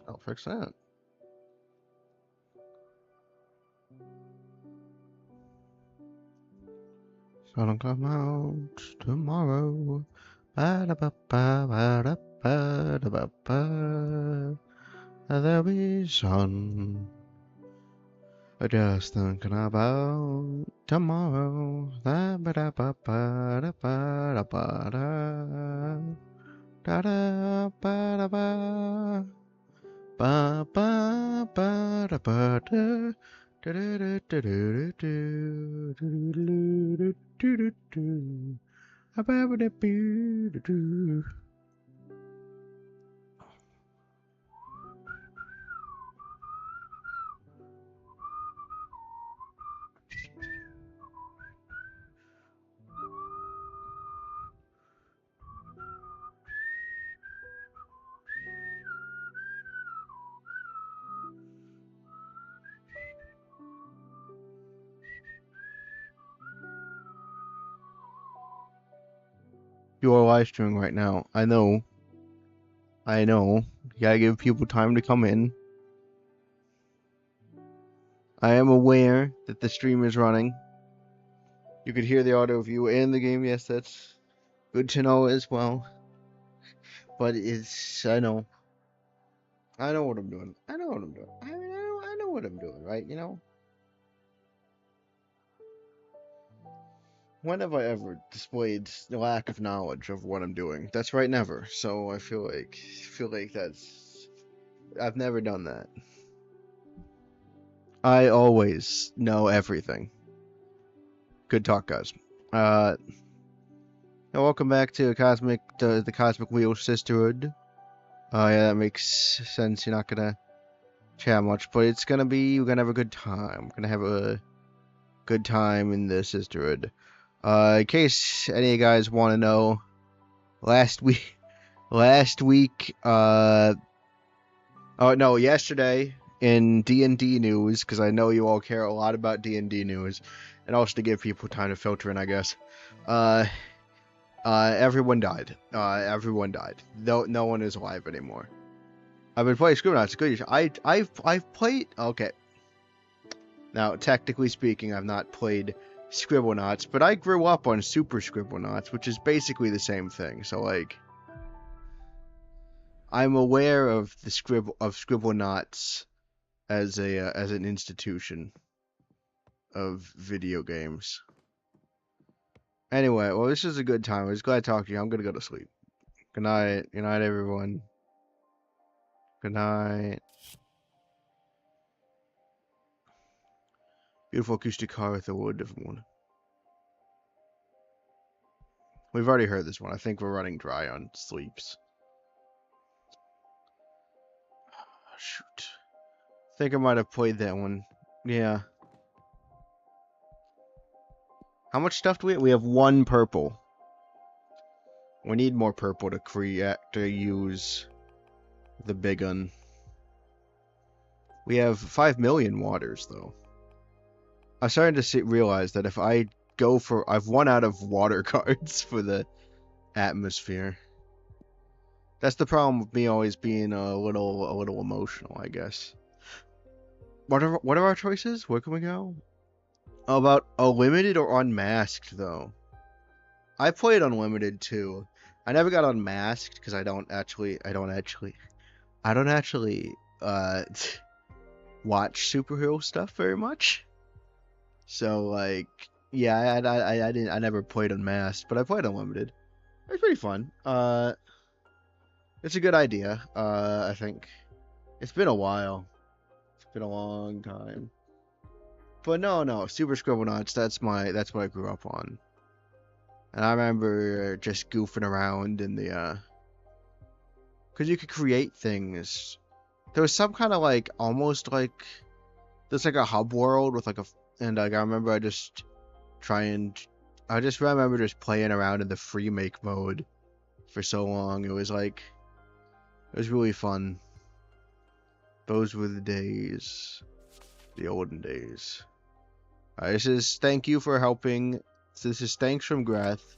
I'll fix that. Gonna come out tomorrow. Ba-da-ba-ba, ba-da-ba-da-ba-ba. There'll be sun. Just thinking about tomorrow. Da-ba-da-ba-ba-da-ba-da-ba-da. Da-da-ba-da-ba. Ba-ba-ba-da-ba-da. Do-do-do-do-do-do-do-do-do-do-do-do. Ba-ba-da-boo-do-do. You are live streaming right now. I know. I know. You gotta give people time to come in. I am aware that the stream is running. You could hear the audio view and the game. Yes, that's good to know as well. But it's, I know. I know what I'm doing. I know what I'm doing. I mean, I know what I'm doing, right? You know? When have I ever displayed the lack of knowledge of what I'm doing? That's right, never. So I feel like that's, I've never done that. I always know everything. Good talk, guys. Welcome back to the Cosmic Wheel Sisterhood. Yeah, that makes sense. You're not gonna chat much, but we're gonna have a good time. We're gonna have a good time in the Sisterhood. In case any of you guys want to know, last week, yesterday in D&D news, because I know you all care a lot about D&D news, and also to give people time to filter in, I guess. Everyone died. Everyone died. No one is alive anymore. I've been playing Scribblenauts. Good. I've played. Okay. Now, technically speaking, I've not played Scribblenauts, but I grew up on Super Scribblenauts, which is basically the same thing. So like, I'm aware of the Scribblenauts as an institution of video games. Anyway, well, this is a good time. I was glad to talk to you. I'm gonna go to sleep. Good night. Good night, everyone. Good night. Beautiful acoustic car with a little different one. We've already heard this one. I think we're running dry on sleeps. Shoot. I think I might have played that one. Yeah. How much stuff do we have? We have one purple. We need more purple to use the big gun. We have 5 million waters, though. I'm starting to realize that if I go for... I've run out of water cards for the atmosphere. That's the problem with me always being a little emotional, I guess. What are our choices? Where can we go? About unlimited or unmasked, though? I played unlimited too. I never got unmasked because I don't actually watch superhero stuff very much. So like, yeah, I never played unmasked, but I played unlimited. It's pretty fun. It's a good idea. I think it's been a while. It's been a long time. But no, Super Scribblenauts. That's what I grew up on. And I remember just goofing around in the because you could create things. There was some kind of like almost like there's like a hub world with like and like I remember I just remember just playing around in the free make mode for so long. It was really fun. Those were the days, the olden days. This is thank you for helping. This is thanks from Greth.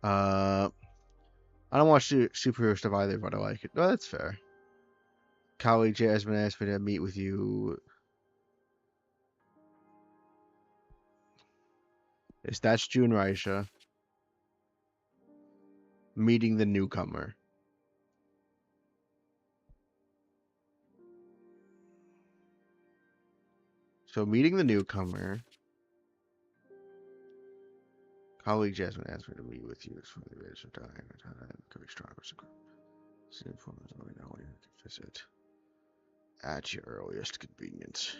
I don't watch superhero stuff either, but I like it. Oh, that's fair. Colleague Jasmine asked me to meet with you. That's June Raisha. Meeting the newcomer. So meeting the newcomer. Colleague Jasmine asked me to meet with you. It's from the original time. Could be stronger. See informers let me know when you can visit at your earliest convenience.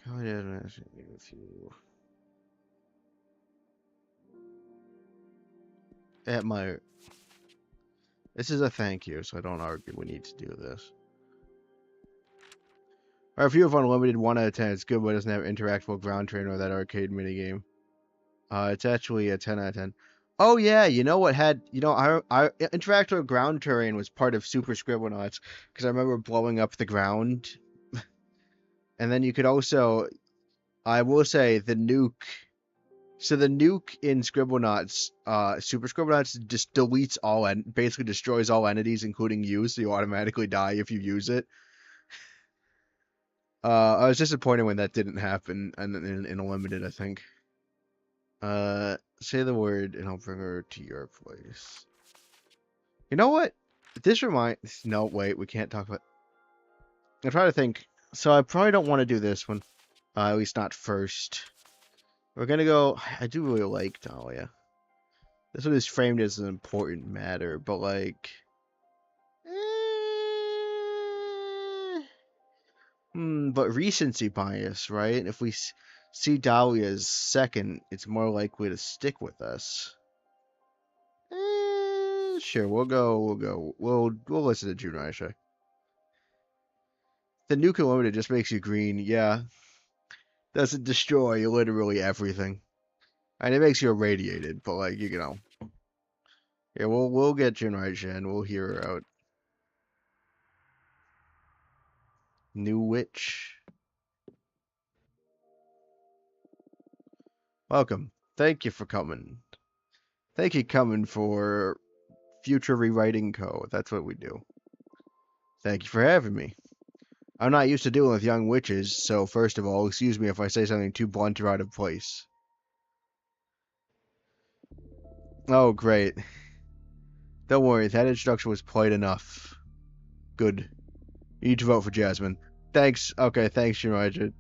Colleague Jasmine asked me to meet with you. At my... This is a thank you, so I don't argue we need to do this. Our review of Unlimited 1 out of 10. It's good, but it doesn't have interactable ground train or that arcade minigame. It's actually a 10 out of 10. Oh yeah, you know what had... You know, our interactive ground terrain was part of Super Scribblenauts, because I remember blowing up the ground. And then you could also... I will say, the nuke... So the nuke in Scribblenauts, Super Scribblenauts, just deletes all... basically destroys all entities, including you, so you automatically die if you use it. I was disappointed when that didn't happen in Unlimited, I think. Say the word and I'll bring her to your place. You know what? This reminds... No, wait, we can't talk about... I'm trying to think. So I probably don't want to do this one. At least not first. We're gonna go... I do really like Dahlia. This one is framed as an important matter, but like... But recency bias, right? If we see Dahlia's second, it's more likely to stick with us. Sure, we'll listen to June Raisha. The nuke Unlimited just makes you green, yeah. Doesn't destroy literally everything. And it makes you irradiated, but like, you know. Yeah, we'll get June Raisha and we'll hear her out. New Witch. Welcome. Thank you for coming. Thank you coming for Future Rewriting Co. That's what we do. Thank you for having me. I'm not used to dealing with young witches, so first of all, excuse me if I say something too blunt or out of place. Oh, great. Don't worry, that introduction was polite enough. Good. You need to vote for Jasmine. Thanks. Okay, thanks, Shiraja.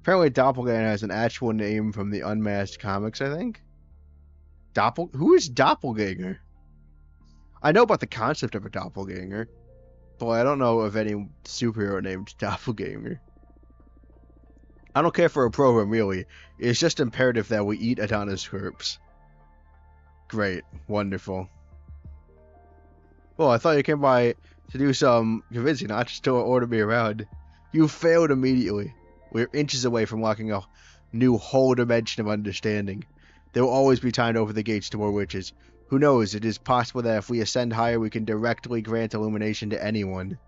Apparently, Doppelganger has an actual name from the Unmasked comics, I think. Who is Doppelganger? I know about the concept of a doppelganger, but I don't know of any superhero named Doppelganger. I don't care for a program, really. It's just imperative that we eat Adonis corpse. Great. Wonderful. Well, I thought you came by to do some convincing, not just to order me around. You failed immediately. We're inches away from locking a new whole dimension of understanding. There will always be time to open the gates to more witches. Who knows, it is possible that if we ascend higher, we can directly grant illumination to anyone.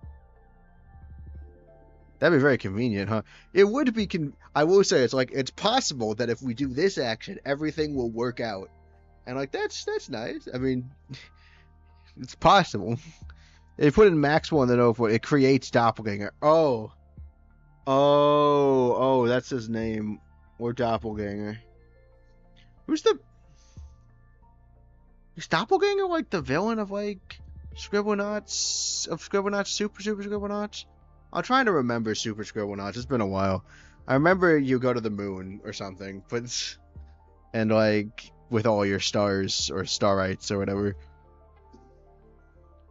That'd be very convenient, huh? It would be I will say, it's possible that if we do this action, everything will work out. And like, that's nice. I mean, it's possible. They put in Maxwell in the notebook, it creates Doppelganger. Oh, that's his name. Or Doppelganger. Is Doppelganger like the villain of like Scribblenauts? Super Scribblenauts? I'm trying to remember Super Scribblenauts. It's been a while. I remember you go to the moon or something, but and like with all your stars or starites or whatever.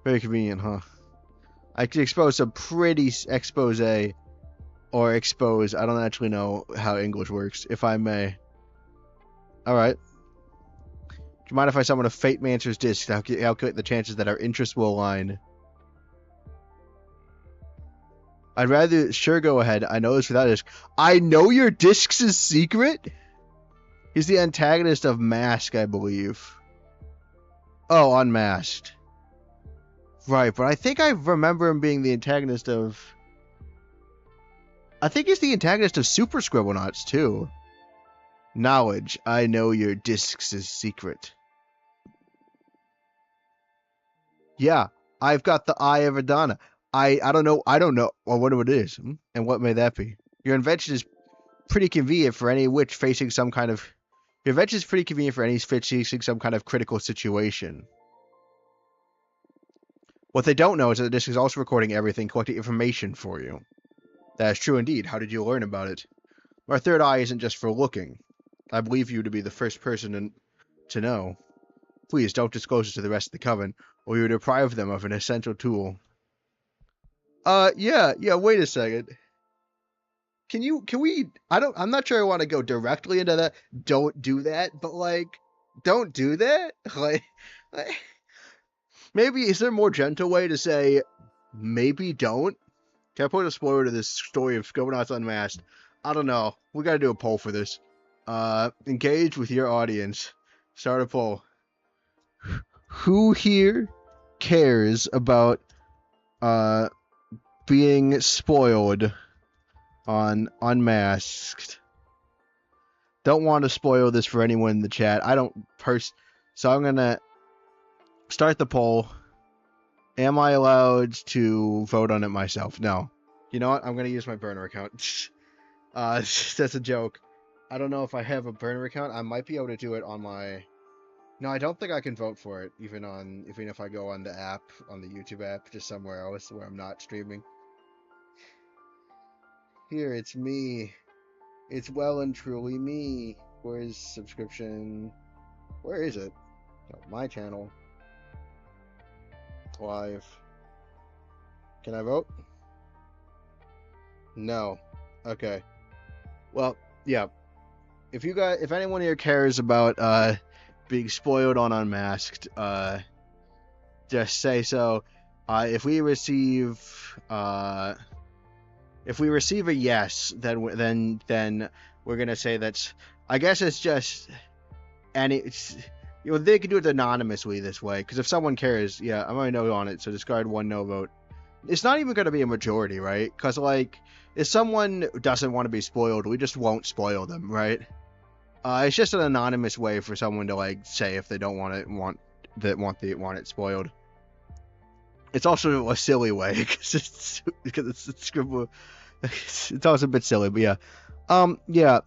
Very convenient, huh? I could expose some pretty expose or expose. I don't actually know how English works, if I may. Alright. Do you mind if I summon a Fate Mancer's disc to calculate the chances that our interests will align? I'd rather sure go ahead. I know this without a disc. I know your disc's secret? He's the antagonist of Mask, I believe. Oh, Unmasked. Right, but I think I remember him being the antagonist of... I think he's the antagonist of Super Scribblenauts, too. Knowledge. I know your disc's secret. Yeah, I've got the Eye of Adana. I don't know. I don't know. Well, what it is, and what may that be? Your invention is pretty convenient for any witch facing some kind of. Your invention is pretty convenient for any witch facing some kind of critical situation. What they don't know is that the disc is also recording everything, collecting information for you. That is true indeed. How did you learn about it? Our third eye isn't just for looking. I believe you to be the first person to know. Please don't disclose it to the rest of the coven, or you will deprive them of an essential tool. Yeah, wait a second. Can we, I'm not sure I want to go directly into that. Don't do that, but like, don't do that? Like maybe, is there a more gentle way to say, maybe don't? Can I put a spoiler to this story of Scribblenauts Unmasked? I don't know. We gotta do a poll for this. Engage with your audience. Start a poll. Who here cares about, being spoiled on Unmasked? Don't want to spoil this for anyone in the chat. I don't so I'm gonna start the poll. Am I allowed to vote on it myself? No. You know what? I'm gonna use my burner account. That's a joke. I don't know if I have a burner account. I might be able to do it on my. No, I don't think I can vote for it, even if I go on the app, on the YouTube app, just somewhere else where I'm not streaming. Here, it's me. It's well and truly me. Where's subscription? Where is it? Oh, my channel. Live. Can I vote? No. Okay. Well, yeah. If anyone here cares about being spoiled on Unmasked, just say so. If we receive a yes, then we're gonna say that's. I guess it's just, and it's, they can do it anonymously this way, because if someone cares, yeah, I'm gonna no on it, so discard one no vote. It's not even gonna be a majority, right? Because like, if someone doesn't want to be spoiled, we just won't spoil them, right? It's just an anonymous way for someone to like say if they don't want it spoiled. It's also a silly way because it's scribble. It's also a bit silly, but yeah. Yeah.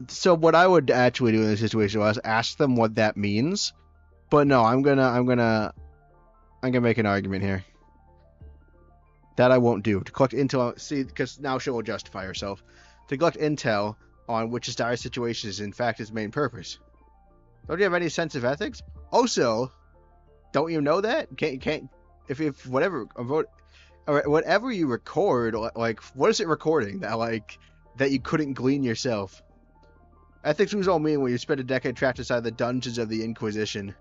So what I would actually do in this situation was ask them what that means. But no, I'm gonna make an argument here. That I won't do. To collect intel, see, because now she will justify herself. To collect intel on which dire situation is in fact its main purpose. Don't you have any sense of ethics? Also, don't you know that? Can't if whatever whatever you record, like, what is it recording that you couldn't glean yourself? Ethics was all mean when you spent a decade trapped inside the dungeons of the Inquisition.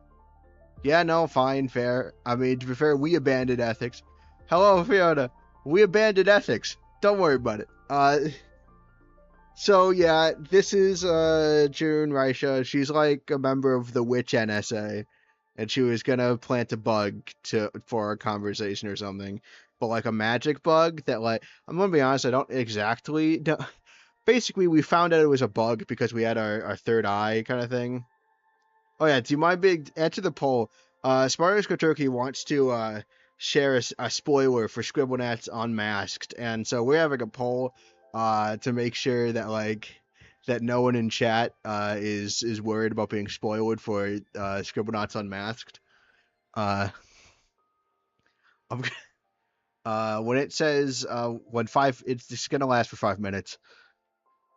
Yeah, no, fine, fair. I mean, to be fair, we abandoned ethics. Hello, Fiona. We abandoned ethics. Don't worry about it. So yeah, this is June Raisha. She's like a member of the Witch NSA, and she was gonna plant a bug for a conversation or something, but like a magic bug that, like, I'm gonna be honest, I don't exactly know. Basically, we found out it was a bug because we had our third eye kind of thing. Oh yeah, do you mind answer the poll? Smartest Turkey wants to share a spoiler for Scribblenauts Unmasked, and so we're having a poll to make sure that no one in chat is worried about being spoiled for Scribblenauts Unmasked. When it says it's just gonna last for 5 minutes.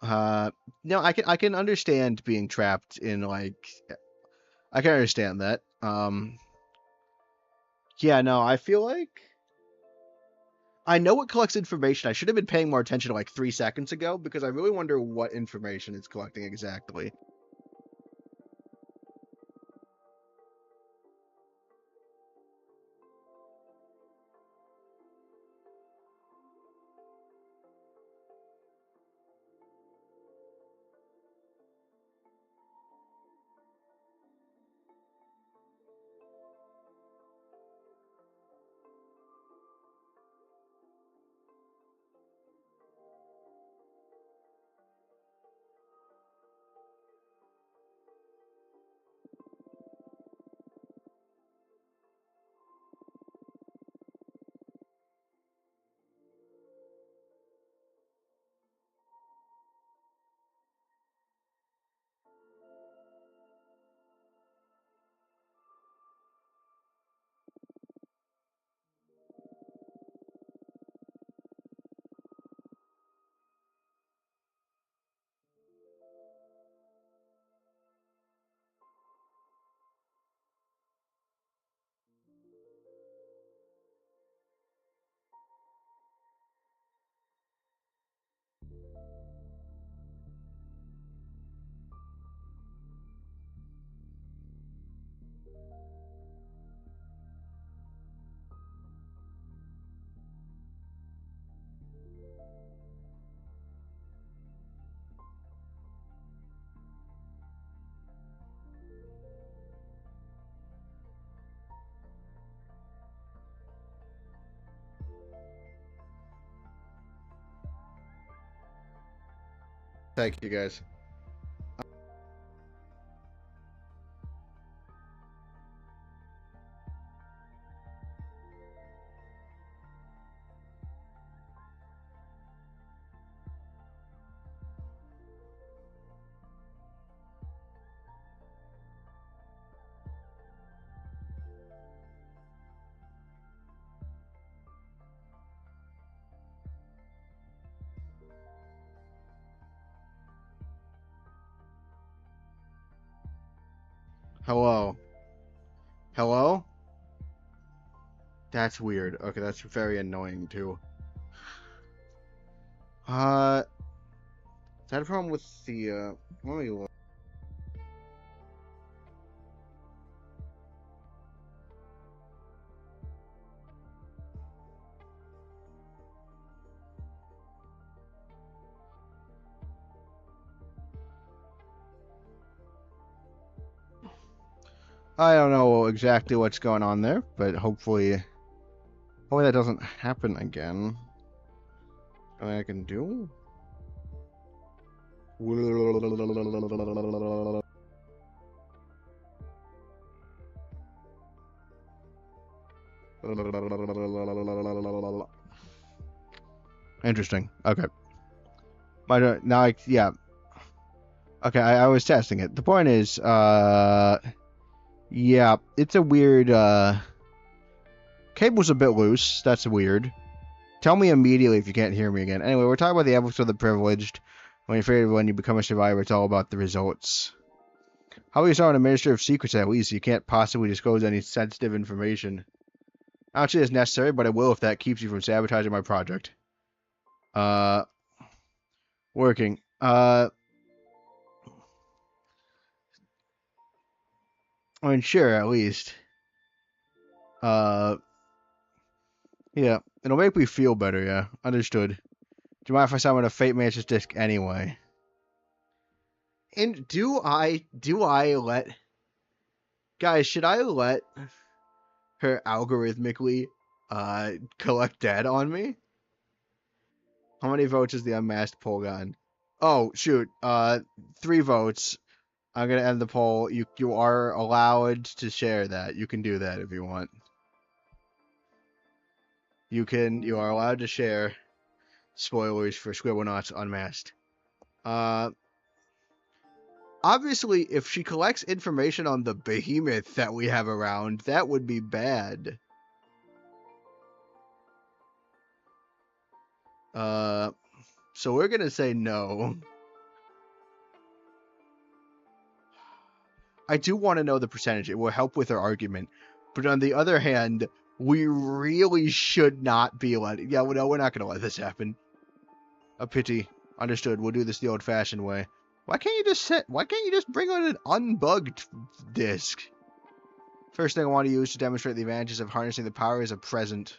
No, I can understand being trapped in I can understand that. Yeah, no, I feel like I know it collects information. I should have been paying more attention to like 3 seconds ago because I really wonder what information it's collecting exactly. Thank you, guys. Hello. Hello? That's weird. Okay, that's very annoying, too. Is that a problem with the, let me look. I don't know exactly what's going on there, but hopefully that doesn't happen again. Something I can do? Interesting. Okay. Now, yeah. Okay, I was testing it. The point is, yeah, it's a weird, cable's a bit loose. That's weird. Tell me immediately if you can't hear me again. Anyway, we're talking about the ethics of the privileged. When you become a survivor, it's all about the results. How are you an Minister of Secrets at least? You can't possibly disclose any sensitive information. I don't see it as necessary, but I will if that keeps you from sabotaging my project. Working. I mean, sure, at least. Yeah, it'll make me feel better, yeah. Understood. Do you mind if I summon a Fate Mantis disc anyway? And do I let... Guys, should I let her algorithmically, collect dead on me? How many votes has the unmasked poll gotten? Oh, shoot. 3 votes. I'm gonna end the poll. You are allowed to share that. You can do that if you want. You are allowed to share spoilers for Scribblenauts Unmasked. Obviously, if she collects information on the behemoth that we have around, that would be bad. So we're gonna say no. I do want to know the percentage. It will help with our argument. But on the other hand, we really should not be letting... Yeah, no, we're not going to let this happen. A pity. Understood. We'll do this the old-fashioned way. Why can't you just bring on an unbugged disc? First thing I want to use to demonstrate the advantages of harnessing the power is a present.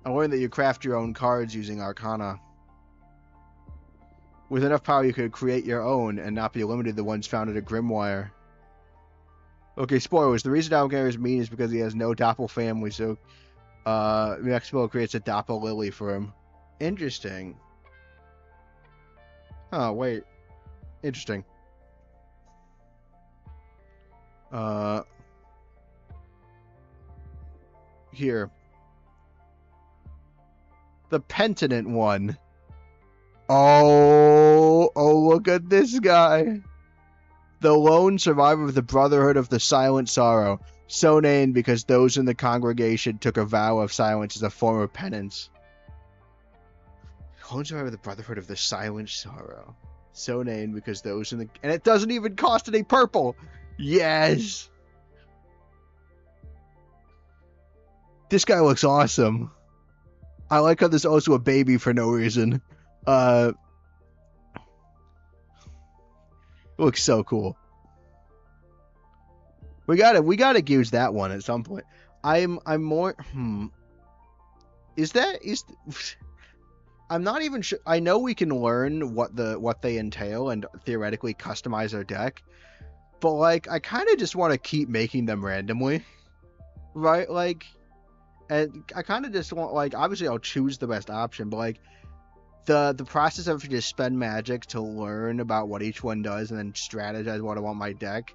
I learned that you craft your own cards using Arcana. With enough power, you could create your own and not be limited to the ones found at a Grimoire. Okay, spoilers. The reason Algar is mean is because he has no Doppel family, so Maxwell creates a Doppel Lily for him. Interesting. Oh, wait. Interesting. Here. The Penitent one. Oh, look at this guy. The lone survivor of the Brotherhood of the Silent Sorrow, so named because those in the congregation took a vow of silence as a form of penance. Lone survivor of the Brotherhood of the Silent Sorrow, so named because those in the... And it doesn't even cost any purple! Yes! This guy looks awesome. I like how there's also a baby for no reason. Looks so cool. We gotta use that one at some point. I'm more I'm not even sure. I know we can learn what they entail and theoretically customize our deck, but like I kind of just want to keep making them randomly, right? Like, and I kind of just want, like, obviously I'll choose the best option, but like the process of just spend magic to learn about what each one does and then strategize what I want my deck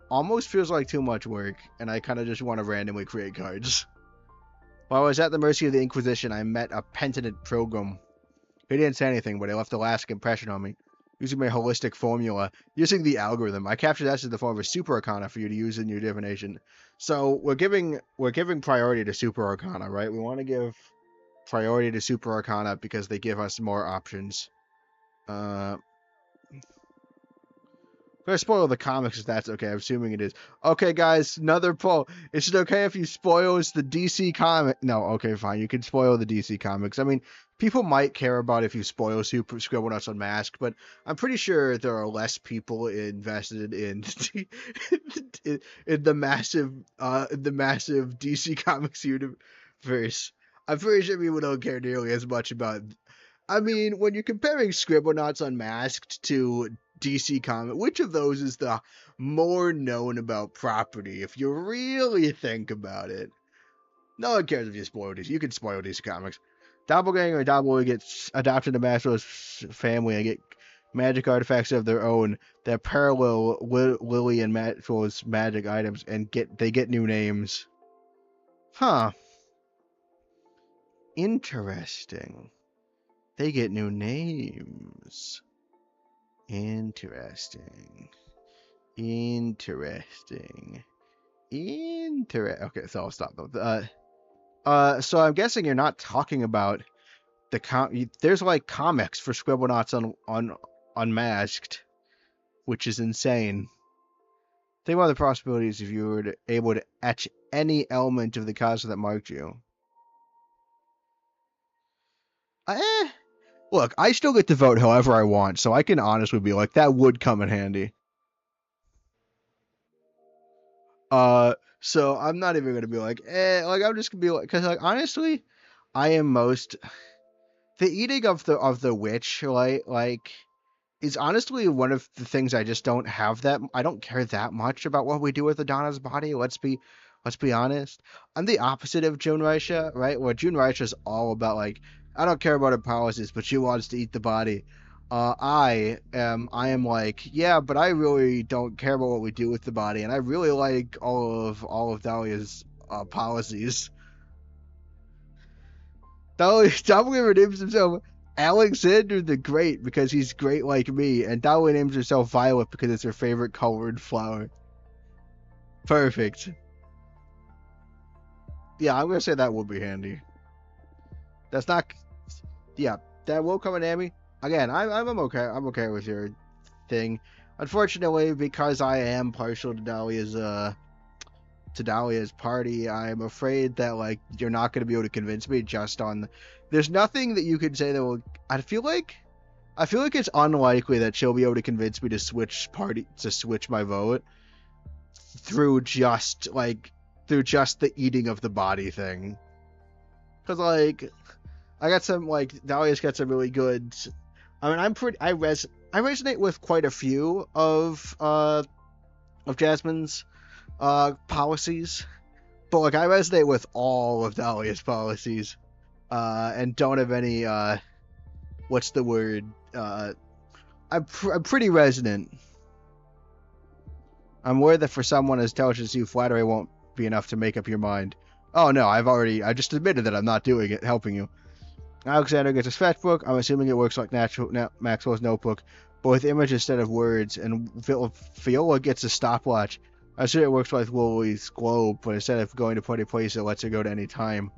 almost feels like too much work, and I kind of just want to randomly create cards. While I was at the mercy of the Inquisition, I met a penitent pilgrim. He didn't say anything, but he left a lasting impression on me. Using my holistic formula, using the algorithm, I captured that in the form of a super arcana for you to use in your divination. So we're giving priority to super arcana, right? We want to give priority to super arcana because they give us more options. I'm gonna spoil the comics if that's okay. I'm assuming it is. Okay, guys, another poll. Is it okay if you spoils the DC comic? No, okay, fine. You can spoil the DC comics. I mean, people might care about if you spoil Super Scribblenauts Unmasked, but I'm pretty sure there are less people invested in in the massive DC Comics universe. I'm pretty sure people don't care nearly as much about. I mean, when you're comparing Scribblenauts Unmasked to DC Comics, which of those is the more known about property, if you really think about it? No one cares if you spoil DC. You can spoil DC Comics. Doppelganger and Doppelganger gets adopted to Maxwell's family and get magic artifacts of their own that parallel Lily and Maxwell's magic items, and they get new names. Huh. Interesting. They get new names. Interesting. Okay, so I'll stop though. So I'm guessing you're not talking about there's like comics for Scribblenauts on Unmasked, which is insane. Think about the possibilities if you were able to etch any element of the cosmos that marked you. Look, I still get to vote however I want, so I can honestly be like, that would come in handy. So I'm not even gonna be like, like I'm just gonna be like, because like honestly, I am most the eating of the witch, like is honestly one of the things I just don't have that I don't care that much about what we do with Adana's body. Let's be honest. I'm the opposite of June Raisha, right? Where June Raisha is all about like I don't care about her policies, but she wants to eat the body. I am like, yeah, but I really don't care about what we do with the body, and I really like all of Dahlia's policies. Dahlia names himself Alexander the Great because he's great like me, and Dahlia names herself Violet because it's her favorite colored flower. Perfect. Yeah, I'm gonna say that would be handy. That's not. Yeah, that will come in handy. Again, I'm okay. I'm okay with your thing. Unfortunately, because I am partial to Dahlia's party, I'm afraid that like you're not going to be able to convince me just on. There's nothing that you could say that will. I feel like it's unlikely that she'll be able to convince me to switch my vote through just the eating of the body thing. Because like I got some like Dahlia's got some really good. I mean, I resonate with quite a few of Jasmine's policies, but like I resonate with all of Dahlia's policies, and don't have any what's the word? I'm pretty resonant. I'm worried that for someone as intelligent as you, flattery won't be enough to make up your mind. Oh no, I just admitted that I'm not doing it, helping you. Alexander gets a sketchbook. I'm assuming it works like Maxwell's notebook, but with images instead of words. And Viola gets a stopwatch. I assume it works like Lily's globe, but instead of going to plenty places, it lets her go to any time.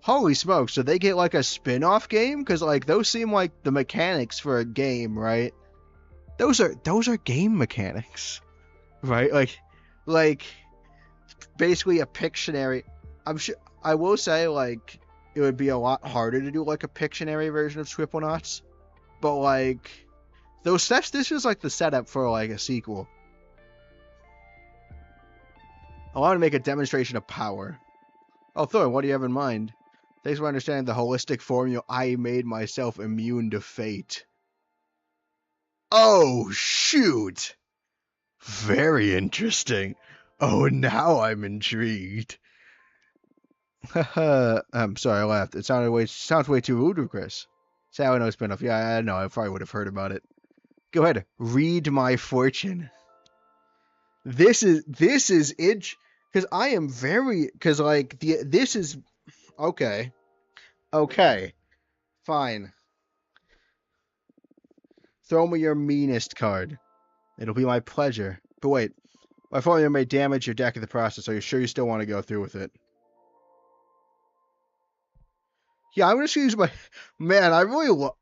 Holy smokes! So they get like a spin-off game? Because like those seem like the mechanics for a game, right? Those are game mechanics, right? Like basically a Pictionary. I'm sure I will say like it would be a lot harder to do like a Pictionary version of Scribblenauts, but like this was like the setup for like a sequel. I want to make a demonstration of power. Oh, Thor, what do you have in mind? Thanks for understanding the holistic formula. I made myself immune to fate. Oh, shoot! Very interesting. Oh, now I'm intrigued. I'm sorry, I laughed. It sounds way too ludicrous. Sour no spinoff. Yeah, I know. I probably would have heard about it. Go ahead. Read my fortune. This is it. Because I am very. Because, like, this is. Okay. Okay. Fine. Throw me your meanest card. It'll be my pleasure. But wait. My formula may damage your deck in the process. Are you sure you still want to go through with it? Yeah, I'm just gonna use my man.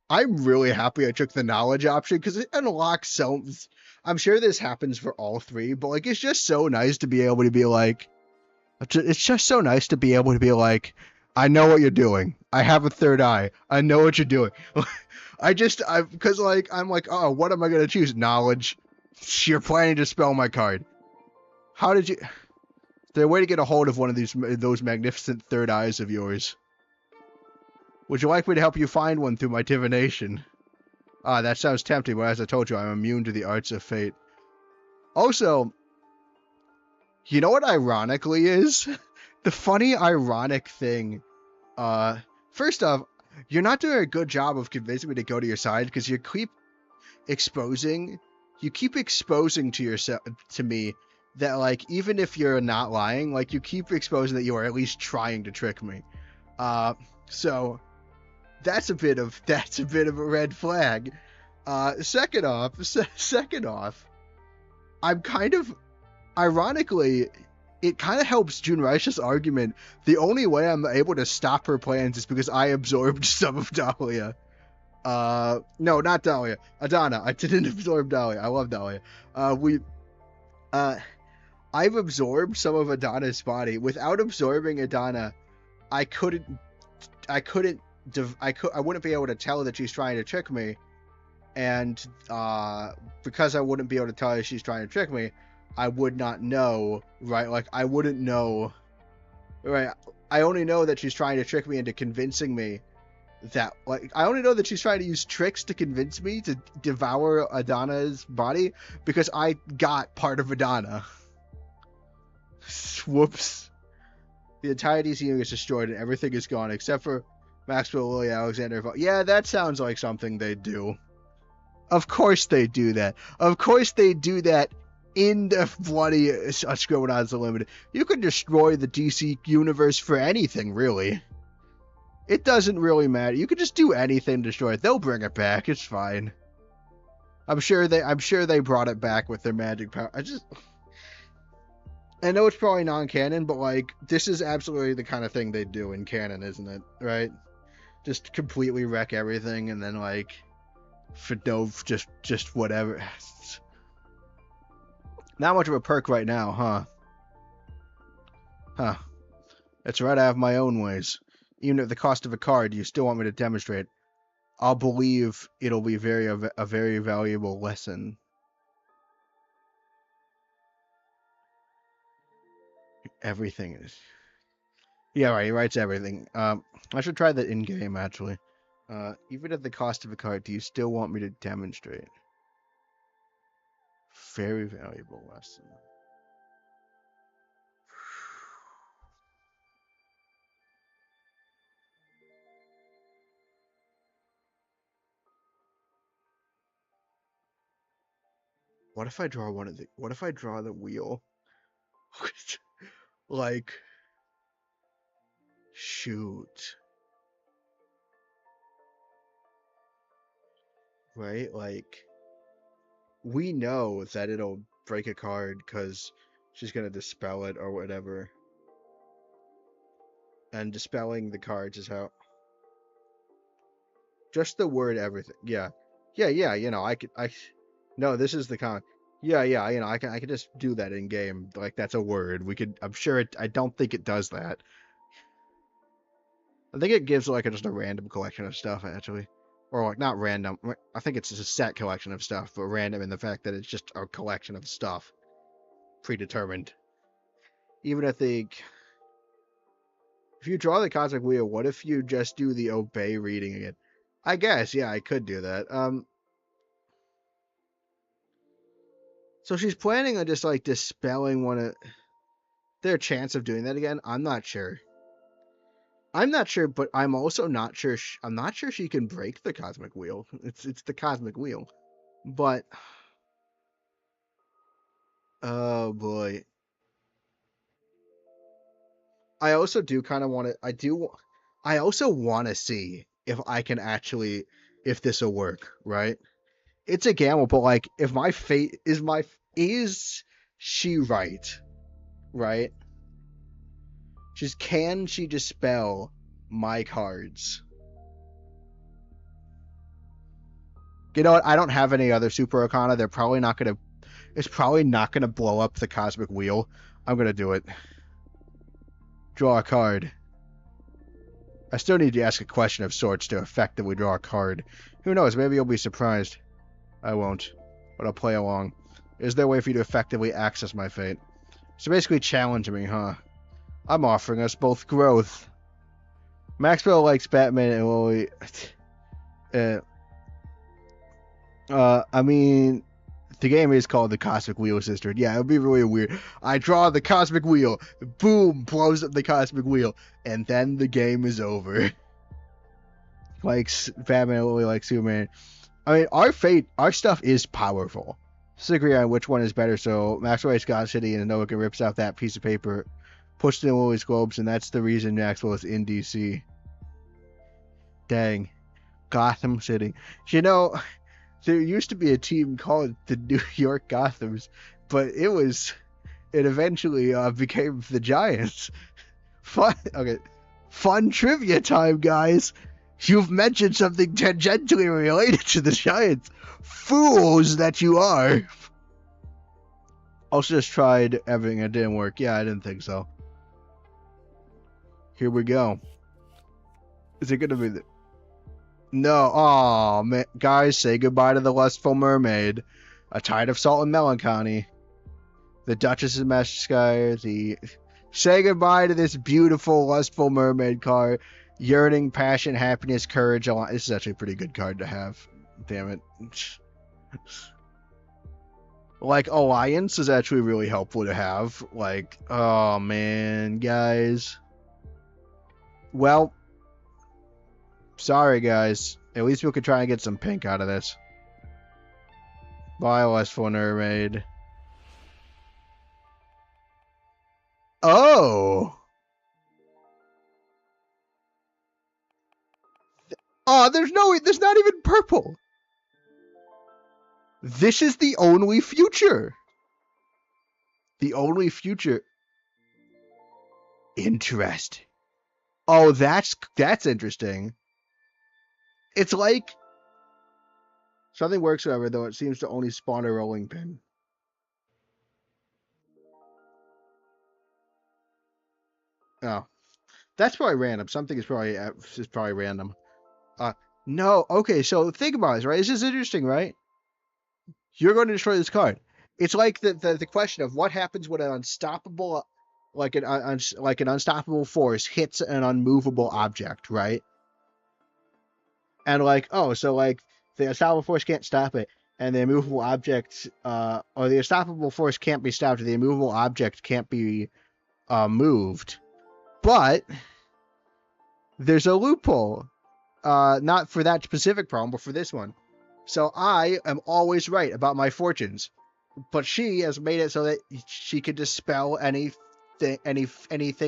I'm really happy I took the knowledge option because it unlocks so. I'm sure this happens for all three, but like it's just so nice to be able to be like. It's just so nice to be able to be like, I know what you're doing. I have a third eye. I know what you're doing. Because like I'm like, oh, what am I gonna choose? Knowledge. You're planning to spell my card. How did you? Is there a way to get a hold of one of those magnificent third eyes of yours? Would you like me to help you find one through my divination? Ah, that sounds tempting, but as I told you, I'm immune to the arts of fate. Also, you know what ironically is? The funny ironic thing, first off, you're not doing a good job of convincing me to go to your side because you keep exposing to yourself, to me, that like, even if you're not lying, like you keep exposing that you are at least trying to trick me. So that's a bit of a red flag. Second off, I'm kind of ironically, it kind of helps Junraisha's argument. The only way I'm able to stop her plans is because I absorbed some of Dahlia. No, not Dahlia. Adana. I didn't absorb Dahlia. I love Dahlia. I've absorbed some of Adana's body. Without absorbing Adana, I wouldn't be able to tell that she's trying to trick me, and because I wouldn't be able to tell her she's trying to trick me, I would not know, right? Like I wouldn't know, right? I only know that she's trying to trick me into convincing me that, like, I only know that she's trying to use tricks to convince me to devour Adana's body because I got part of Adana. Whoops. The entire DC is destroyed and everything is gone except for Maxwell, Lily, Alexander. Yeah, that sounds like something they do. Of course they do that. Of course they do that in the bloody Scribblenauts Unlimited. You could destroy the DC universe for anything, really. It doesn't really matter. You could just do anything to destroy it. They'll bring it back. It's fine. I'm sure they brought it back with their magic power. I know it's probably non-canon, but like this is absolutely the kind of thing they do in canon, isn't it? Right? Just completely wreck everything and then like for no just whatever. Not much of a perk right now, huh? Huh. That's right, I have my own ways. Even at the cost of a card, you still want me to demonstrate. I'll believe it'll be a very valuable lesson. Everything is. Yeah, right, he writes everything. I should try that in-game, actually. Even at the cost of a card, do you still want me to demonstrate? Very valuable lesson. What if I draw what if I draw the wheel? Like, shoot. Right? Like, we know that it'll break a card because she's gonna dispel it or whatever. And dispelling the cards is how. Just the word everything. Yeah. Yeah, you know, no, this is the con. Yeah, you know, I can just do that in game. Like that's a word. I'm sure I don't think it does that. I think it gives like just a random collection of stuff actually. Or like not random. I think it's just a set collection of stuff, but random in the fact that it's just a collection of stuff. Predetermined. Even if you draw the Cosmic Wheel, what if you just do the obey reading again? I guess, yeah, I could do that. So she's planning on just like dispelling one of their chance of doing that again. I'm not sure. I'm not sure, but I'm also not sure. I'm not sure she can break the Cosmic Wheel. It's the Cosmic Wheel, but oh boy, I also do kind of want to. I also want to see if I can actually, if this will work. Right? It's a gamble, but like, if my fate is she right? Right? Can she dispel my cards? You know what? I don't have any other Super Arcana. They're probably not gonna. It's probably not gonna blow up the Cosmic Wheel. I'm gonna do it. Draw a card. I still need to ask a question of sorts to effectively draw a card. Who knows? Maybe you'll be surprised. I won't, but I'll play along. Is there a way for you to effectively access my fate? So basically, challenge me, huh? I'm offering us both growth. Maxwell likes Batman and Lily. I mean, the game is called the Cosmic Wheel Sisterhood. Yeah, it would be really weird. I draw the Cosmic Wheel. Boom, blows up the Cosmic Wheel. And then the game is over. Like Batman and Lily like Superman. I mean, our stuff is powerful. Disagree on which one is better, so Maxwell hates God City and Noah rips out that piece of paper, puts it in Lily's globes, and that's the reason Maxwell is in DC. Dang. Gotham City. You know, there used to be a team called the New York Gothams, but it eventually became the Giants. Fun trivia time, guys. You've mentioned something tangentially related to the Giants. Fools that you are. Also just tried everything. It didn't work. Yeah, I didn't think so. Here we go. Is it going to be the... No. Aw, man. Guys, say goodbye to the lustful mermaid. A tide of salt and melancholy. The Duchess's Mesquire. Say goodbye to this beautiful, lustful mermaid card. Yearning, passion, happiness, courage. This is actually a pretty good card to have. Damn it. Like, Alliance is actually really helpful to have. Like, oh man, guys. Well, sorry, guys. At least we could try and get some pink out of this. Bye, lustful mermaid. Oh! Oh, there's not even purple. This is the only future. The only future. Interesting. Oh, that's interesting. It's like something works, however, though it seems to only spawn a rolling pin. Oh, that's probably random. Something is probably random. No. Okay, so think about this, right? This is interesting, right? You're going to destroy this card. It's like the question of what happens when an unstoppable, like an unstoppable force hits an unmovable object, right? And like, oh, so like the unstoppable force can't stop it, and the immovable object, or the unstoppable force can't be stopped, or the immovable object can't be moved. But there's a loophole. Not for that specific problem, but for this one. So I am always right about my fortunes, but she has made it so that she can dispel anything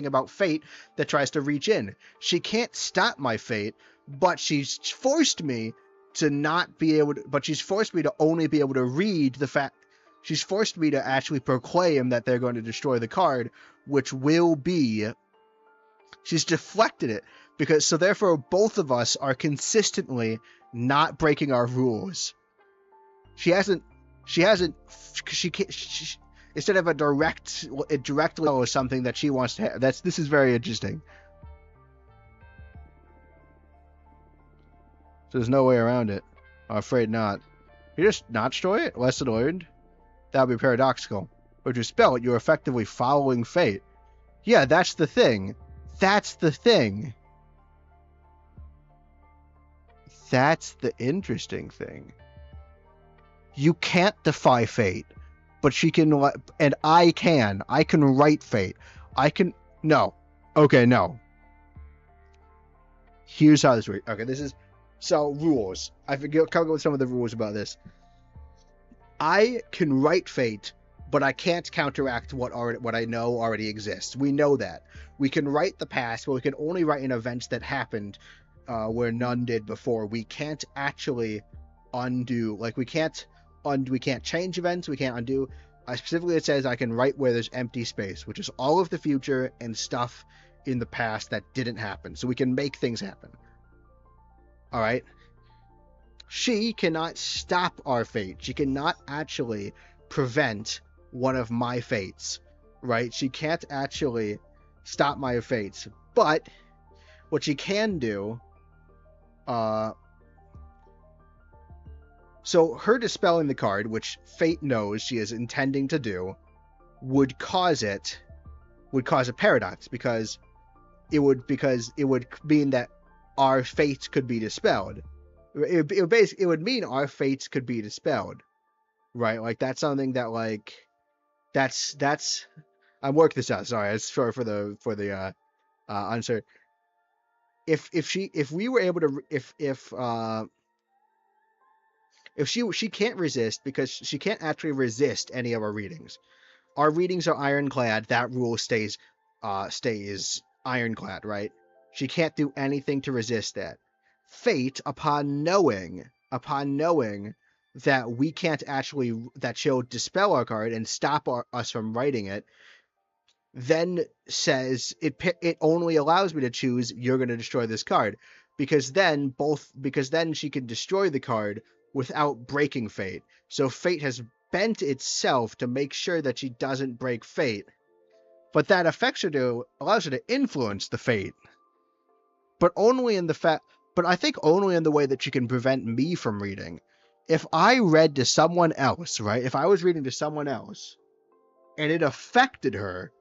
about fate that tries to reach in. She can't stop my fate, but she's forced me to not be able to. But she's forced me to only be able to read the fact. She's forced me to actually proclaim that they're going to destroy the card, which will be. She's deflected it. So therefore, both of us are consistently not breaking our rules. She can't, instead of a directly or something that she wants to have. This is very interesting. So there's no way around it. I'm afraid not. You just not destroy it? Lesson learned? That would be paradoxical. But if you spell it, you're effectively following fate. Yeah, that's the thing. That's the thing. That's the interesting thing. You can't defy fate, but she can, and I can. I can write fate. No. Okay, no. Here's how this works. Okay, this is so rules. I forget come up with some of the rules about this. I can write fate, but I can't counteract what I know already exists. We know that. We can write the past, but we can only write in events that happened where none did before. We can't actually undo. Like we can't change events. We can't undo. Specifically, it says I can write where there's empty space, which is all of the future and stuff in the past that didn't happen. So we can make things happen. All right. She cannot stop our fate. She cannot actually prevent one of my fates, right? She can't actually stop my fates. But what she can do, so her dispelling the card, which fate knows she is intending to do, would cause a paradox because it would mean that our fates could be dispelled. It would mean our fates could be dispelled, right? Like that's something that like that's I'm working this out. Sorry, it's for the answer. If we were able to if she can't resist because she can't actually resist any of our readings. Our readings are ironclad. That rule stays ironclad, right? She can't do anything to resist that. Fate, upon knowing that we can't actually, that she'll dispel our card and stop us from writing it, then says it only allows me to choose you're going to destroy this card, because then she can destroy the card without breaking fate. So fate has bent itself to make sure that she doesn't break fate, but that allows her to influence the fate, but only in the fact. But I think only in the way that she can prevent me from reading. If I read to someone else, right? If I was reading to someone else and it affected her,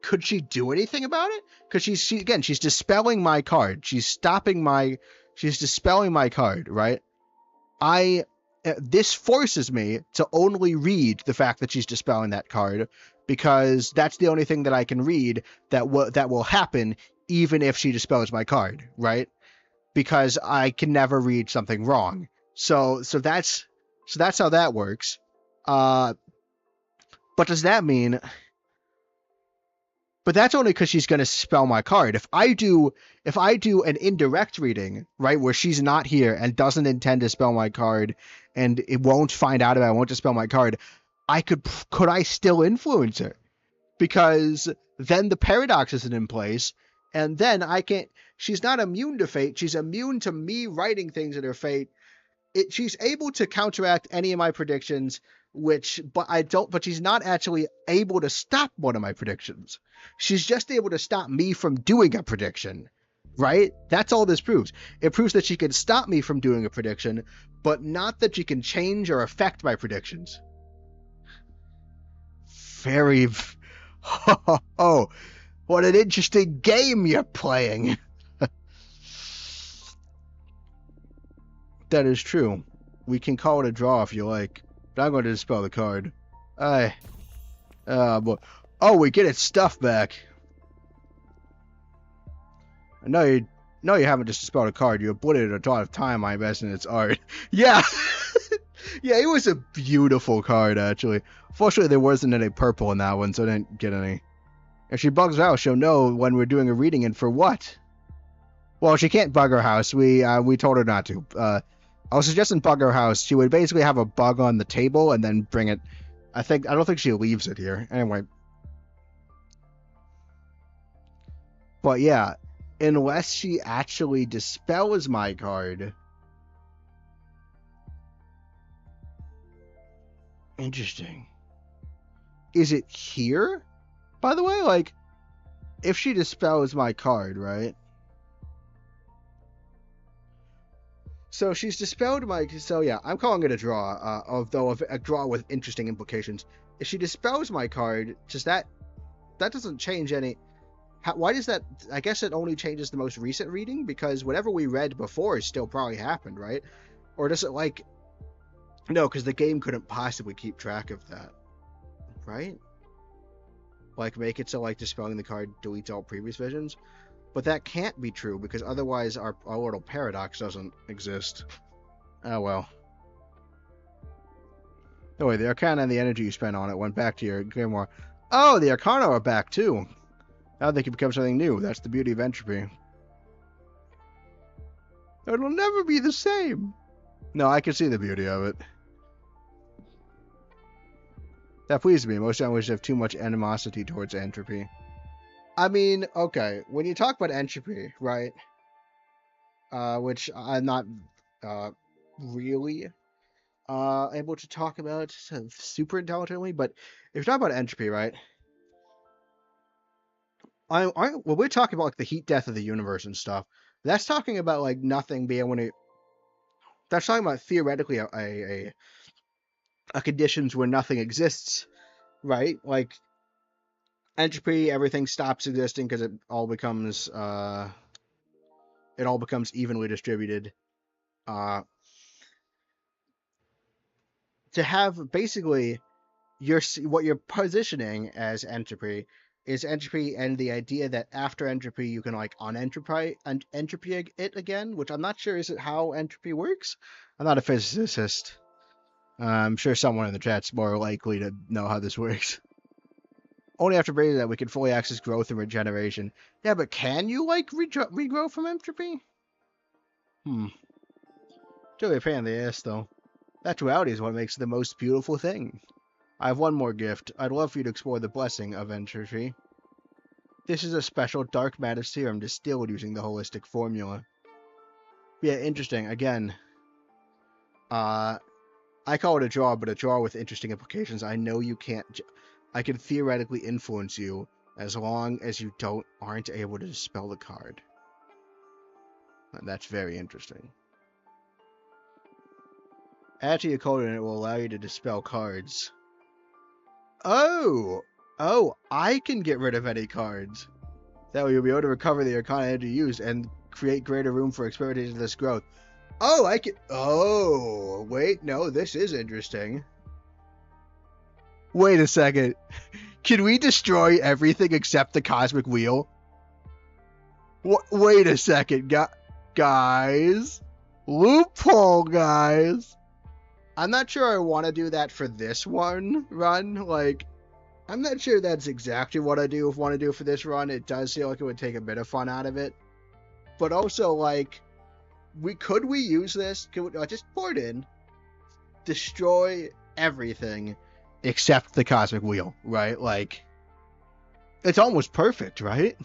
could she do anything about it? Because she's dispelling my card. She's dispelling my card, right? This forces me to only read the fact that she's dispelling that card, because that's the only thing that I can read that will happen even if she dispels my card, right? Because I can never read something wrong. So that's how that works. But does that mean? But that's only because she's going to spell my card. If I do an indirect reading, right, where she's not here and doesn't intend to spell my card, and it won't find out about it, won't dispel my card, could I still influence her? Because then the paradox isn't in place, and then I can't. She's not immune to fate. She's immune to me writing things in her fate. She's able to counteract any of my predictions, but she's not actually able to stop one of my predictions. She's just able to stop me from doing a prediction, right? That's all this proves. It proves that she can stop me from doing a prediction, but not that she can change or affect my predictions. Very... Oh, what an interesting game you're playing. That is true. We can call it a draw if you like, but I'm going to dispel the card. Boy. Oh, we get its stuff back. No, you haven't just dispelled a card. You obliterated a lot of time I invested in its art. Yeah. Yeah, it was a beautiful card, actually. Fortunately, there wasn't any purple in that one, so I didn't get any. If she bugs her house, she'll know when we're doing a reading, and for what? Well, she can't bug her house. We told her not to. I was suggesting bug her house. She would basically have a bug on the table and then bring it. I don't think she leaves it here. Anyway. But yeah, unless she actually dispels my card. Interesting. Is it here? By the way, like, if she dispels my card, right? So she's dispelled my... So yeah, I'm calling it a draw, although a draw with interesting implications. If she dispels my card, does that doesn't change any... why does that... I guess it only changes the most recent reading, because whatever we read before still probably happened, right? Or does it, like... No, because the game couldn't possibly keep track of that, right? Like, make it so, like, dispelling the card deletes all previous visions? But that can't be true, because otherwise our little paradox doesn't exist. Oh well. Oh wait, the Arcana and the energy you spent on it went back to your Grimoire. Oh, the Arcana are back too! Now they can become something new. That's the beauty of entropy. It'll never be the same! No, I can see the beauty of it. That pleases me. Most languages have too much animosity towards entropy. I mean, okay, when you talk about entropy, right, which I'm not really able to talk about super intelligently, but if you're talking about entropy, right, when we're talking about like the heat death of the universe and stuff, that's talking about like nothing being able to. That's talking about theoretically a conditions where nothing exists, right? Like entropy, everything stops existing because it all becomes evenly distributed. To have basically what you're positioning as entropy is entropy, and the idea that after entropy you can like unentropy and entropy it again, which I'm not sure is it how entropy works. I'm not a physicist. I'm sure someone in the chat's more likely to know how this works. Only after breaking that we can fully access growth and regeneration. Yeah, but can you like regrow from entropy? It's really a pain in the ass though. That duality is what makes it the most beautiful thing. I have one more gift. I'd love for you to explore the blessing of entropy. This is a special dark matter serum distilled using the holistic formula. Yeah, interesting. Again, I call it a draw, but a draw with interesting implications. I know you can't. I can theoretically influence you as long as you aren't able to dispel the card. And that's very interesting. Add to your code and it will allow you to dispel cards. Oh, I can get rid of any cards. That way you'll be able to recover the Arcana energy used and create greater room for experimentation of this growth. Oh, I can. Oh, wait, no, this is interesting. Wait a second. Can we destroy everything except the Cosmic Wheel? Wait a second, guys. Loophole, guys. I'm not sure I want to do that for this one run. Like, I'm not sure that's exactly what I want to do for this run. It does feel like it would take a bit of fun out of it. But also, like, could we use this? Could we just pour it in, destroy everything except the Cosmic Wheel, right? Like, it's almost perfect, right?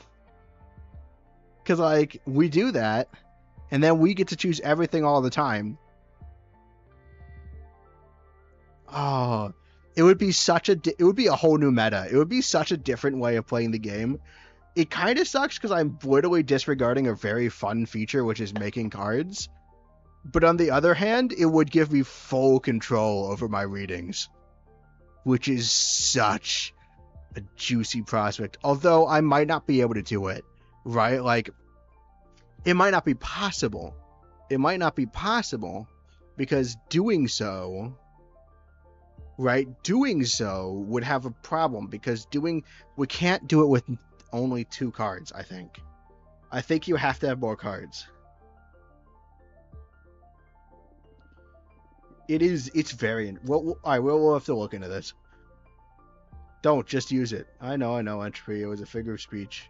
Because, like, we do that, and then we get to choose everything all the time. Oh, it would be a whole new meta. It would be such a different way of playing the game. It kind of sucks because I'm literally disregarding a very fun feature, which is making cards. But on the other hand, it would give me full control over my readings, which is such a juicy prospect. Although I might not be able to do it, right? Like, it might not be possible. It might not be possible because doing so, right? Doing so would have a problem because we can't do it with only 2 cards, I think. I think you have to have more cards. It's very... Well, alright, we'll have to look into this. Don't, just use it. I know, entropy. It was a figure of speech.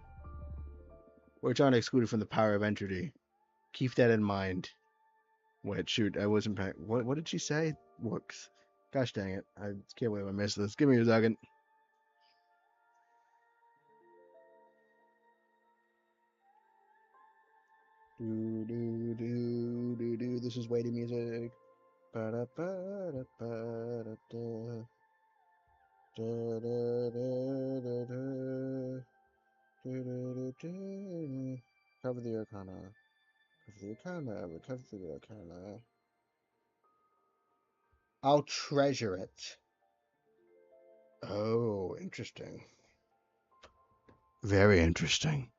We're trying to exclude it from the power of entropy. Keep that in mind. Wait, shoot, I wasn't... What did she say? Works. Gosh dang it. I can't believe I missed this. Give me a second. This is waiting music. Cover the Arcana. Cover the Arcana. I'll treasure it. Oh, interesting. Very interesting.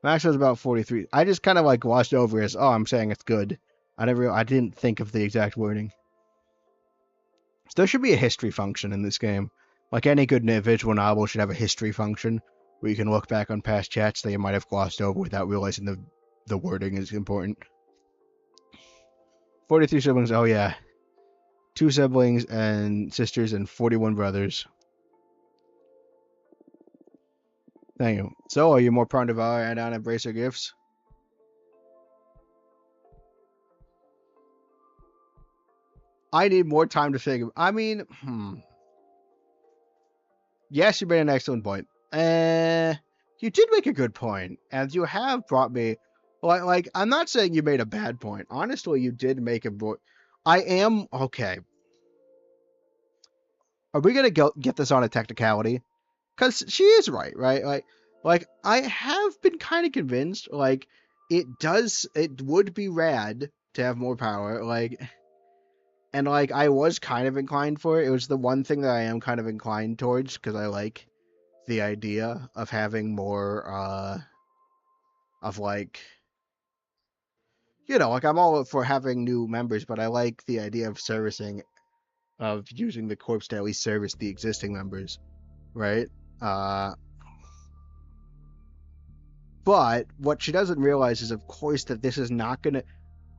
Max was about 43. I just kind of like glossed over as, oh, I'm saying it's good. I didn't think of the exact wording. So there should be a history function in this game. Like any good visual novel should have a history function, where you can look back on past chats that you might have glossed over without realizing the wording is important. 43 siblings, oh yeah. 2 siblings and sisters and 41 brothers. Thank you. So, are you more prone to valor and embrace your gifts? I need more time to think. I mean, yes, you made an excellent point. You did make a good point, and you have brought me. Like, I'm not saying you made a bad point. Honestly, you did make a point. I am okay. Are we gonna get this on a technicality? Because she is right? Like I have been kind of convinced. Like, it would be rad to have more power. Like. And, like, I was kind of inclined for it. It was the one thing that I am kind of inclined towards, because I like the idea of having more, of, like, you know, like, I'm all for having new members, but I like the idea of using the corpse to at least service the existing members, right? But what she doesn't realize is, of course, that this is not gonna...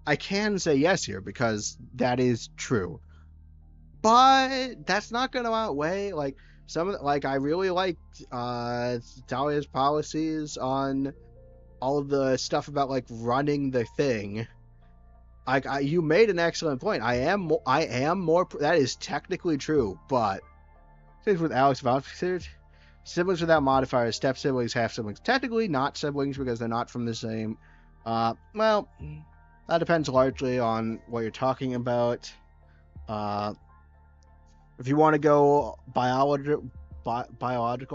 I can say yes here, because that is true. But that's not going to outweigh, like, I really liked Dahlia's policies on all of the stuff about, like, running the thing. Like, you made an excellent point. I am more, that is technically true, but things with Alex vouchers, siblings without modifiers, step siblings, half siblings, technically not siblings because they're not from the same, well, that depends largely on what you're talking about. If you want to go biological,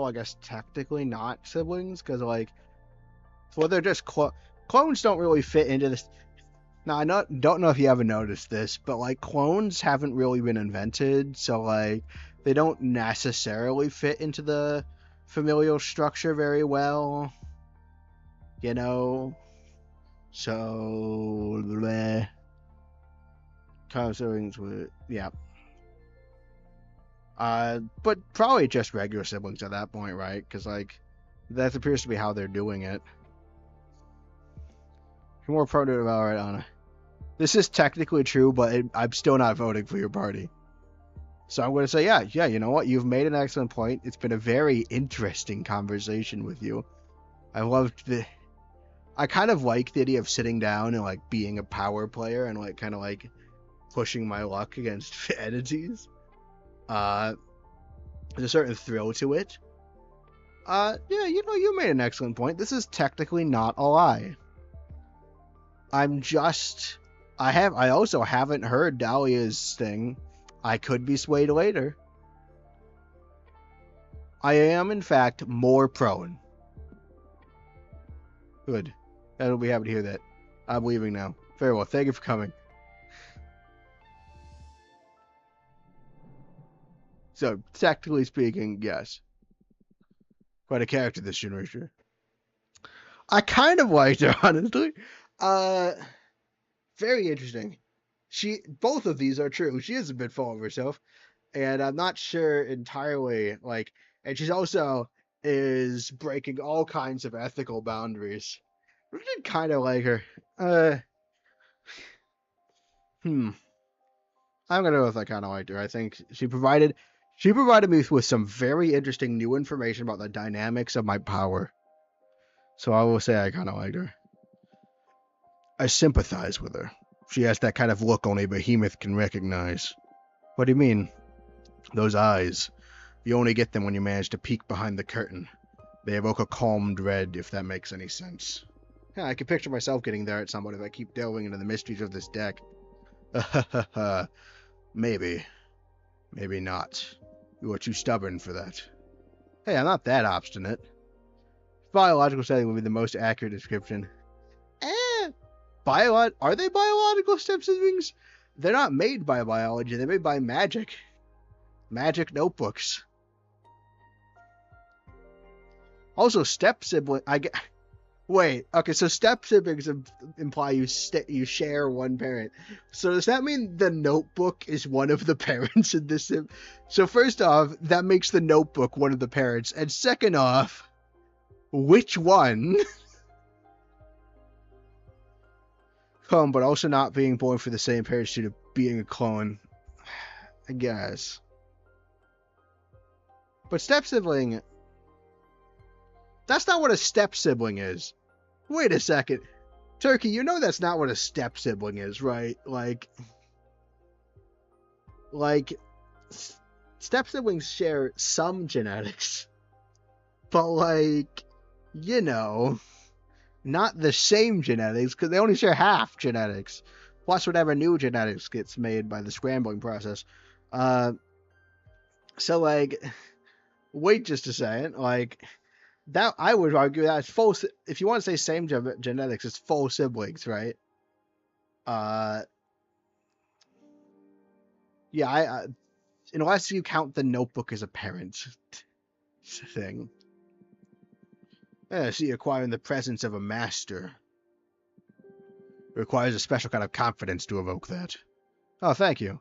I guess technically not siblings, because, like, well, they're just clones don't really fit into this. Now, I don't know if you ever noticed this, but, like, clones haven't really been invented, so, like, they don't necessarily fit into the familial structure very well, you know? So, siblings with, yeah. But probably just regular siblings at that point, right? Because, like, that appears to be how they're doing it. You're more prone to devour it, Anna. This is technically true, but I'm still not voting for your party. So I'm going to say, yeah, you know what? You've made an excellent point. It's been a very interesting conversation with you. I kind of like the idea of sitting down and, like, being a power player and, like, kind of, like, pushing my luck against entities. There's a certain thrill to it. Yeah, you know, you made an excellent point. This is technically not a lie. I also haven't heard Dahlia's thing. I could be swayed later. I am, in fact, more prone. Good. I'll be happy to hear that. I'm leaving now. Very well. Thank you for coming. So, technically speaking, yes. Quite a character this generation. I kind of liked her, honestly. Very interesting. Both of these are true. She is a bit full of herself, and I'm not sure entirely, like, and she's also is breaking all kinds of ethical boundaries. I did kind of like her. I'm gonna go with I kind of liked her. I think she provided me with some very interesting new information about the dynamics of my power. So I will say I kind of liked her. I sympathize with her. She has that kind of look only a behemoth can recognize. What do you mean? Those eyes. You only get them when you manage to peek behind the curtain. They evoke a calm dread, if that makes any sense. Yeah, I can picture myself getting there at some point if I keep delving into the mysteries of this deck. Maybe. Maybe not. You are too stubborn for that. Hey, I'm not that obstinate. Biological setting would be the most accurate description. Are they biological step siblings? They're not made by biology. They're made by magic. Magic notebooks. Also, step sibling. Wait. Okay, so step siblings imply you share one parent. So does that mean the notebook is one of the parents in this? So first off, that makes the notebook one of the parents, and second off, Which one? But also not being born for the same parents due to being a clone. I guess. But step-sibling... That's not what a step-sibling is. Wait a second. Turkey, you know that's not what a step-sibling is, right? Like... Step-siblings share some genetics. But, like... You know... Not the same genetics, because they only share half genetics. Plus whatever new genetics gets made by the scrambling process. So, like... Wait just a second, like... That I would argue that's full. If you want to say same genetics, it's full siblings, right? Yeah. Unless you count the Notebook as a parent thing. See, acquiring the presence of a master requires a special kind of confidence to evoke that. Oh, thank you.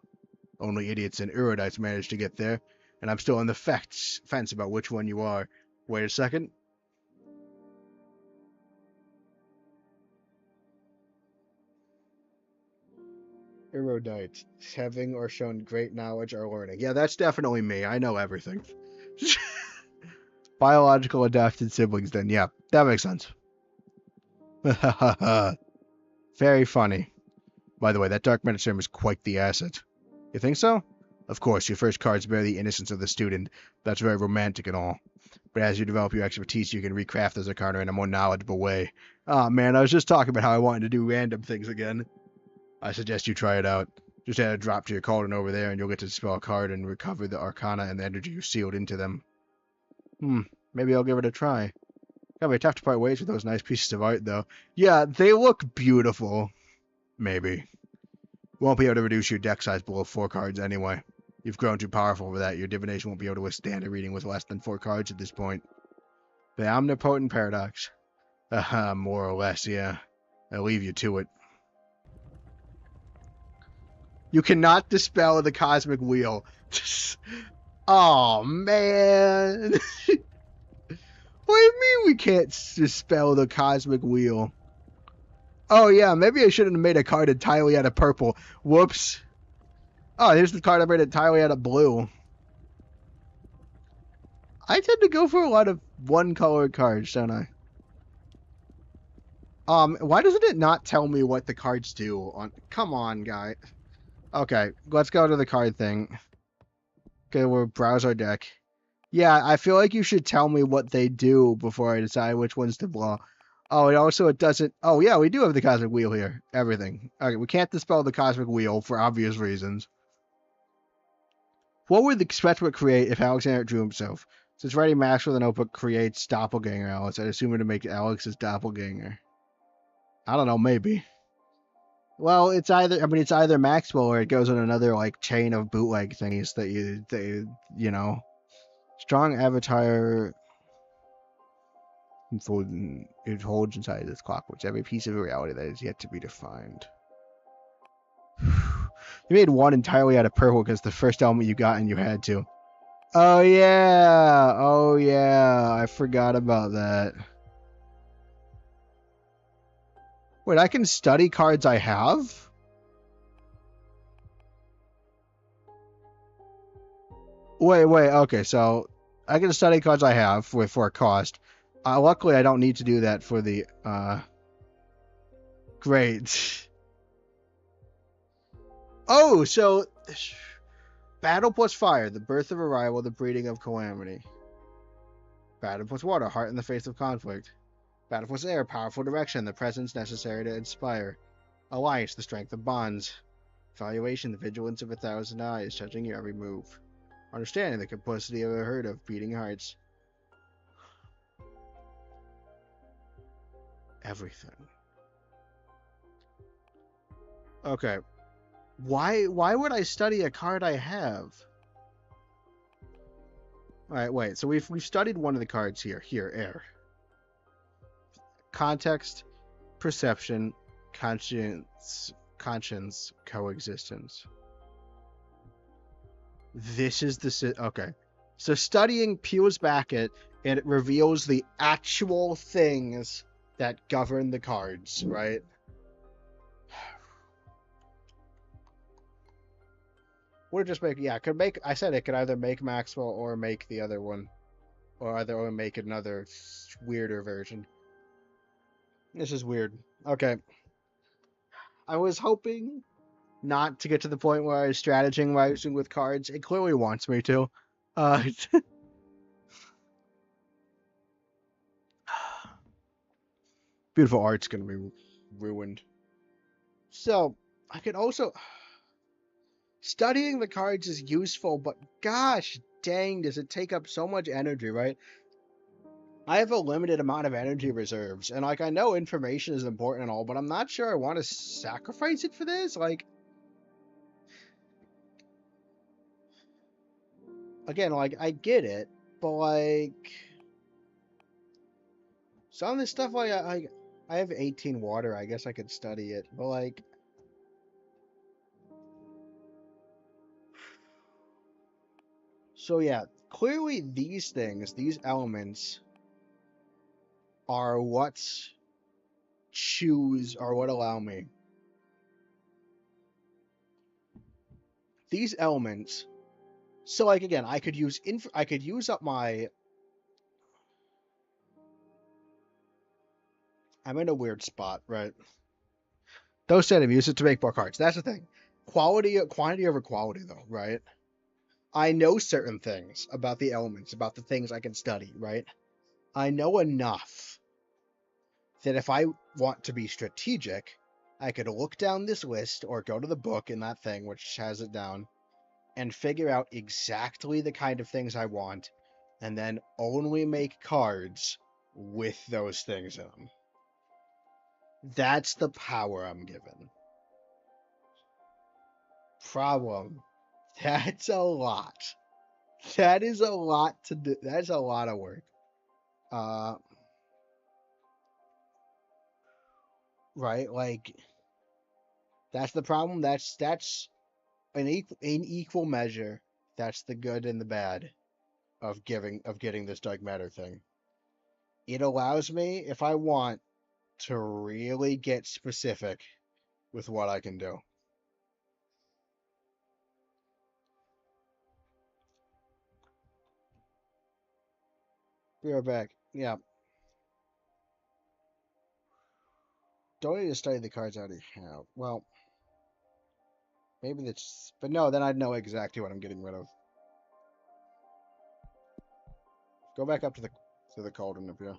Only idiots and erudites manage to get there, and I'm still on the fence about which one you are. Wait a second. Erudite, having or shown great knowledge or learning. Yeah, that's definitely me. I know everything. Biological adopted siblings, then. Yeah, that makes sense. Very funny. By the way, that dark matter serum is quite the asset. You think so? Of course, your first cards bear the innocence of the student. That's very romantic and all. But as you develop your expertise, you can recraft those arcana in a more knowledgeable way. Oh man, I was just talking about how I wanted to do random things again. I suggest you try it out. Just add a drop to your cauldron over there, and you'll get to dispel a card and recover the arcana and the energy you sealed into them. Maybe I'll give it a try. Gotta be tough to part ways with those nice pieces of art, though. Yeah, they look beautiful. Maybe. Won't be able to reduce your deck size below 4 cards anyway. You've grown too powerful for that. Your divination won't be able to withstand a reading with less than 4 cards at this point. The omnipotent paradox. More or less, yeah. I'll leave you to it. You cannot dispel the Cosmic Wheel. Oh, man. What do you mean we can't dispel the Cosmic Wheel? Oh, yeah, maybe I shouldn't have made a card entirely out of purple. Whoops. Oh, here's the card I made entirely out of blue. I tend to go for a lot of one-colored cards, don't I? Why doesn't it not tell me what the cards do? Come on, guy. Okay, let's go to the card thing. Okay, we'll browse our deck. Yeah, I feel like you should tell me what they do before I decide which ones to blow. Oh, it doesn't... Oh, yeah, we do have the Cosmic Wheel here. Everything. Okay, we can't dispel the Cosmic Wheel for obvious reasons. What would the Spectre create if Alexander drew himself? Since writing Max with a notebook creates doppelganger Alex, I'd assume it to make Alex his doppelganger. I don't know, maybe. Well, it's either Maxwell or it goes on another, like, chain of bootleg thingies that you know. Strong avatar... It holds inside this clockwork every piece of reality that is yet to be defined. You made one entirely out of purple because the first element you got and you had to. Oh yeah, I forgot about that. Wait, I can study cards I have? Wait, okay, so I can study cards I have for a cost. Luckily, I don't need to do that for the, Great. Oh, so... Battle plus fire, the birth of arrival, the breeding of calamity. Battle plus water, heart in the face of conflict. Battle plus air, powerful direction, the presence necessary to inspire. Alliance, the strength of bonds. Evaluation, the vigilance of 1,000 eyes, judging your every move. Understanding, the complicity of a herd of beating hearts. Everything. Okay. Why would I study a card I have? Alright, wait. So we've studied one of the cards here. Here, air. Context, perception, conscience, coexistence. This is the... Okay. So studying peels back at It reveals the actual things that govern the cards, right? Would just make, yeah, could make, I said it could either make Maxwell or make the other one. Or make another weirder version. This is weird. Okay. I was hoping not to get to the point where I was strategizing with cards. It clearly wants me to. Uh, beautiful art's gonna be ruined. So, I could also... Studying the cards is useful, but gosh dang, does it take up so much energy, right? I have a limited amount of energy reserves, and, like, I know information is important and all, but I'm not sure I want to sacrifice it for this. Like, again, like, I get it, but, like, some of this stuff, like, I have 18 water, I guess I could study it, but, like, so yeah, clearly these things, these elements, are what's choose, or what allow me. These elements, so, like, again, I could use up my, I'm in a weird spot, right? Those said, I've used it to make more cards. That's the thing. Quantity over quality, though, right? I know certain things about the elements, about the things I can study, right? I know enough that if I want to be strategic, I could look down this list or go to the book in that thing, which has it down, and figure out exactly the kind of things I want, and then only make cards with those things in them. That's the power I'm given. Problem. That's a lot. That is a lot to do. That's a lot of work. Right? Like, that's the problem. That's in equal measure. That's the good and the bad of getting this dark matter thing. It allows me, if I want, to really get specific with what I can do. Be right back. Yeah. Don't need to study the cards I already have. Well, maybe that's... But no, then I'd know exactly what I'm getting rid of. Go back up to the cauldron up here.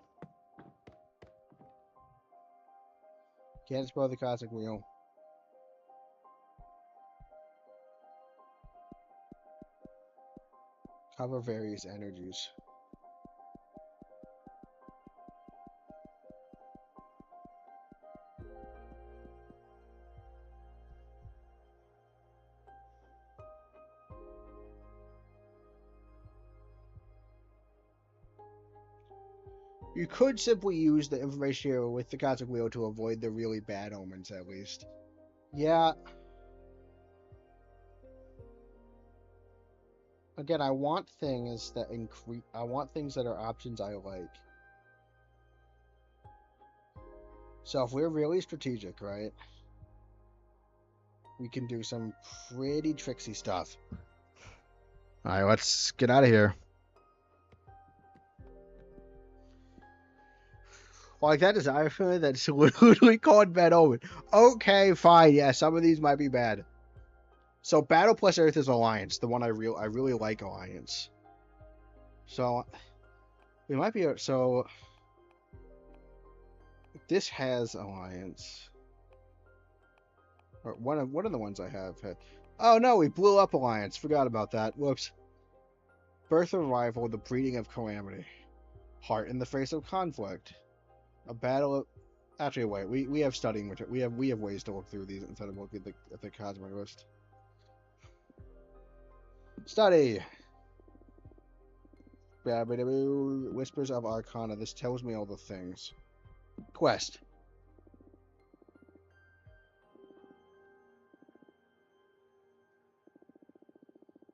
Can't spell the Cosmic Wheel. Cover various energies. You could simply use the information here with the Cosmic Wheel to avoid the really bad omens, at least. Yeah. Again, I want things that increase. I want things that are options I like. So if we're really strategic, right, we can do some pretty tricksy stuff. All right, let's get out of here. Like, that desire feeling that's literally called Bad Omen. Okay, fine. Yeah, some of these might be bad. So Battle plus Earth is Alliance. The one I really like Alliance. So we might be... So this has Alliance. Or one of the ones I have. Oh no, we blew up Alliance. Forgot about that. Whoops. Birth of Rival, the breeding of calamity. Heart in the face of conflict. A battle of... Actually, wait. We have studying material. We have ways to look through these instead of looking at the Cosmic list. Study. Whispers of Arcana. This tells me all the things. Quest.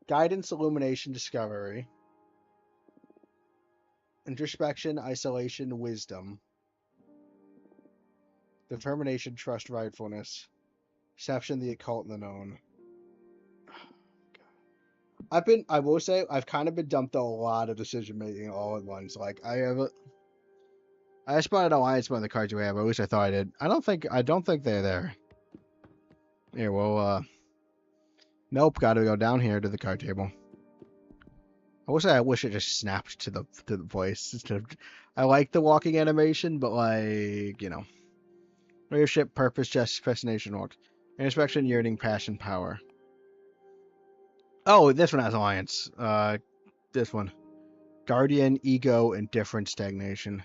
Guidance, Illumination, Discovery. Introspection, isolation, wisdom. Determination, trust, rightfulness. Perception, the occult, and the known. I will say, I've kind of been dumped a lot of decision making all at once. Like, I spotted alliance by the cards we have, or at least I thought I did. I don't think they're there. Here, well, nope, gotta go down here to the card table. I will say I wish it just snapped to the voice instead of. I like the walking animation, but like, you know. Leadership, purpose, justice, fascination, walk. Introspection, yearning, passion, power. Oh, this one has alliance. This one. Guardian, ego, indifference, stagnation.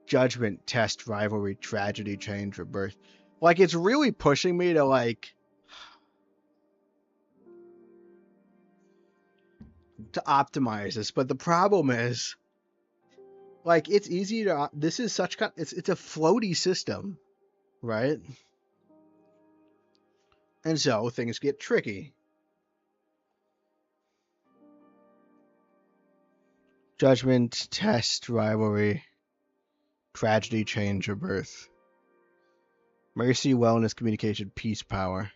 Judgment, test, rivalry, tragedy, change, rebirth. Like, it's really pushing me to, like, to optimize this, but the problem is, like, it's easy to, this is such, it's a floaty system, right? And so, things get tricky. Judgment, test, rivalry, tragedy, change, rebirth. Mercy, wellness, communication, peace, power.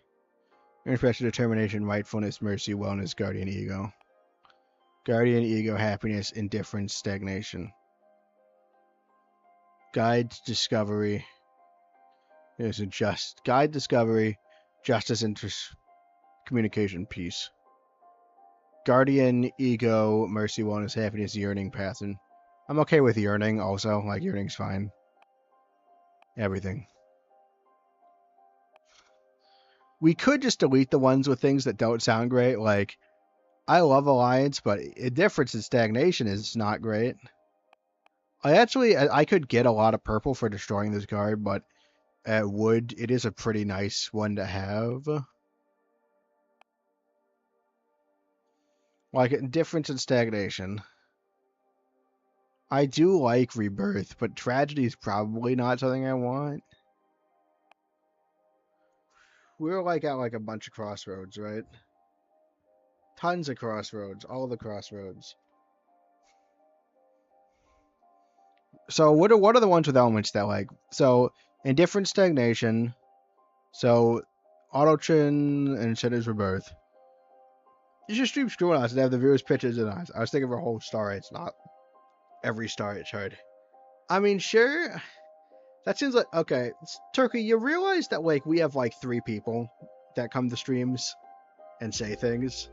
Introspection, determination, rightfulness, mercy, wellness, guardian, ego. Guardian, ego, happiness, indifference, stagnation. Guide, discovery. There's a guide, discovery, justice, interest, communication, peace. Guardian, ego, mercy, wellness, happiness, yearning, passion. I'm okay with yearning also. Like, yearning's fine. Everything. We could just delete the ones with things that don't sound great. Like, I love alliance, but indifference and stagnation is not great. I could get a lot of purple for destroying this card, but it is a pretty nice one to have. Like, indifference and stagnation. I do like rebirth, but tragedy is probably not something I want. We're like at like a bunch of crossroads, right? Tons of crossroads, all the crossroads. So what are the ones with elements that like indifferent, stagnation, so autochin and Shadow's rebirth. You should stream screwing us and have the viewers pitches in us. I was thinking of a whole star rates, not every star it's hard. I mean, sure. That seems like okay. Turkey, you realize that like we have like 3 people that come to streams and say things.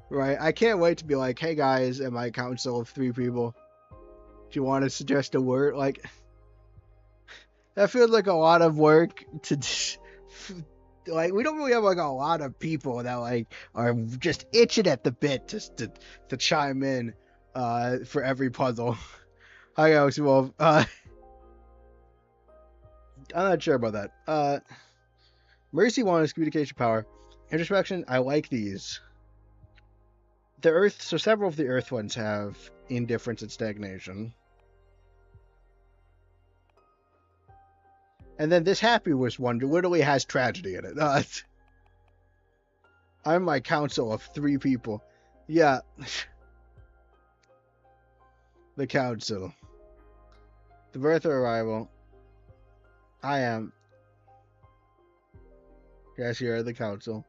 Right? I can't wait to be like, hey guys, in my council of 3 people. Do you want to suggest a word? Like, that feels like a lot of work to like. We don't really have like a lot of people that like are just itching at the bit just to chime in for every puzzle. Hi guys, well, I'm not sure about that. Mercy one is communication power. Introspection, I like these. The Earth, so several of the Earth ones have indifference and stagnation. And then this happy wish one literally has tragedy in it. I'm my council of 3 people. Yeah. The council. The birth or arrival. I am. Yes, here are the council.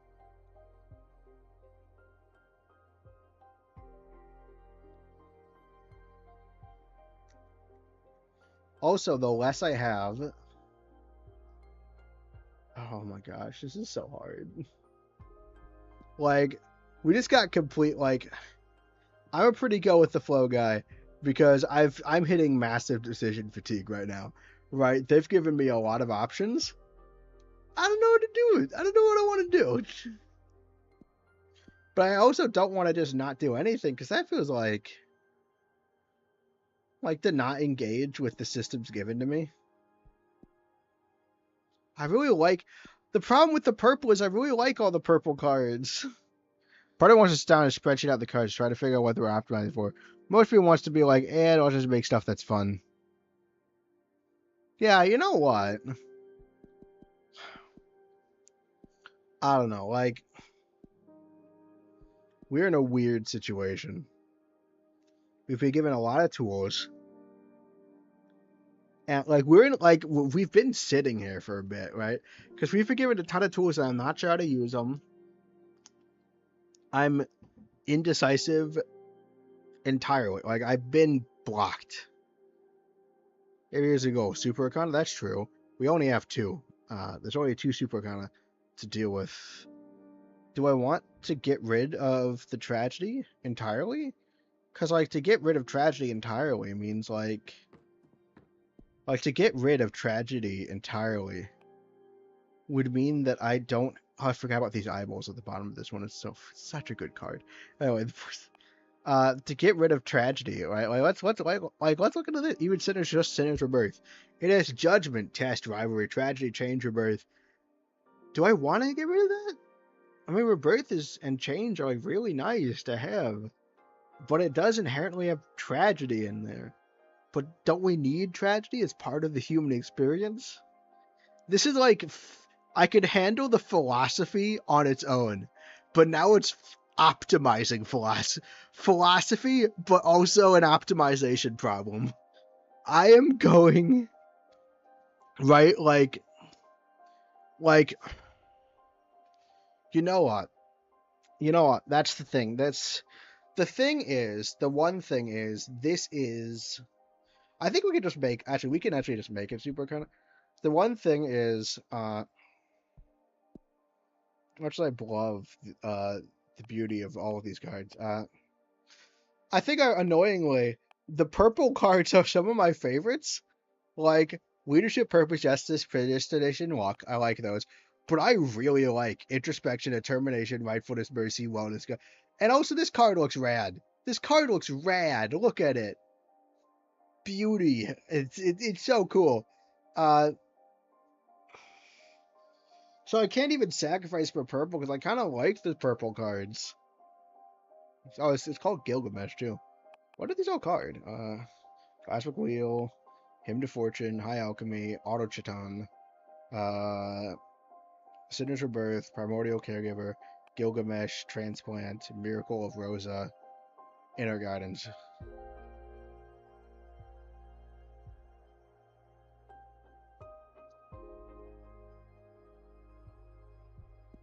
Also, the less I have. Oh my gosh, this is so hard. Like, we just got complete, like, I'm a pretty go with the flow guy because I'm hitting massive decision fatigue right now. Right? They've given me a lot of options. I don't know what to do. I don't know what I want to do. But I also don't want to just not do anything because that feels like to not engage with the systems given to me. I really like. The problem with the purple is I really like all the purple cards. Part of it wants to sit down and spreadsheet out the cards, try to figure out what they're optimizing for. Most people wants to be like, I'll just make stuff that's fun. Yeah, you know what? I don't know. Like, we're in a weird situation. We've been given a lot of tools. And like we're in like we've been sitting here for a bit, right? Because we've been given a ton of tools and I'm not sure how to use them. I'm indecisive entirely. Like I've been blocked. 8 years ago, Super Arcana, that's true. We only have 2. There's only 2 Super Arcana to deal with. Do I want to get rid of the tragedy entirely? Because, like, to get rid of tragedy entirely means, like, to get rid of tragedy entirely would mean that I don't... Oh, I forgot about these eyeballs at the bottom of this one. It's such a good card. Anyway, to get rid of tragedy, right? Like, let's look into this. Even sinners, just sinners rebirth. It has judgment, test, rivalry, tragedy, change, rebirth. Do I want to get rid of that? I mean, rebirth and change are like really nice to have, but it does inherently have tragedy in there. But don't we need tragedy as part of the human experience? This is like, I could handle the philosophy on its own, but now it's optimizing philosophy, but also an optimization problem. I am going, right, like, you know what? That's the thing. The one thing is, this is, I think we can just make, we can actually just make it super kind of, the one thing is, much as I love, the beauty of all of these cards, I think annoyingly, the purple cards are some of my favorites, like, Leadership, Purpose, Justice, Predestination, Luck, I like those, but I really like Introspection, Determination, Rightfulness, Mercy, Wellness, and also this card looks rad. This card looks rad. Look at it. Beauty. It's so cool. So I can't even sacrifice for purple because I kind of like the purple cards. Oh, it's called Gilgamesh too. What are these all called? Cosmic Wheel, Hymn to Fortune, High Alchemy, Auto Chiton, Signature Birth, Primordial Caregiver, Gilgamesh, Transplant, Miracle of Rosa, Inner Guidance.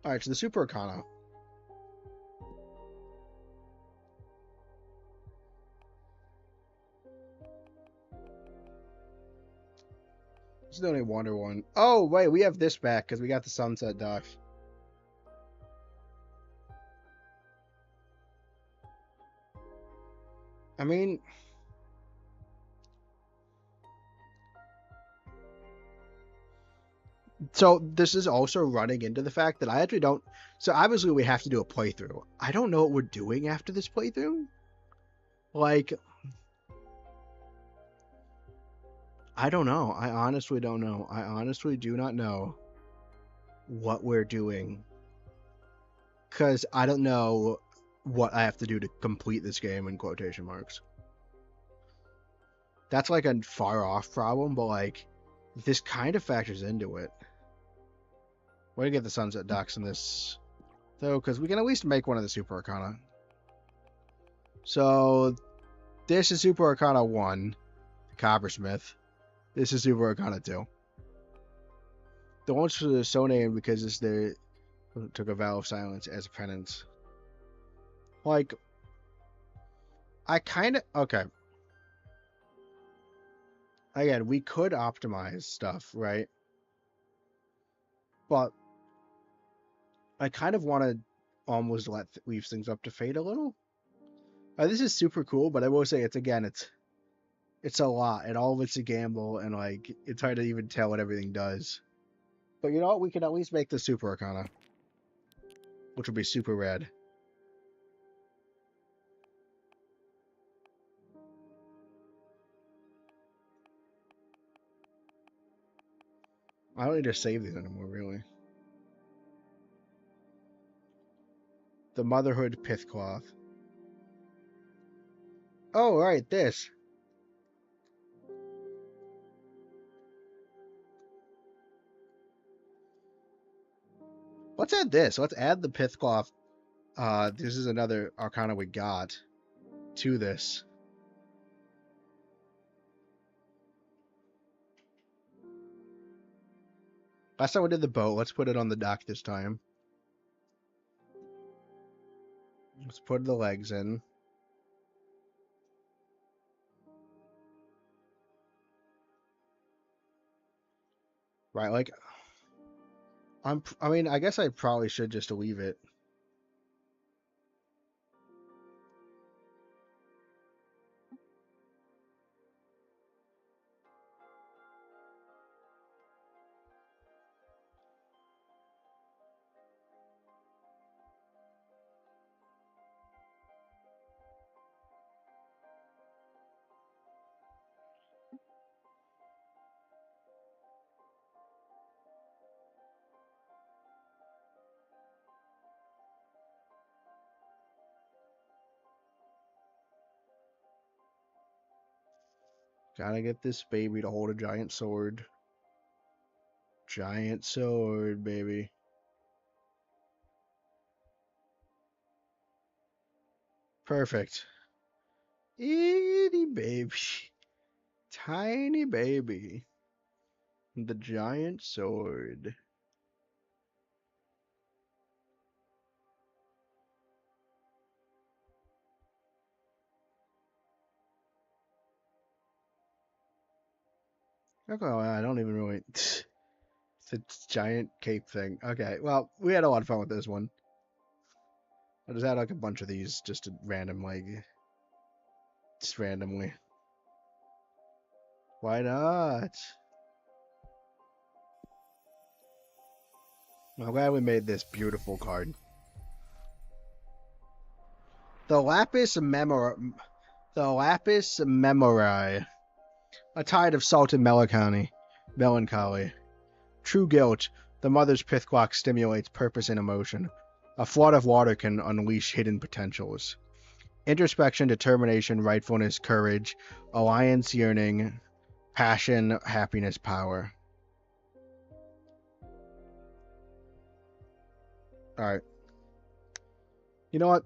Alright, so the Super Arcana. This is the only Wonder one. Oh, wait, we have this back because we got the Sunset Dock. I mean... So this is also running into the fact that I actually don't... So obviously we have to do a playthrough. I don't know what we're doing after this playthrough. Like... I don't know. I honestly don't know. I honestly do not know what we're doing. Because I don't know what I have to do to complete this game in quotation marks. That's like a far off problem, but like this kind of factors into it. We're gonna get the Sunset Docks in this though, because we can at least make one of the Super Arcana. So this is Super Arcana 1, Coppersmith. This is Super Arcana 2. The ones are so named because it's the took a vow of silence as a penance. Like, I kind of... Okay. Again, we could optimize stuff, right? But I kind of want to almost leave things up to fate a little. This is super cool, but I will say it's a lot, and all of it's a gamble, and like it's hard to even tell what everything does. But you know what? We can at least make the Super Arcana, which will be super rad. I don't need to save these anymore, really. The Motherhood Pithcloth. Oh, right, this. Let's add this. Let's add the Pithcloth. This is another Arcana we got to this. Last time we did the boat, let's put it on the dock this time. Let's put the legs in. Right, like, I mean, I guess I probably should just leave it. Gotta get this baby to hold a giant sword. Giant sword, baby. Perfect. Itty baby. Tiny baby. The giant sword. Okay, well, I don't even really... It's a giant cape thing. Okay, well, we had a lot of fun with this one. I just had like a bunch of these just at random, like... Just randomly. Why not? I'm glad we made this beautiful card. The Lapis Memori. A tide of salt and melancholy. True guilt. The mother's pith clock stimulates purpose and emotion. A flood of water can unleash hidden potentials. Introspection, determination, rightfulness, courage, alliance, yearning, passion, happiness, power. Alright. You know what?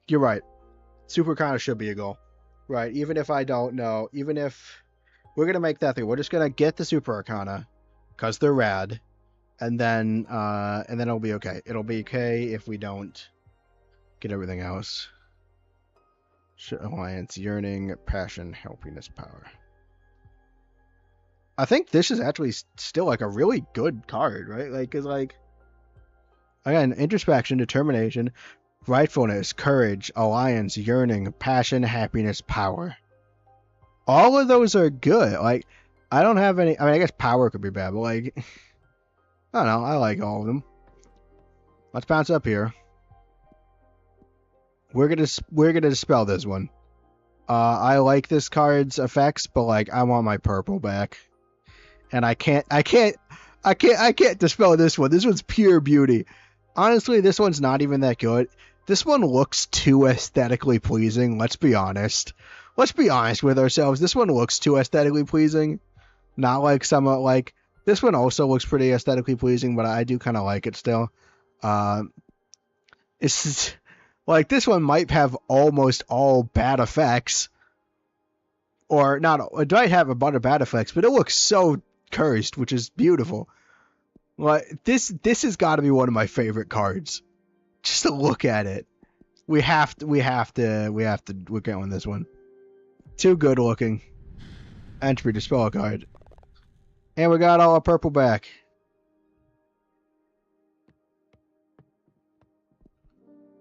You're right. Super kind of should be a goal. Right, even if I don't know, even if we're gonna make that thing, we're just gonna get the Super Arcana, because they're rad, and then it'll be okay. It'll be okay if we don't get everything else. Alliance, yearning, passion, happiness, power. I think this is actually still like a really good card, right? Like, cause like, again, introspection, determination, rightfulness, courage, alliance, yearning, passion, happiness, power. All of those are good. Like, I don't have any. I mean, I guess power could be bad, but like, I don't know. I like all of them. Let's bounce up here. We're gonna dispel this one. I like this card's effects, but like, I want my purple back, and I can't dispel this one. This one's pure beauty. Honestly, this one's not even that good. This one looks too aesthetically pleasing. Let's be honest. Let's be honest with ourselves. This one looks too aesthetically pleasing. Not like some like this one also looks pretty aesthetically pleasing, but I do kind of like it still. It's like this one might have almost all bad effects, or not. It might have a bunch of bad effects, but it looks so cursed, which is beautiful. Like this has got to be one of my favorite cards. Just to look at it, we're going this one. Too good looking. Entry dispel a card. And we got all our purple back.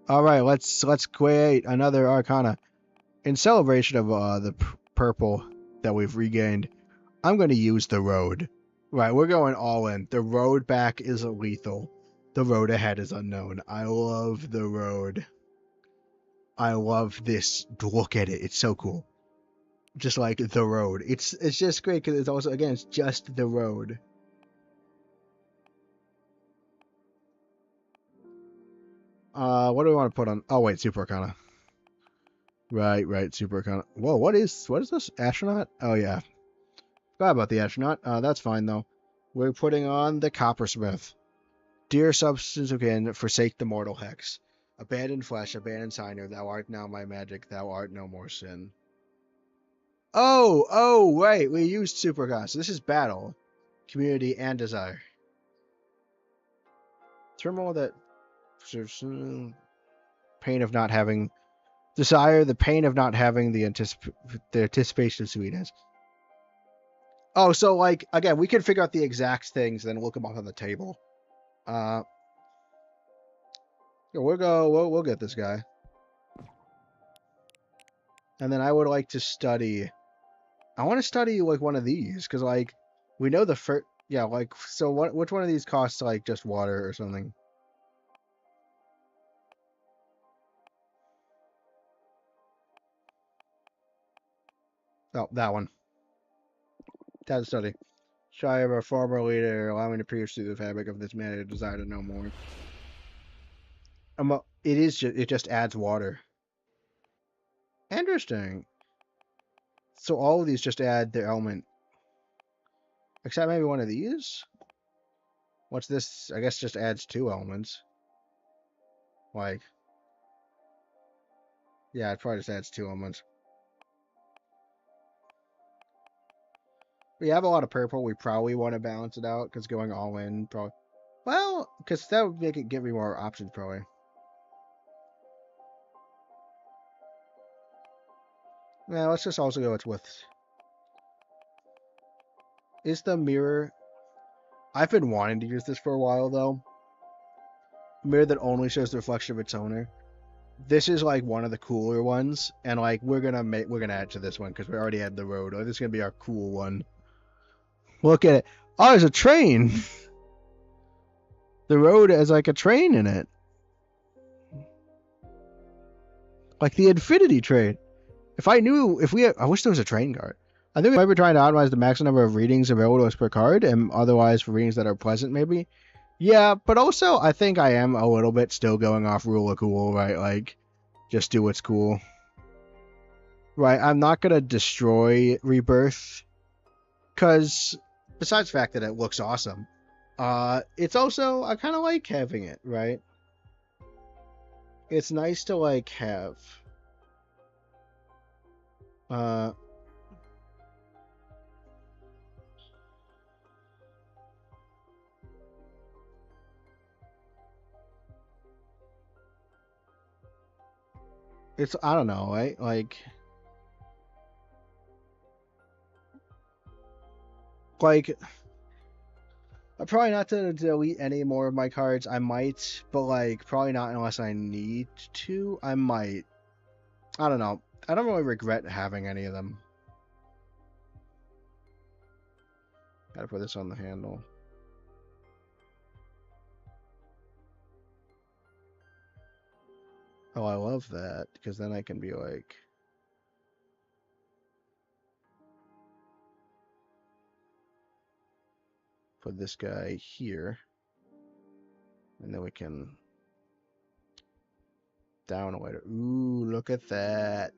Alright, let's create another Arcana. In celebration of the purple that we've regained, I'm going to use the road. Right, we're going all in. The road back is lethal. The road ahead is unknown. I love the road. I love this. Look at it. It's so cool. Just like the road. It's just great because it's also, again, it's just the road. What do we want to put on? Oh, wait, Super Arcana. Right, Super Arcana. Whoa, what is this? Astronaut? Oh, yeah. Forgot about the astronaut. That's fine, though. We're putting on the Coppersmith. Dear substance again, forsake the mortal hex. Abandoned flesh, abandoned signer, thou art now my magic, thou art no more sin. Oh, right, we used Super Arcana. So this is battle, community, and desire. Turmoil that pain of not having desire, the pain of not having the anticipation of sweetness. Oh, so like again, we can figure out the exact things, then look them up on the table. Yeah, we'll get this guy. And then I would like to study. I want to study like one of these because like we know the first. Yeah, like so. Which one of these costs like just water or something? Oh, that one. That study. Shy of a former leader, allowing to pierce through the fabric of this man, a desire to know more. It just adds water. Interesting. So all of these just add their element. Except maybe one of these? What's this? I guess just adds 2 elements. Like, yeah, it probably just adds 2 elements. We have a lot of purple. We probably want to balance it out because going all in probably. Well, because that would make it give me more options probably. Yeah, let's just also go with. Is the mirror. I've been wanting to use this for a while though. Mirror that only shows the reflection of its owner. This is like one of the cooler ones, and like we're gonna add to this one because we already had the road. Oh, this is gonna be our cool one. Look at it. Oh, there's a train. The road has like a train in it, like the Infinity train. I wish there was a train card. I think we might be trying to optimize the maximum number of readings available to us per card, and otherwise for readings that are pleasant, maybe. Yeah, but also I think I am a little bit still going off rule of cool, right? Like, just do what's cool. Right, I'm not gonna destroy Rebirth, because besides the fact that it looks awesome, it's also, I kind of like having it, right? It's nice to like have. Uh, it's, I don't know, right? Like I'm probably not to delete any more of my cards. I might, but like probably not unless I need to. I might. I don't know. I don't really regret having any of them. Gotta put this on the handle. Oh, I love that because then I can be like. Put this guy here. And then we can down a later. Ooh, look at that.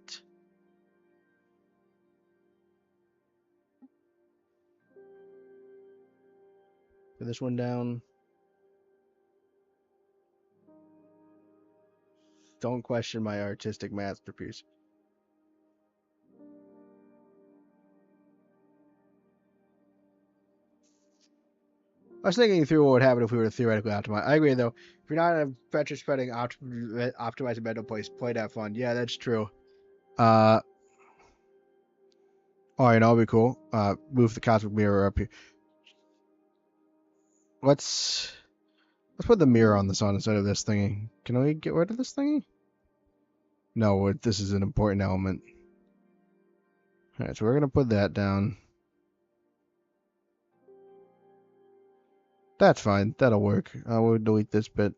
Put this one down. Don't question my artistic masterpiece. I was thinking through what would happen if we were to theoretically optimize. I agree, though. If you're not a pressure spreading optimizing mental place, play that fun. Yeah, that's true. All right, that'll be cool. Move the cosmic mirror up here. Let's put the mirror on the sun instead of this thingy. Can we get rid of this thingy? No, this is an important element. All right, so we're gonna put that down. That's fine. That'll work. We'll delete this bit.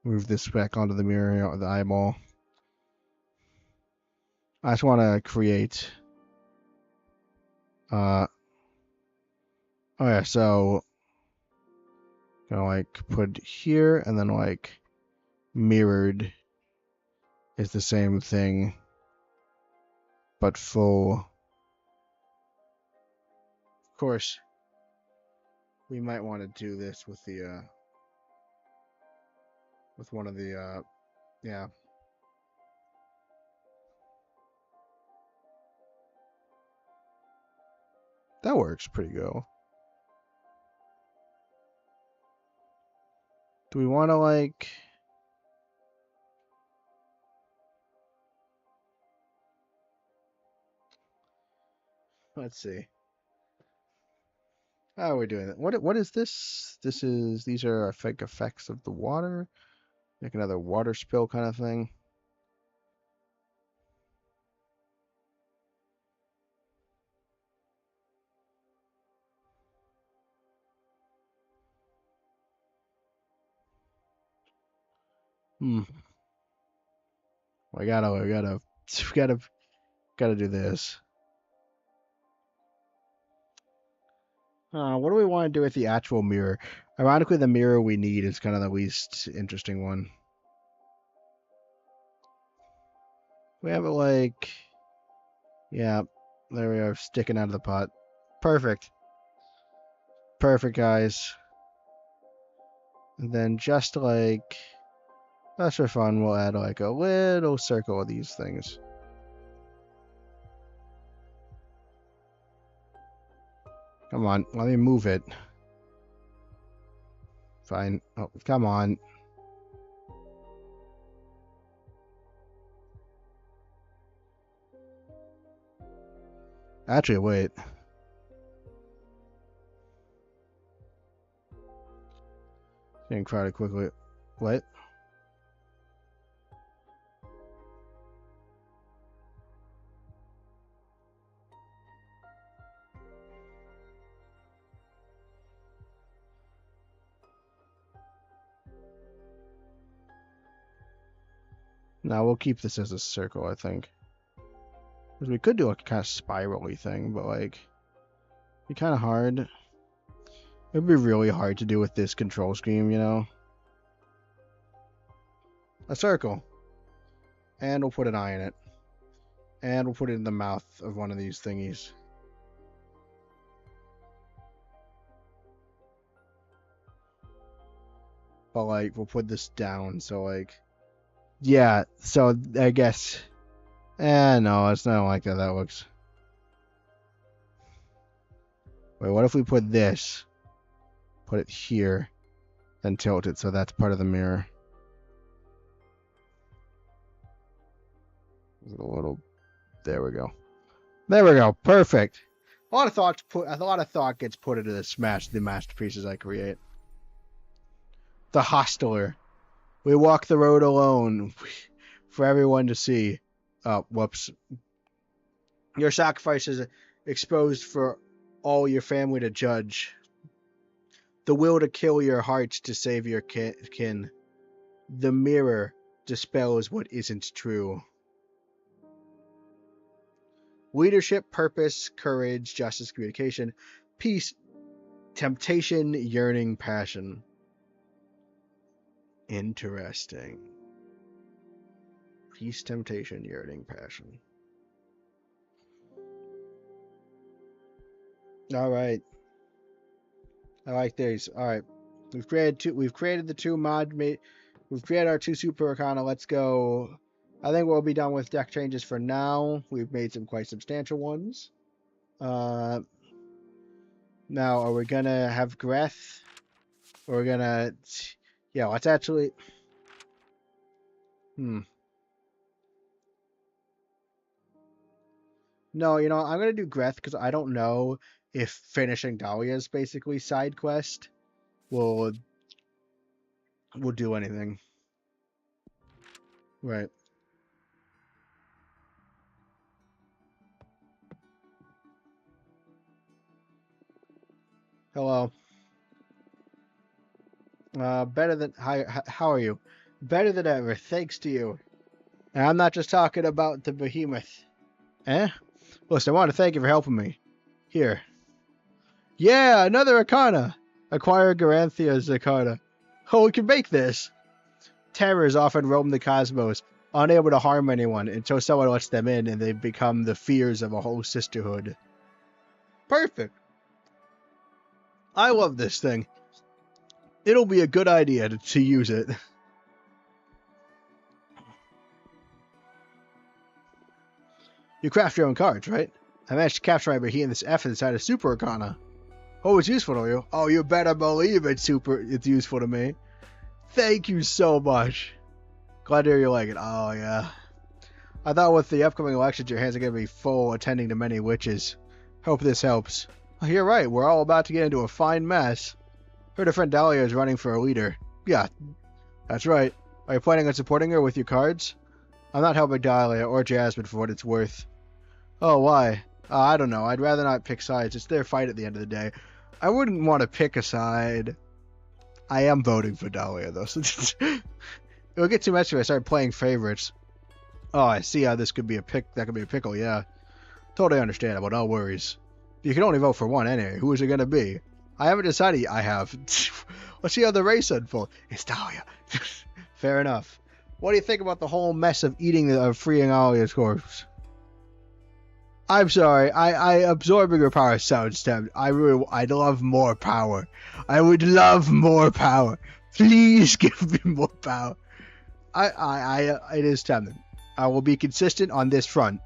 Move this back onto the mirror, the eyeball. I just want to create. Oh yeah, so gonna like put here and then like mirrored is the same thing, but full. Of course, we might want to do this with the with one of the yeah. That works pretty good. Do we want to, like... Let's see. How are we doing that? What is this? These are, I think, effects of the water. Like another water spill kind of thing. We gotta do this. What do we want to do with the actual mirror? Ironically, the mirror we need is kind of the least interesting one. We have it like, yeah, there we are, sticking out of the pot. Perfect. Perfect, guys. And then just like, just for fun, we'll add like a little circle of these things. Come on, let me move it. Fine. Oh, come on. Actually, wait. Getting crowded quickly. What? No, we'll keep this as a circle, I think. Because we could do like a kind of spiral-y thing, but like, it'd be kind of hard. It'd be really hard to do with this control scheme, you know? A circle. And we'll put an eye in it. And we'll put it in the mouth of one of these thingies. But like, we'll put this down, so like... Yeah, so I guess... no, it's not like that looks. Wait, what if we put this? Put it here. Then tilt it so that's part of the mirror. A little... There we go. There we go. Perfect. A lot of thought gets put into the masterpieces I create. The Hosteler. We walk the road alone for everyone to see. Oh, whoops. Your sacrifice is exposed for all your family to judge. The will to kill your hearts to save your kin. The mirror dispels what isn't true. Leadership, purpose, courage, justice, communication, peace, temptation, yearning, passion. Interesting. Peace, temptation, yearning, passion. All right. I like these. All right. We've created the two mod. We've created our two Super Arcana. Let's go. I think we'll be done with deck changes for now. We've made some quite substantial ones. Now, are we gonna have Greth? Or we're gonna... Yeah, let's actually... No, you know, I'm gonna do Greth because I don't know if finishing Dahlia's basically side quest will do anything. Right. Hello. Better than... How are you? Better than ever, thanks to you. And I'm not just talking about the behemoth. Eh? Listen, I want to thank you for helping me. Here. Yeah, another Arcana! Acquire Garanthia's Arcana. Oh, we can make this! Terrors often roam the cosmos, unable to harm anyone until someone lets them in and they become the fears of a whole sisterhood. Perfect! I love this thing. It'll be a good idea to use it. You craft your own cards, right? I managed to capture my behemoth this F inside a Super Arcana. Oh, it's useful to you? Oh, you better believe it's useful to me. Thank you so much. Glad to hear you like it. Oh, yeah. I thought with the upcoming elections, your hands are going to be full attending to many witches. Hope this helps. Oh, you're right. We're all about to get into a fine mess. Heard a friend Dahlia is running for a leader. Yeah, that's right. Are you planning on supporting her with your cards? I'm not helping Dahlia or Jasmine for what it's worth. Oh, why? I don't know. I'd rather not pick sides. It's their fight at the end of the day. I wouldn't want to pick a side. I am voting for Dahlia, though. It would get too messy if I start playing favorites. Oh, I see how this could be a pick. That could be a pickle, yeah. Totally understandable. No worries. You can only vote for one anyway. Who is it going to be? I haven't decided. I have. Let's see how the race unfolds. It's Dahlia. Fair enough. What do you think about the whole mess of freeing Dahlia's corpse? I'm sorry. Absorbing her power sounds tempting. I'd love more power. I would love more power. Please give me more power. It is tempting. I will be consistent on this front.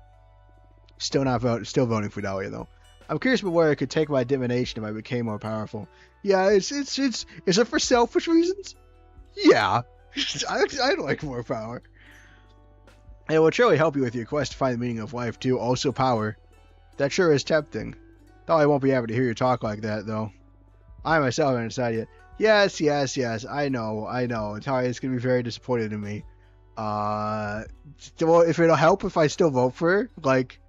Still voting for Dahlia though. I'm curious about where I could take my divination if I became more powerful. Yeah, is it for selfish reasons? Yeah, I'd like more power. It will surely help you with your quest to find the meaning of life too. Also power. That sure is tempting. Dahlia won't be happy to hear you talk like that though. I myself haven't decided yet. Yes. I know. Dahlia's gonna be very disappointed in me. Well, if it'll help if I still vote for her, like,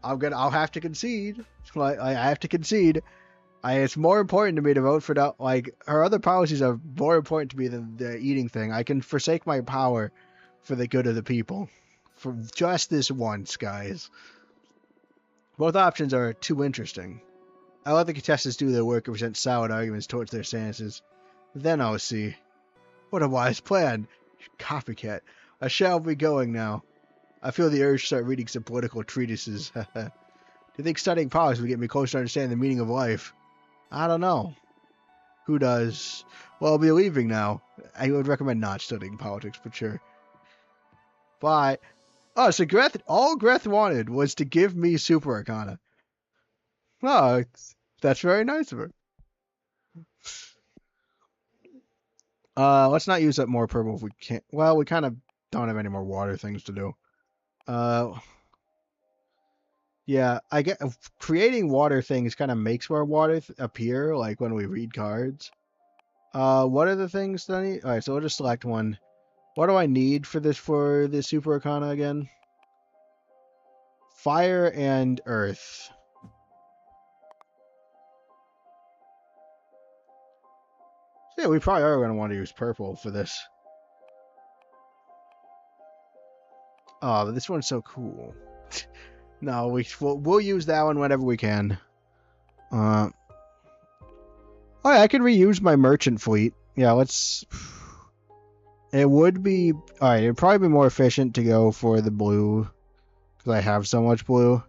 I'll have to concede. Like, I have to concede. It's more important to me to vote for that. Like, her other policies are more important to me than the eating thing. I can forsake my power for the good of the people. For just this once, guys. Both options are too interesting. I'll let the contestants do their work and present solid arguments towards their stances. Then I'll see. What a wise plan. Copycat. I shall be going now. I feel the urge to start reading some political treatises. Do you think studying politics will get me closer to understanding the meaning of life? I don't know. Who does? Well, I'll be leaving now. I would recommend not studying politics, but sure. Bye. Oh, so all Greth wanted was to give me Super Arcana. Oh, that's very nice of her. Let's not use up more purple if we can't. Well, we kind of don't have any more water things to do. Yeah, I get creating water things kind of makes more water appear, like when we read cards. What are the things that I need? All right, so we'll just select one. What do I need for this Super Arcana again? Fire and earth. Yeah, we probably are going to want to use purple for this. Oh, but this one's so cool. No, we'll use that one whenever we can. Oh yeah, I could reuse my merchant fleet. Yeah, let's. It would be alright. It'd probably be more efficient to go for the blue because I have so much blue.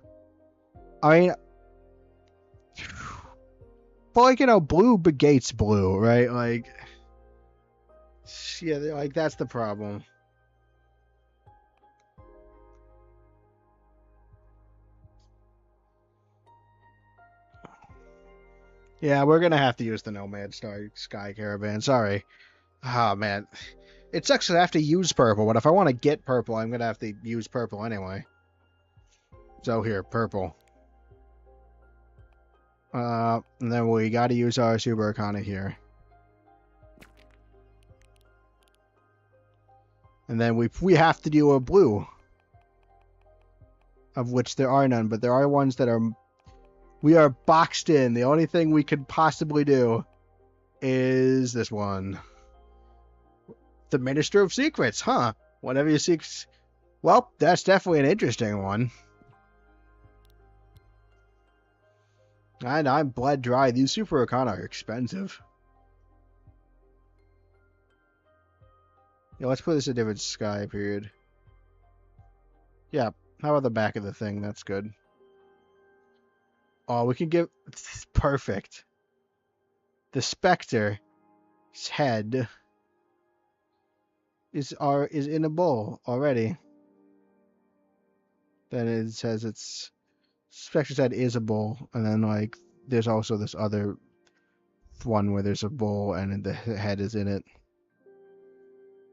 I mean, but like blue begates blue, right? Like, yeah, like that's the problem. Yeah, we're gonna have to use the Nomad Sky Caravan. Sorry. Ah, man. It sucks that I have to use purple, but if I want to get purple, I'm gonna have to use purple anyway. So here, purple. And then we gotta use our Super Arcana here. And then we have to do a blue. Of which there are none, but there are ones that are... We are boxed in. The only thing we could possibly do is this one. The Minister of Secrets, huh? Whatever you seek. Well, that's definitely an interesting one. And I'm bled dry. These Super Arcana are expensive. Yeah, let's put this in a different sky period. Yeah, how about the back of the thing? That's good. Oh, we can give... Perfect. The Spectre's head is in a bowl already. Then it says it's... Spectre's head is a bowl, and then like there's also this other one where there's a bowl and the head is in it.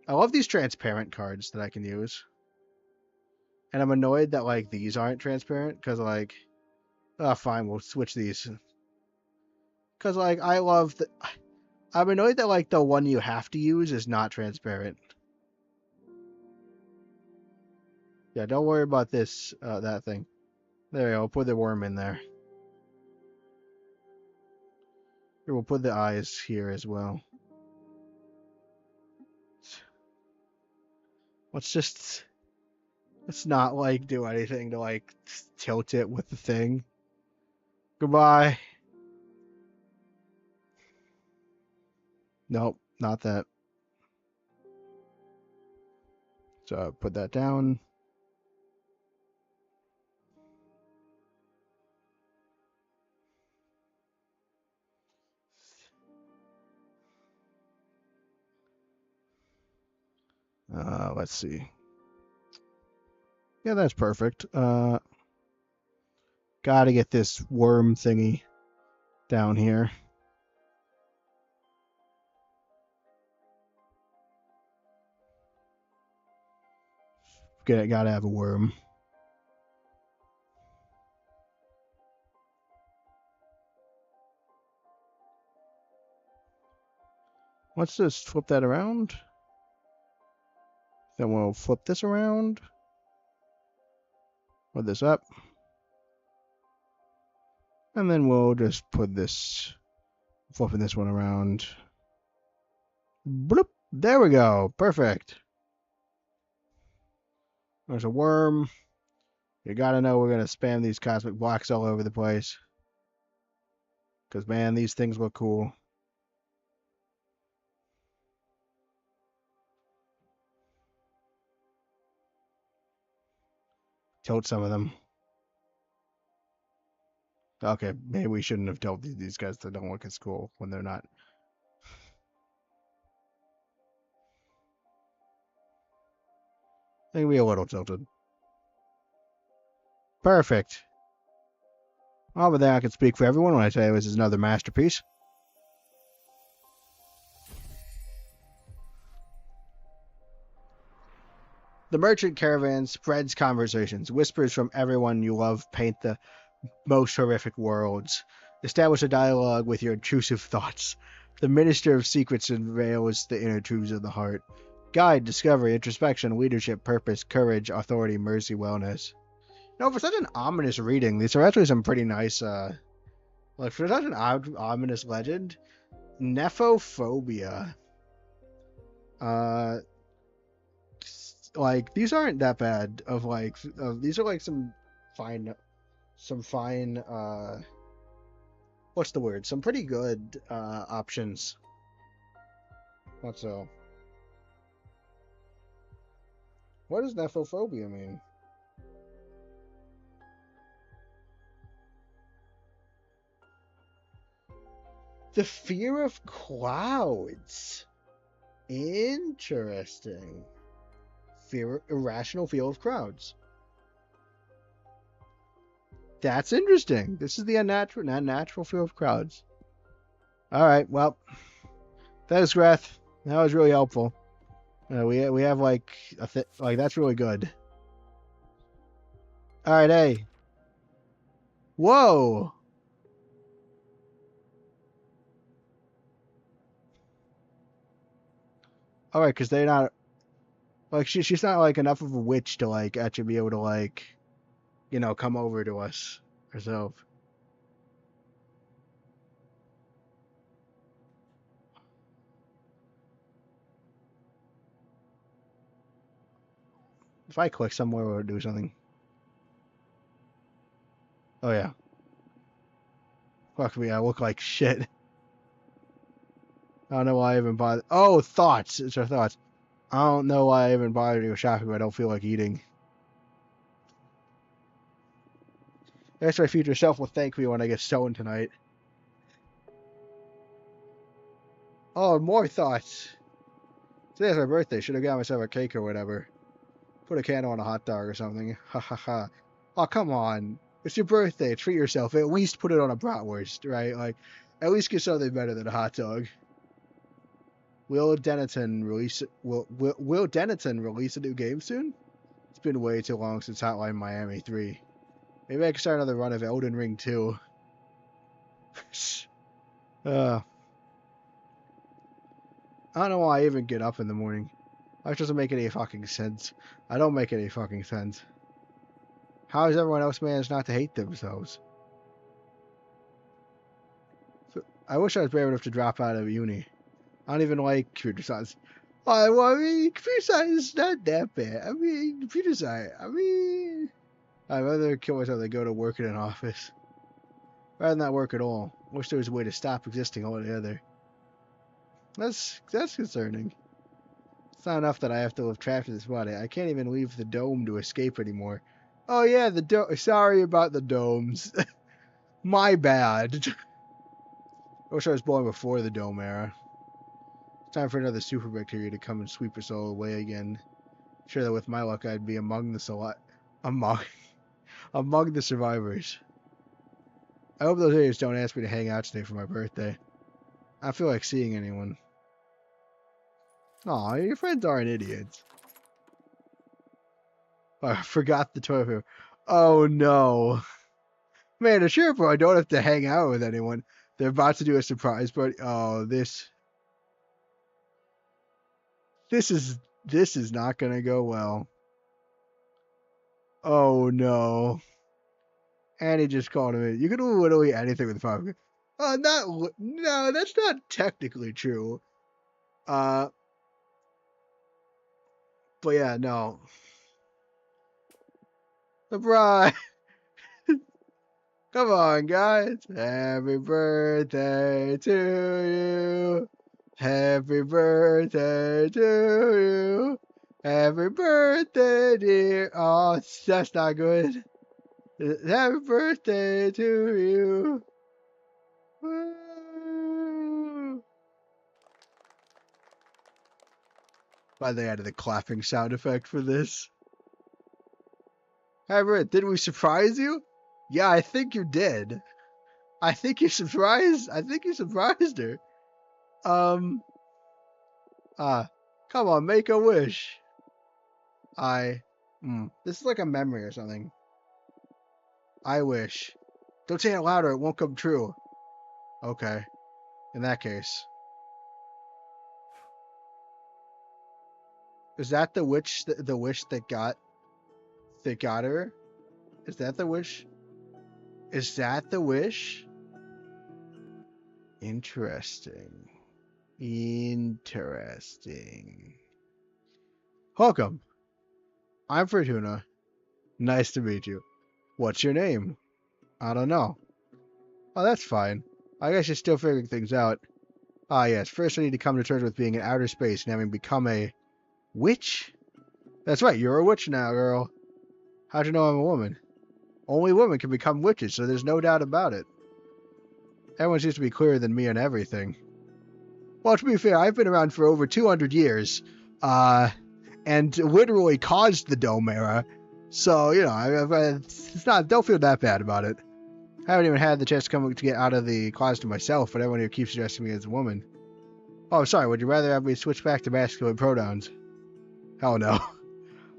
I love these transparent cards that I can use. And I'm annoyed that, like, these aren't transparent, because, like, oh, fine, we'll switch these. Because, like, I'm annoyed that, like, the one you have to use is not transparent. Yeah, don't worry about this, that thing. There we go, we'll put the worm in there. Here, we'll put the eyes here as well. Let's not, like, do anything to, like, tilt it with the thing. Goodbye. Nope, not that. So, put that down. Let's see. Yeah, that's perfect. Gotta get this worm thingy down here. Gotta have a worm. Let's just flip that around. Then we'll flip this around. Put this up. And then we'll just put this, flipping this one around. Bloop. There we go. Perfect. There's a worm. You gotta know we're gonna spam these cosmic blocks all over the place. Because, man, these things look cool. Tilt some of them. Okay, maybe we shouldn't have tilted these guys that don't look as cool when they're not. They can be a little tilted. Perfect. Well, but then I can speak for everyone when I say this is another masterpiece. The merchant caravan spreads conversations. Whispers from everyone you love paint the most horrific worlds. Establish a dialogue with your intrusive thoughts. The minister of secrets unveils the inner truths of the heart. Guide, discovery, introspection, leadership, purpose, courage, authority, mercy, wellness. No, for such an ominous reading, these are actually some pretty nice, like, for such an ominous legend, Nephophobia. Like, these aren't that bad of, like, these are, like, some fine, what's the word? Some pretty good, options. Not so. What does Nephophobia mean? The fear of clouds. Interesting. Irrational fear of crowds. That's interesting. This is the unnatural fear of crowds. All right, well, thanks, Greth. That was really helpful. We have like that's really good. All right, hey. Whoa. All right, because they're not like she's not like enough of a witch to like actually be able to like, you know, come over to us herself. If I click somewhere, we'll do something. Oh yeah. Fuck me, I look like shit. I don't know why I even bothered. Oh, thoughts. It's our thoughts. I don't know why I even bothered to go shopping, but I don't feel like eating. I guess my future self will thank me when I get stoned tonight. Oh, more thoughts. Today's my birthday. Should have got myself a cake or whatever. Put a candle on a hot dog or something. Ha ha ha. Oh, come on. It's your birthday. Treat yourself. At least put it on a bratwurst, right? Like, at least get something better than a hot dog. Will Denton release a new game soon? It's been way too long since Hotline Miami 3. Maybe I can start another run of Elden Ring 2. I don't know why I even get up in the morning. That doesn't make any fucking sense. I don't make any fucking sense. How has everyone else managed not to hate themselves? I wish I was brave enough to drop out of uni. I don't even like computer science. I mean, computer science is not that bad. I mean, computer science, I'd rather kill myself than go to work in an office. Rather than not work at all. Wish there was a way to stop existing altogether. That's concerning. It's not enough that I have to live trapped in this body. I can't even leave the dome to escape anymore. Oh yeah, the dome. Sorry about the domes. My bad. I wish I was born before the dome era. It's time for another super bacteria to come and sweep us all away again. Sure that with my luck I'd be among the survivors. I hope those idiots don't ask me to hang out today for my birthday. I don't feel like seeing anyone. Aw, your friends aren't idiots. Oh, I forgot the toilet paper. Oh no. Man, a sure I don't have to hang out with anyone. They're about to do a surprise party. Oh, this is not gonna go well. Oh no. And he just called him. You can do literally anything with 5. No, that's not technically true. But yeah, no. Surprise! Come on, guys. Happy birthday to you. Happy birthday to you. Happy birthday, dear. Oh, that's not good. Happy birthday to you. Woo. Why they added the clapping sound effect for this? However, did we surprise you? Yeah, I think you did. I think you surprised her. Come on, make a wish. This is like a memory or something. I wish. Don't say it louder, it won't come true. Okay. In that case. Is that the wish that got her? Is that the wish? Is that the wish? Interesting. Welcome. I'm Fortuna. Nice to meet you. What's your name? I don't know. Oh, that's fine. I guess you're still figuring things out. Ah, yes. First I need to come to terms with being in outer space and having become a witch? That's right, you're a witch now, girl. How'd you know I'm a woman? Only women can become witches, so there's no doubt about it. Everyone seems to be clearer than me on everything. Well, to be fair, I've been around for over 200 years, and literally caused the Dome era. So, you know, don't feel that bad about it. I haven't even had the chance to get out of the closet myself, but everyone here keeps addressing me as a woman. Oh, sorry, would you rather have me switch back to masculine pronouns? Hell no.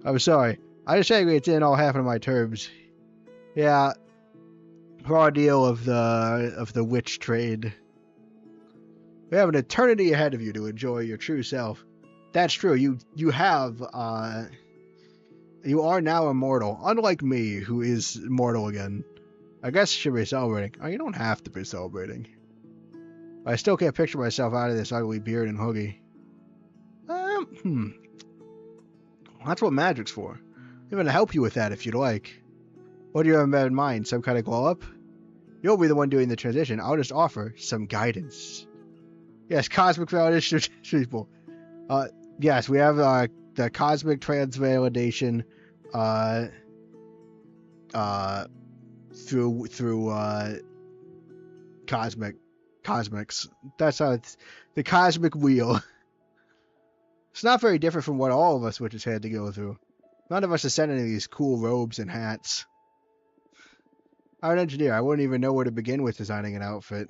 I'm sorry. I just agree it didn't all happen on my terms. Yeah, raw deal of the witch trade. You have an eternity ahead of you to enjoy your true self. That's true. You are now immortal, unlike me, who is mortal again. I guess you should be celebrating. Oh, you don't have to be celebrating. I still can't picture myself out of this ugly beard and hoodie. That's what magic's for. I'm gonna help you with that if you'd like. What do you have in mind? Some kind of glow up? You'll be the one doing the transition. I'll just offer some guidance. Yes, Cosmic Validation people. Yes, we have the Cosmic Transvalidation through Cosmics. That's how it's the Cosmic Wheel. It's not very different from what all of us witches had to go through. None of us are sent any of these cool robes and hats. I'm an engineer. I wouldn't even know where to begin with designing an outfit.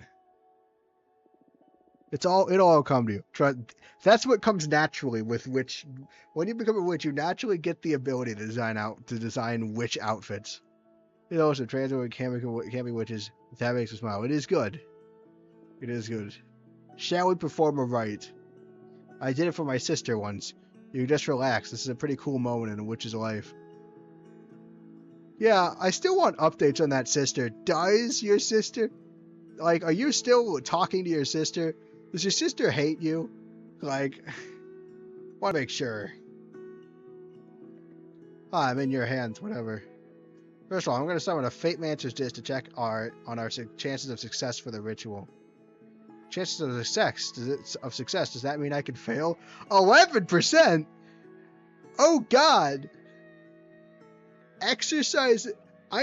It'll all come to you. That's what comes naturally with witch. When you become a witch, you naturally get the ability to design witch outfits. You know, so trans women can be witches. That makes me smile. It is good. It is good. Shall we perform a rite? I did it for my sister once. You just relax. This is a pretty cool moment in a witch's life. Yeah, I still want updates on that sister. Does your sister? Like, are you still talking to your sister? Does your sister hate you? Like, want to make sure. Ah, I'm in your hands, whatever. First of all, I'm going to summon a Fate Mancer's Disc to check on our chances of success for the ritual. Chances of success, does that mean I could fail? 11%? Oh, God. I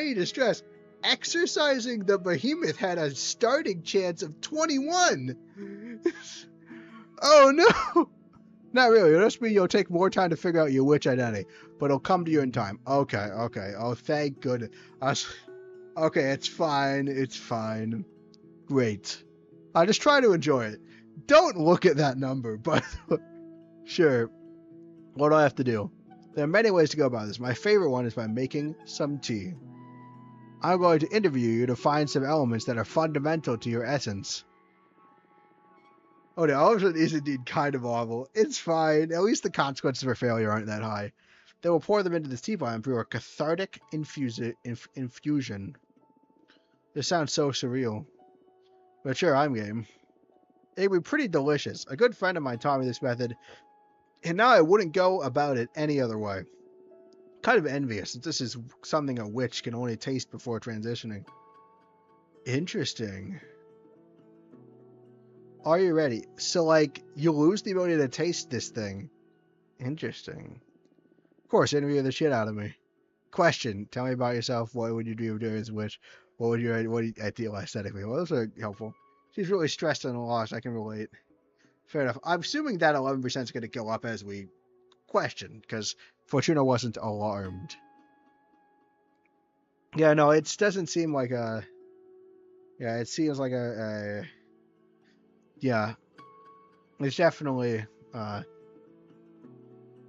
need to stress, exercising the behemoth had a starting chance of 21. Oh, no. Not really. It'll just mean you'll take more time to figure out your witch identity, but it'll come to you in time. Okay. Oh, thank goodness. Okay, it's fine. It's fine. Great. I just try to enjoy it. Don't look at that number, but sure. What do I have to do? There are many ways to go about this. My favorite one is by making some tea. I'm going to interview you to find some elements that are fundamental to your essence. Oh, the elephant is indeed kind of awful. It's fine. At least the consequences for failure aren't that high. Then we'll pour them into this teapot and brew a cathartic infusion. This sounds so surreal. But sure, I'm game. It'd be pretty delicious. A good friend of mine taught me this method, and now I wouldn't go about it any other way. Kind of envious, since this is something a witch can only taste before transitioning. Interesting. Are you ready? So, like, you lose the ability to taste this thing. Interesting. Of course, interview the shit out of me. Question: tell me about yourself. What would you do as a witch? What would you ideal aesthetically? Well, those are helpful. She's really stressed and lost. I can relate. Fair enough. I'm assuming that 11% is going to go up as we question, because Fortuna wasn't alarmed. Yeah, no, it doesn't seem like a... Yeah, it seems like yeah, it's definitely a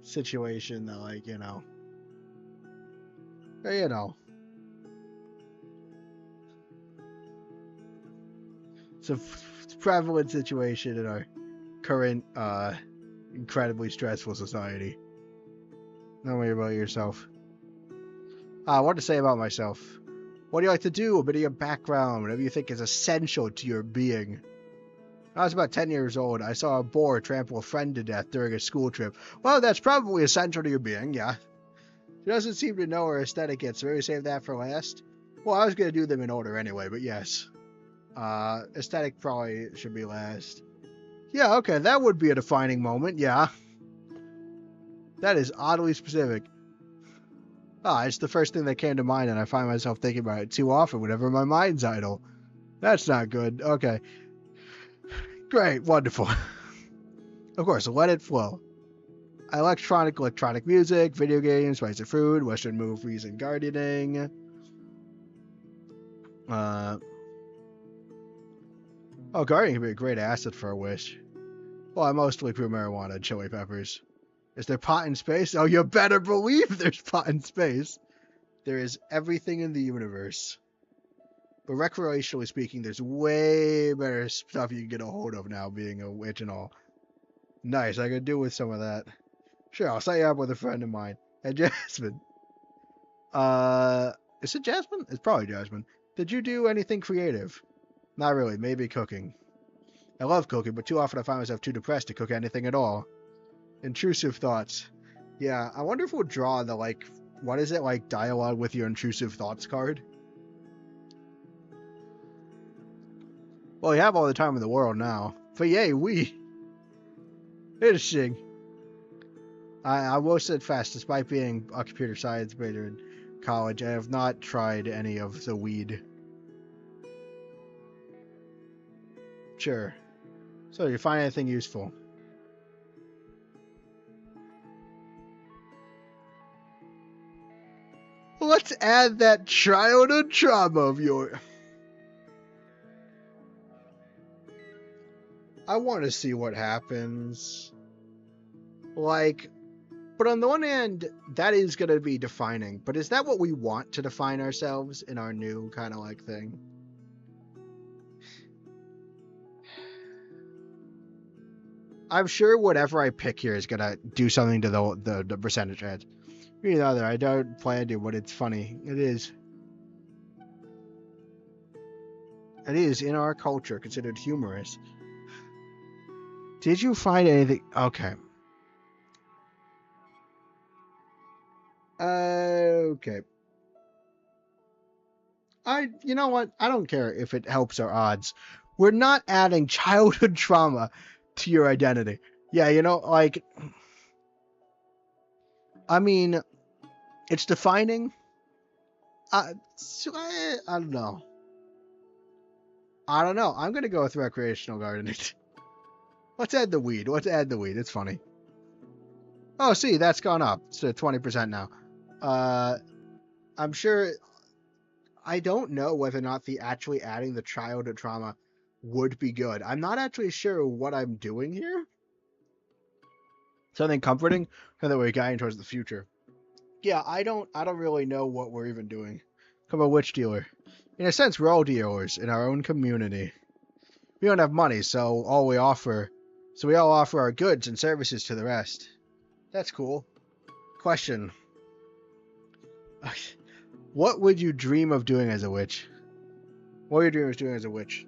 situation that, like, you know, it's a prevalent situation in our current, incredibly stressful society. Don't worry about yourself. What to say about myself? What do you like to do? A bit of your background, whatever you think is essential to your being. I was about 10 years old. I saw a boar trample a friend to death during a school trip. Well, that's probably essential to your being, yeah. She doesn't seem to know her aesthetic yet, so maybe save that for last. Well, I was going to do them in order anyway, but yes. Aesthetic probably should be last. Yeah, okay, that would be a defining moment, yeah. That is oddly specific. It's the first thing that came to mind, and I find myself thinking about it too often whenever my mind's idle. That's not good. Okay. Great, wonderful. Of course, let it flow. I electronic music, video games, spicy food, Western movies, and gardening. Gardening can be a great asset for a wish. Well, I mostly brew marijuana and chili peppers. Is there pot in space? Oh, you better believe there's pot in space. There is everything in the universe. But recreationally speaking, there's way better stuff you can get a hold of now, being a witch and all. Nice, I could do with some of that. Sure, I'll set you up with a friend of mine. And Jasmine. Is it Jasmine? It's probably Jasmine. Did you do anything creative? Not really, maybe cooking. I love cooking, but too often I find myself too depressed to cook anything at all. Intrusive thoughts. Yeah, I wonder if we'll draw the, like, what is it, like, dialogue with your intrusive thoughts card? Well, you have all the time in the world now. But yay, Interesting. I will sit fast, despite being a computer science major in college, I have not tried any of the weed. Sure. So, you find anything useful? Let's add that childhood trauma of yours. I want to see what happens. Like, but on the one hand, that is going to be defining. But is that what we want to define ourselves in our new kind of like thing? I'm sure whatever I pick here is going to do something to the percentage rate. Either other, I don't plan to, but it's funny. It is. It is, in our culture, considered humorous. Did you find anything? Okay. Okay. You know what? I don't care if it helps our odds. We're not adding childhood trauma to your identity. Yeah, you know, like, I mean, it's defining. I don't know. I don't know. I'm gonna go with recreational gardening. Let's add the weed. It's funny. Oh, see, that's gone up. It's 20% now. I'm sure. I don't know whether or not actually adding the childhood trauma would be good. I'm not actually sure what I'm doing here. Something comforting, so that we're guiding towards the future. Yeah, I don't really know what we're even doing. Come a witch dealer. In a sense, we're all dealers in our own community. We don't have money, so we all offer our goods and services to the rest. That's cool. Question. What would you dream of doing as a witch? What are your dreams doing as a witch?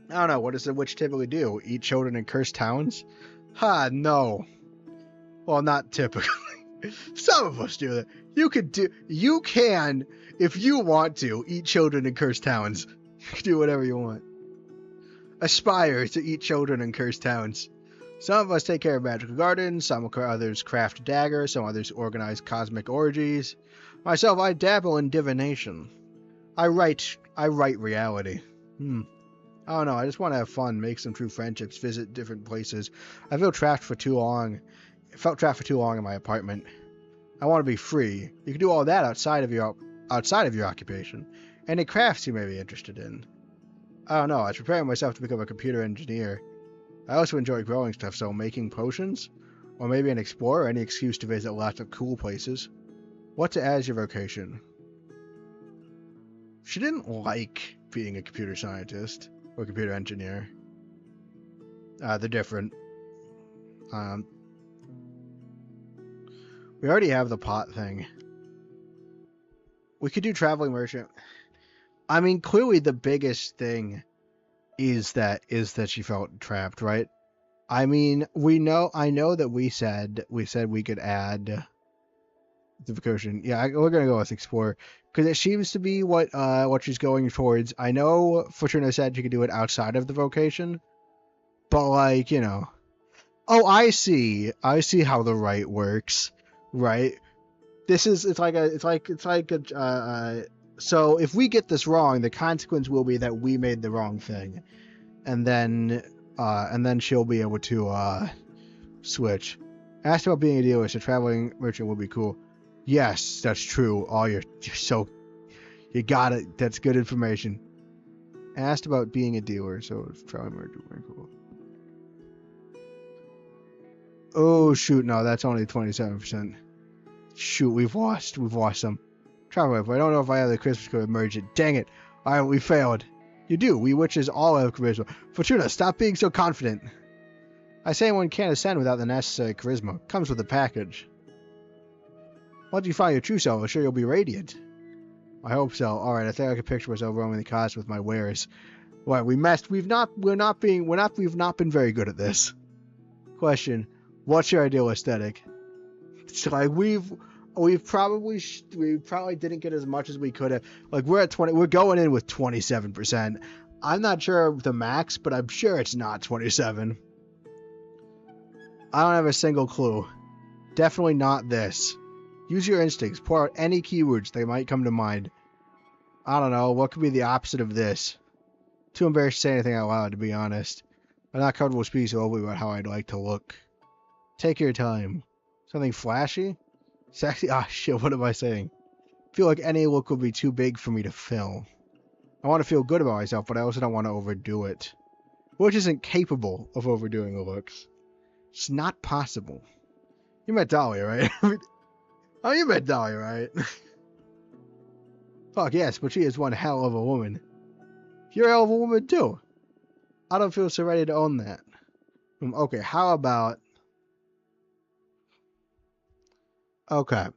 I don't know. What does a witch typically do? Eat children in cursed towns? Ha, no. Well, not typically. Some of us do that. You can, if you want to, eat children in cursed towns. You can do whatever you want. Aspire to eat children in cursed towns. Some of us take care of magical gardens, some others craft daggers, some others organize cosmic orgies. Myself, I dabble in divination. I write reality. I don't know, I just want to have fun, make some true friendships, visit different places. I felt trapped for too long in my apartment. I want to be free. You can do all that outside of your occupation. Any crafts you may be interested in. I don't know, I was preparing myself to become a computer engineer. I also enjoy growing stuff, so making potions, or maybe an explorer, any excuse to visit lots of cool places. What to add as your vocation? She didn't like being a computer scientist or computer engineer. They're different. We already have the pot thing. We could do traveling merchant. I mean, clearly the biggest thing is that she felt trapped, right? I mean, I know that we said we could add the vocation. Yeah, we're gonna go with explorer because it seems to be what she's going towards. I know Fortuna said she could do it outside of the vocation, but like, you know. Oh, I see how the right works, right? It's like a so if we get this wrong, the consequence will be that we made the wrong thing, and then she'll be able to switch. Asked about being a dealer, so traveling merchant would be cool. Yes, that's true. Oh, you got it. That's good information. Asked about being a dealer, so traveling merchant would be cool. Oh shoot, no, that's only 27%. Shoot, we've lost some. Traveler, but I don't know if I have the Christmas code merchant. Dang it. Alright, we failed. You do. We witches all have charisma. Fortuna, stop being so confident. I say one can't ascend without the necessary charisma. Comes with the package. Once you find your true self, I'm sure you'll be radiant. I hope so. Alright, I think I can picture myself roaming the cast with my wares. What, we messed. We've not been very good at this. Question. What's your ideal aesthetic? It's like we probably didn't get as much as we could have. Like we're at 20. We're going in with 27%. I'm not sure of the max, but I'm sure it's not 27. I don't have a single clue. Definitely not this. Use your instincts. Pour out any keywords that might come to mind. I don't know. What could be the opposite of this? Too embarrassed to say anything out loud, to be honest. I'm not comfortable speaking so openly about how I'd like to look. Take your time. Something flashy? Sexy? Ah, shit, what am I saying? Feel like any look would be too big for me to fill. I want to feel good about myself, but I also don't want to overdo it. which isn't capable of overdoing the looks. It's not possible. You met Dolly, right? Oh, you met Dolly, right? Fuck yes, but she is one hell of a woman. You're a hell of a woman too. I don't feel so ready to own that. Okay, how about... Okay.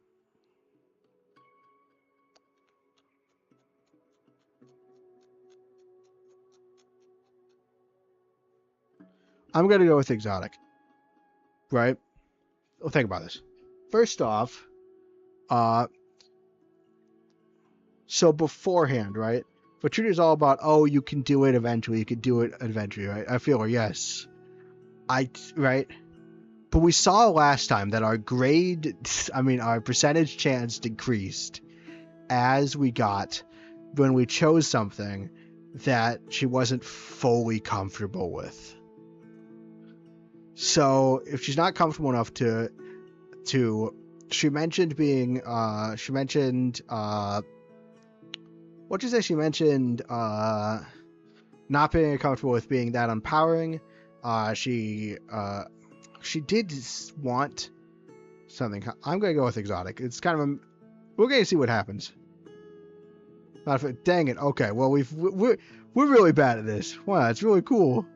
I'm gonna go with exotic. Right? Well, think about this. First off, so beforehand, right? Fortuna is all about, oh, you can do it eventually, right? I feel her, yes. Right? But we saw last time that our percentage chance decreased as when we chose something that she wasn't fully comfortable with. So if she's not comfortable enough she mentioned what'd you say? She mentioned not being comfortable with being that empowering. She did want something. I'm gonna go with exotic. It's kind of we're gonna see what happens. Dang it. Okay. Well, we're really bad at this. Wow, it's really cool.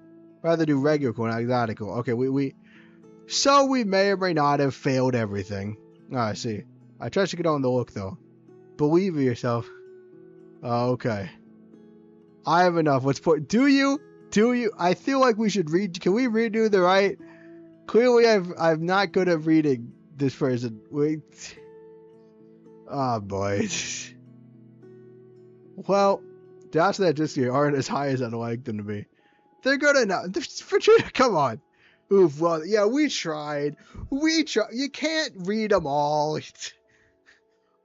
Rather do regular cool, not exotic cool. Okay, we may or may not have failed everything. Oh, I see. I trust you can own the look though. Believe in yourself. Okay. I have enough. Do you? I feel like we should can we redo the right? Clearly I'm not good at reading this person. Wait. Oh boy. Well, the odds that just aren't as high as I'd like them to be. They're good enough. Come on. Oof, well, yeah, we tried. You can't read them all.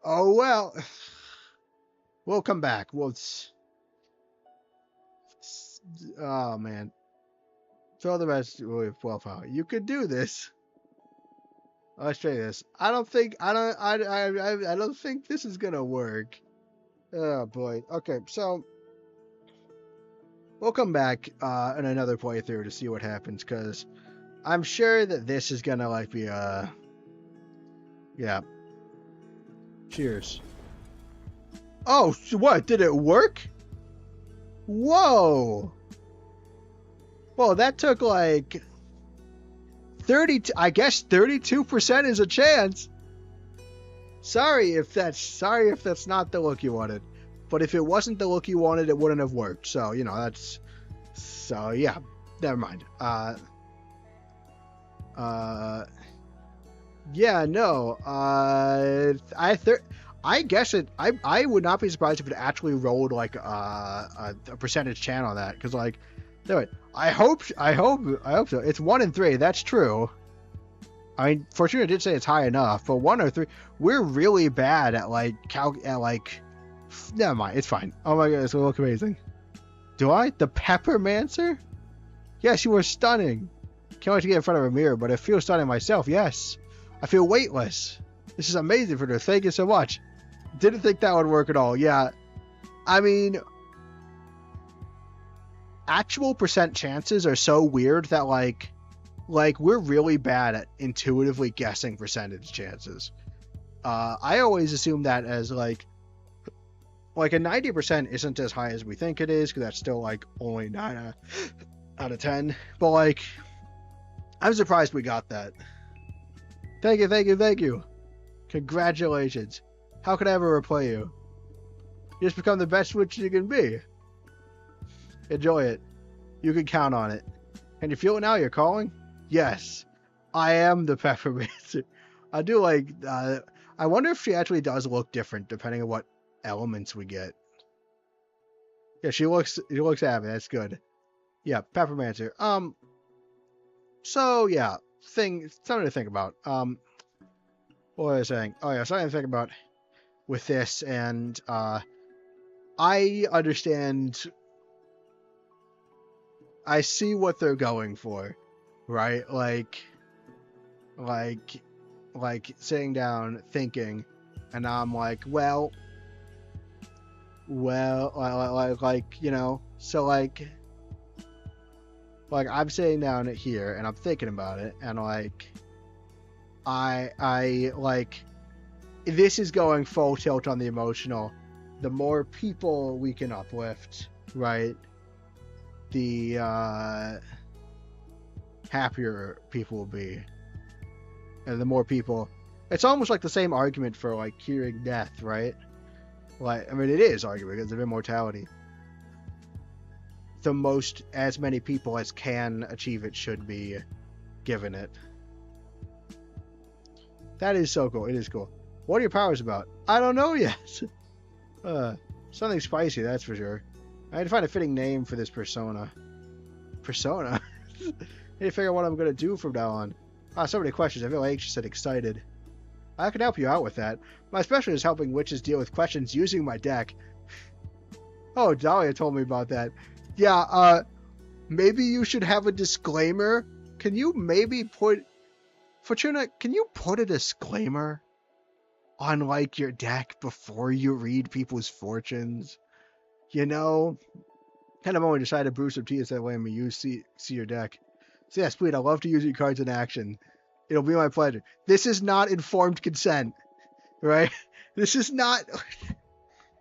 Oh, well. We'll come back. Oh, man. Throw the rest with 12 power. You could do this. Let's try this. I don't think this is gonna work. Oh boy. Okay, so we'll come back in another playthrough to see what happens, because I'm sure that this is gonna be yeah. Cheers. Oh, what? Did it work? Whoa. Well, that took 30. I guess 32% is a chance. Sorry if that's not the look you wanted. But if it wasn't the look you wanted, it wouldn't have worked. So, yeah, never mind. Yeah, no. I guess I would not be surprised if it actually rolled a percentage chance on that, because do it. I hope so. It's 1 in 3. That's true. I mean, Fortuna did say it's high enough, but 1 or 3, we're really bad at never mind, it's fine. Oh my god, this will look amazing. Do I? The Peppermancer? Yes, you are stunning. Can't wait to get in front of a mirror, but I feel stunning myself, yes. I feel weightless. This is amazing, Fortuna. Thank you so much. Didn't think that would work at all. Yeah. I mean, actual percent chances are so weird that we're really bad at intuitively guessing percentage chances. I always assume that as a 90% isn't as high as we think it is, because that's still only 9 out of 10. But I'm surprised we got that. Thank you. Congratulations. How could I ever repay you? You just become the best witch you can be. Enjoy it. You can count on it. Can you feel it now? You're calling? Yes. I am the Peppermancer. I do I wonder if she actually does look different depending on what elements we get. Yeah, she looks happy. That's good. Yeah, Peppermancer. So yeah, something to think about. What was I saying? Oh yeah, something to think about with this, and I understand. I see what they're going for, right? Like sitting down thinking, and I'm well, so Like, I'm sitting down here and I'm thinking about it, and like, I like, this is going full tilt on the emotional. The more people we can uplift, right, the happier people will be. And the more people, it's almost like the same argument for like curing death, right? Like, I mean, it is argument because of immortality. The most, as many people as can achieve it should be given it. That is so cool. It is cool. What are your powers about? I don't know yet. Something spicy, that's for sure. I need to find a fitting name for this persona. Persona? I need to figure out what I'm going to do from now on. So many questions. I feel anxious and excited. I can help you out with that. My specialty is helping witches deal with questions using my deck. Oh, Dahlia told me about that. Yeah, maybe you should have a disclaimer. Can you maybe put... Fortuna, can you put a disclaimer on, like, your deck before you read people's fortunes? You know? Kind of only decided to brew some tea instead of letting me see your deck. So yes, please, I love to use your cards in action. It'll be my pleasure. This is not informed consent, right? This is not...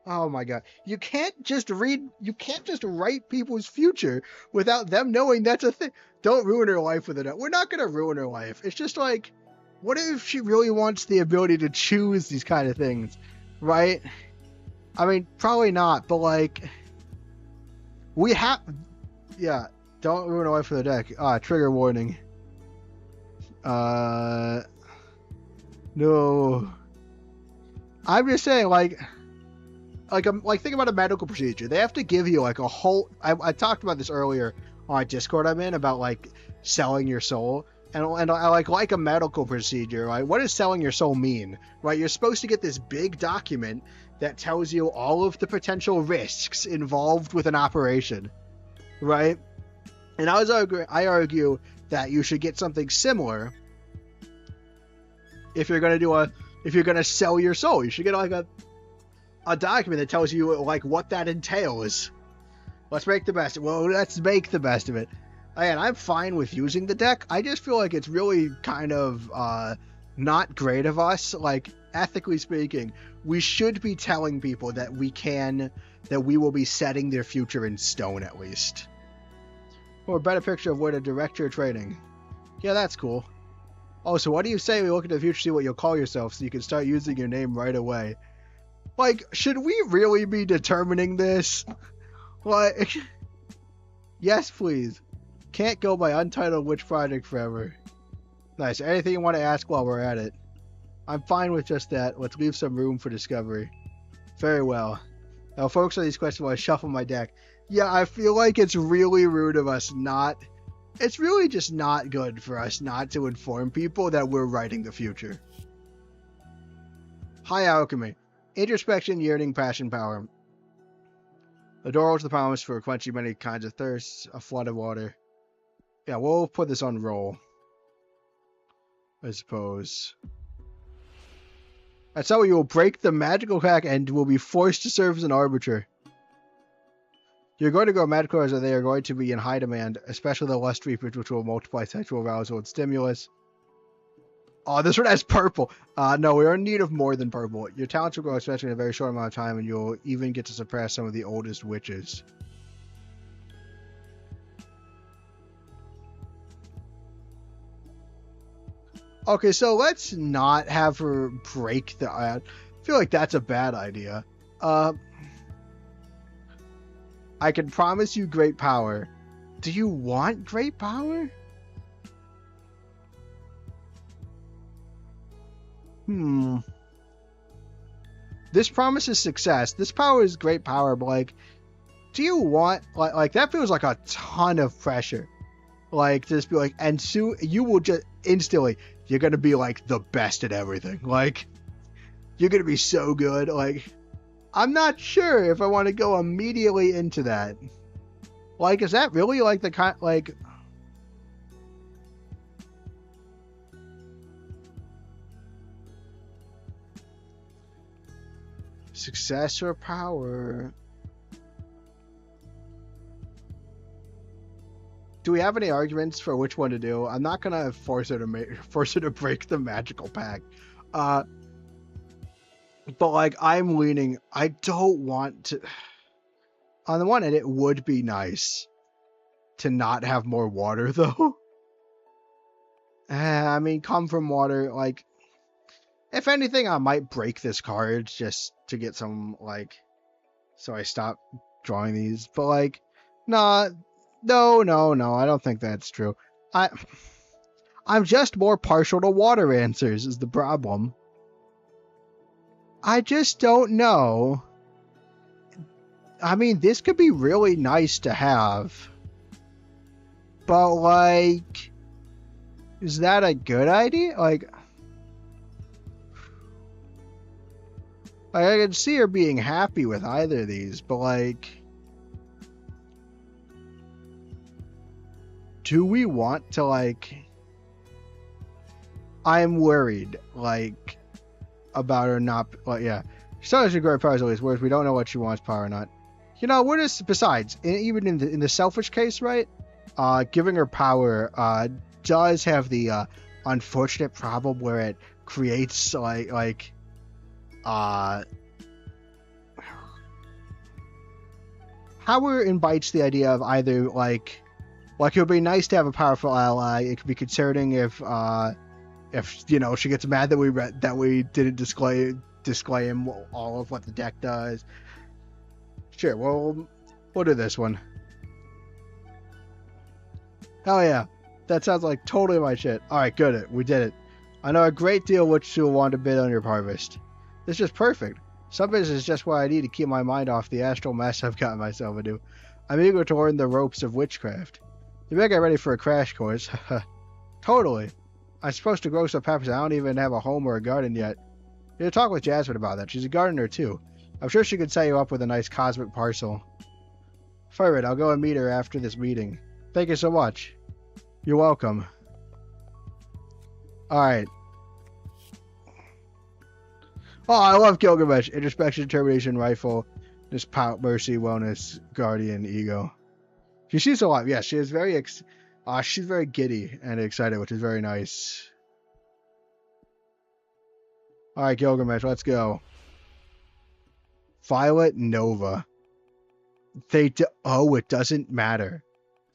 Oh my god. You can't just write people's future without them knowing that's a thing. Don't ruin her life with it. We're not going to ruin her life. It's just like, what if she really wants the ability to choose these kind of things, right? I mean, probably not, but like, we have... Yeah, don't ruin her life with the deck. Trigger warning. No. I'm just saying, like think about a medical procedure. They have to give you like a whole... I talked about this earlier on Discord I'm in about like selling your soul, and I like a medical procedure. Like, what does selling your soul mean? Right, you're supposed to get this big document that tells you all of the potential risks involved with an operation, right? And I argue that you should get something similar if you're gonna sell your soul. You should get like a document that tells you like what that entails. Let's make the best of it. Again, I'm fine with using the deck. I just feel like it's really kind of not great of us. Like, ethically speaking, we should be telling people that we will be setting their future in stone at least. Or a better picture of where to direct your training. Yeah, that's cool. Oh, so what do you say we look into the future, see what you'll call yourself, so you can start using your name right away? Like, should we really be determining this? Like, yes, please. Can't go by Untitled Witch Project forever. Nice. Anything you want to ask while we're at it? I'm fine with just that. Let's leave some room for discovery. Very well. I'll focus on these questions while I shuffle my deck. Yeah, I feel like it's really rude of us not... It's really just not good for us not to inform people that we're writing the future. High alchemy. Introspection, yearning, passion, power. The door holds the promise for quenching many kinds of thirsts, a flood of water. Yeah, we'll put this on roll, I suppose. That's how you will break the magical hack and will be forced to serve as an arbiter. You're going to grow magical as they are going to be in high demand, especially the lust reapers, which will multiply sexual arousal and stimulus. Oh, this one has purple. No, we're in need of more than purple. Your talents will grow, especially in a very short amount of time, and you'll even get to surpass some of the oldest witches. Okay, so let's not have her break the... I feel like that's a bad idea. I can promise you great power. Do you want great power? This promises success. This power is great power, but like, do you want... Like that feels like a ton of pressure. Like, just be like, and soon you will just instantly... You're going to be, like, the best at everything. Like, you're going to be so good. Like, I'm not sure if I want to go immediately into that. Like, is that really, like, the kind... Like... Success or power? do we have any arguments for which one to do? I'm not gonna force her to break the magical pact. But like, I'm leaning. I don't want to. On the one hand, it would be nice to not have more water, though. I mean, come from water. Like, if anything, I might break this card just to get some, like, so I stop drawing these. But like, nah, no, I don't think that's true. I'm just more partial to water answers is the problem. I just don't know. I mean, this could be really nice to have. But like, is that a good idea? Like, I can see her being happy with either of these, but like, do we want to, like, I'm worried, like, about her not, well, yeah. She still has a great powers, at least, whereas we don't know what she wants power or not. You know, what is, besides, even in the selfish case, right? Giving her power, does have the, unfortunate problem where it creates, power invites the idea of either, like, it would be nice to have a powerful ally. It could be concerning if you know, she gets mad that we didn't disclaim all of what the deck does. Sure, well, we'll do this one. Hell yeah, that sounds like totally my shit. All right, good, we did it. I know a great deal which you'll want to bid on your harvest. This is perfect. Some business is just what I need to keep my mind off the astral mess I've gotten myself into. I'm eager to learn the ropes of witchcraft. You better get ready for a crash course. Totally. I'm supposed to grow some peppers. I don't even have a home or a garden yet. You should talk with Jasmine about that. She's a gardener too. I'm sure she could set you up with a nice cosmic parcel. Alright, I'll go and meet her after this meeting. Thank you so much. You're welcome. Alright. Oh, I love Gilgamesh. Introspection, determination, rifle, this power, mercy, wellness, guardian, ego. She seems a lot. Yeah, she is very she's very giddy and excited, which is very nice. Alright, Gilgamesh, let's go. Violet, Nova. Oh, it doesn't matter.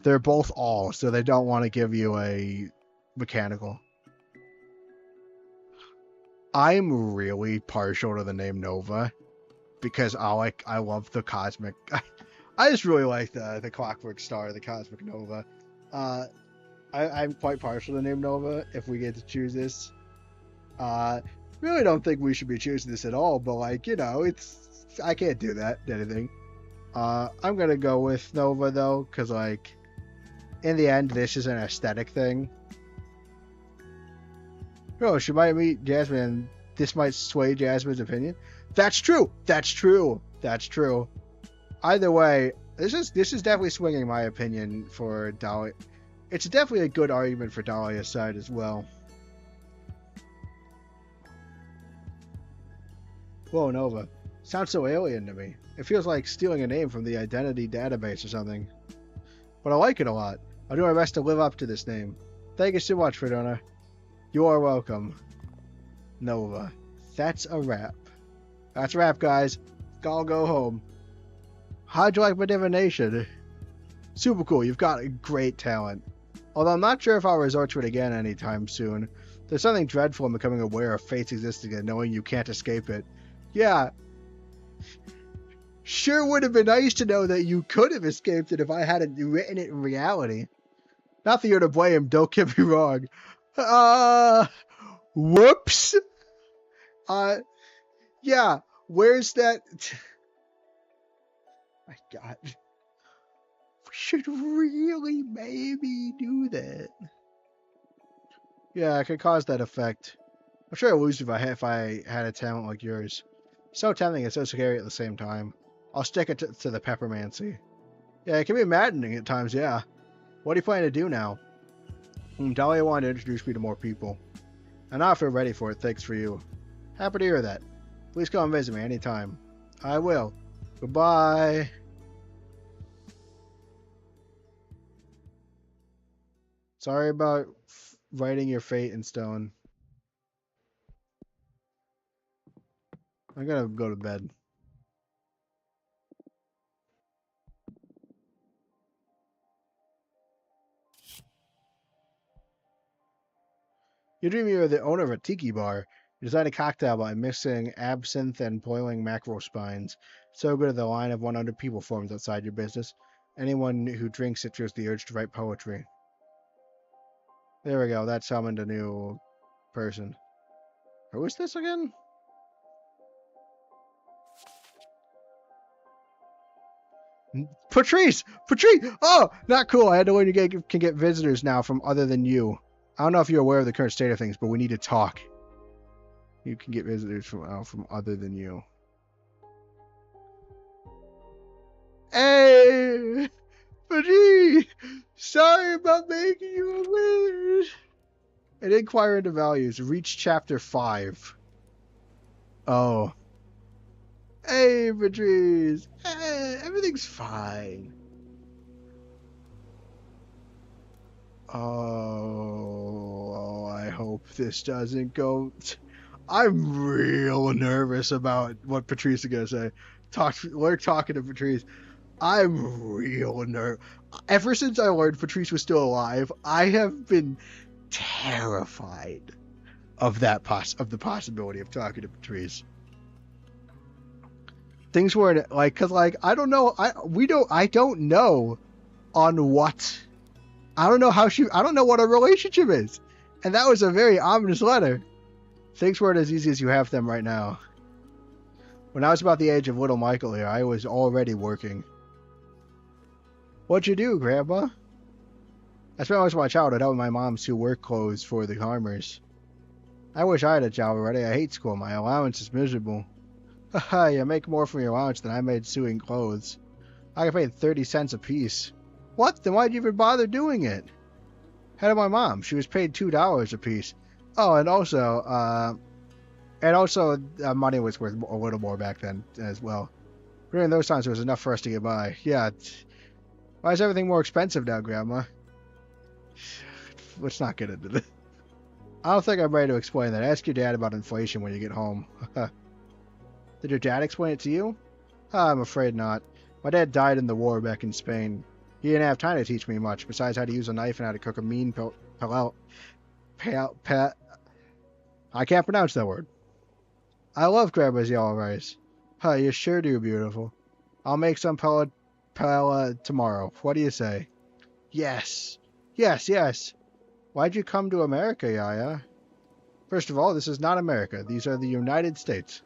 They're both all, so they don't want to give you a mechanical. I'm really partial to the name Nova because I love the cosmic. I just really like the clockwork star, the cosmic Nova. I'm quite partial to the name Nova if we get to choose this. Really don't think we should be choosing this at all, but like, you know, I can't do that to anything. I'm gonna go with Nova though, because like, in the end, this is an aesthetic thing. Oh, she might meet Jasmine and this might sway Jasmine's opinion. That's true. That's true. That's true. Either way, this is definitely swinging my opinion for Dahlia. It's definitely a good argument for Dahlia's side as well. Whoa, Nova. Sounds so alien to me. It feels like stealing a name from the identity database or something. But I like it a lot. I'll do my best to live up to this name. Thank you so much, Fredona. You are welcome. Nova. That's a wrap. That's a wrap, guys. I'll go home. How'd you like my divination? Super cool. You've got a great talent. Although I'm not sure if I'll resort to it again anytime soon. There's something dreadful in becoming aware of fate's existence and knowing you can't escape it. Yeah. Sure would have been nice to know that you could have escaped it if I hadn't written it in reality. Not that you're to blame, don't get me wrong. Whoops. Yeah, where's that? My God. We should really maybe do that. Yeah, it could cause that effect. I'm sure I'd lose if I had a talent like yours. So tempting and so scary at the same time. I'll stick it to the peppermancy. Yeah, it can be maddening at times, yeah. What do you plan to do now? Dahlia wanted to introduce me to more people. And now I feel ready for it, thanks for you. Happy to hear that. Please come and visit me anytime. I will. Goodbye. Sorry about writing your fate in stone. I gotta go to bed. You dream you are the owner of a tiki bar. You design a cocktail by mixing absinthe and boiling mackerel spines. So good that the line of 100 people forms outside your business. Anyone who drinks it feels the urge to write poetry. There we go. That summoned a new person. Who is this again? Patrice! Patrice! Oh, not cool. I had to learn you can get visitors now from other than you. I don't know if you're aware of the current state of things, but we need to talk. You can get visitors from other than you. Hey! Patrice! Sorry about making you a wizard. And inquire into values. Reach chapter 5. Oh. Hey, Patrice! Hey, everything's fine. Oh, I hope this doesn't go... I'm real nervous about what Patrice is going to say. We're talking to Patrice. I'm real nervous. Ever since I learned Patrice was still alive, I have been terrified of the possibility of talking to Patrice. Things weren't like, cause like I don't know, I don't know on what. I don't know what a relationship is. And that was a very ominous letter. Things weren't as easy as you have them right now. When I was about the age of little Michael here, I was already working. What'd you do, Grandma? I spent most of my childhood helping my mom sew work clothes for the farmers. I wish I had a job already. I hate school. My allowance is miserable. Haha, you make more from your allowance than I made sewing clothes. I get paid 30 cents a piece. What? Then why'd you even bother doing it? Head of my mom. She was paid $2 a piece. Oh, and also, money was worth a little more back then as well. During those times, it was enough for us to get by. Yeah. Why is everything more expensive now, Grandma? Let's not get into this. I don't think I'm ready to explain that. Ask your dad about inflation when you get home. Did your dad explain it to you? I'm afraid not. My dad died in the war back in Spain. He didn't have time to teach me much, besides how to use a knife and how to cook a mean I can't pronounce that word. I love Grandma's yellow rice. You sure do, beautiful. I'll make some paella tomorrow. What do you say? Yes. Yes, yes. Why'd you come to America, Yaya? First of all, this is not America. These are the United States.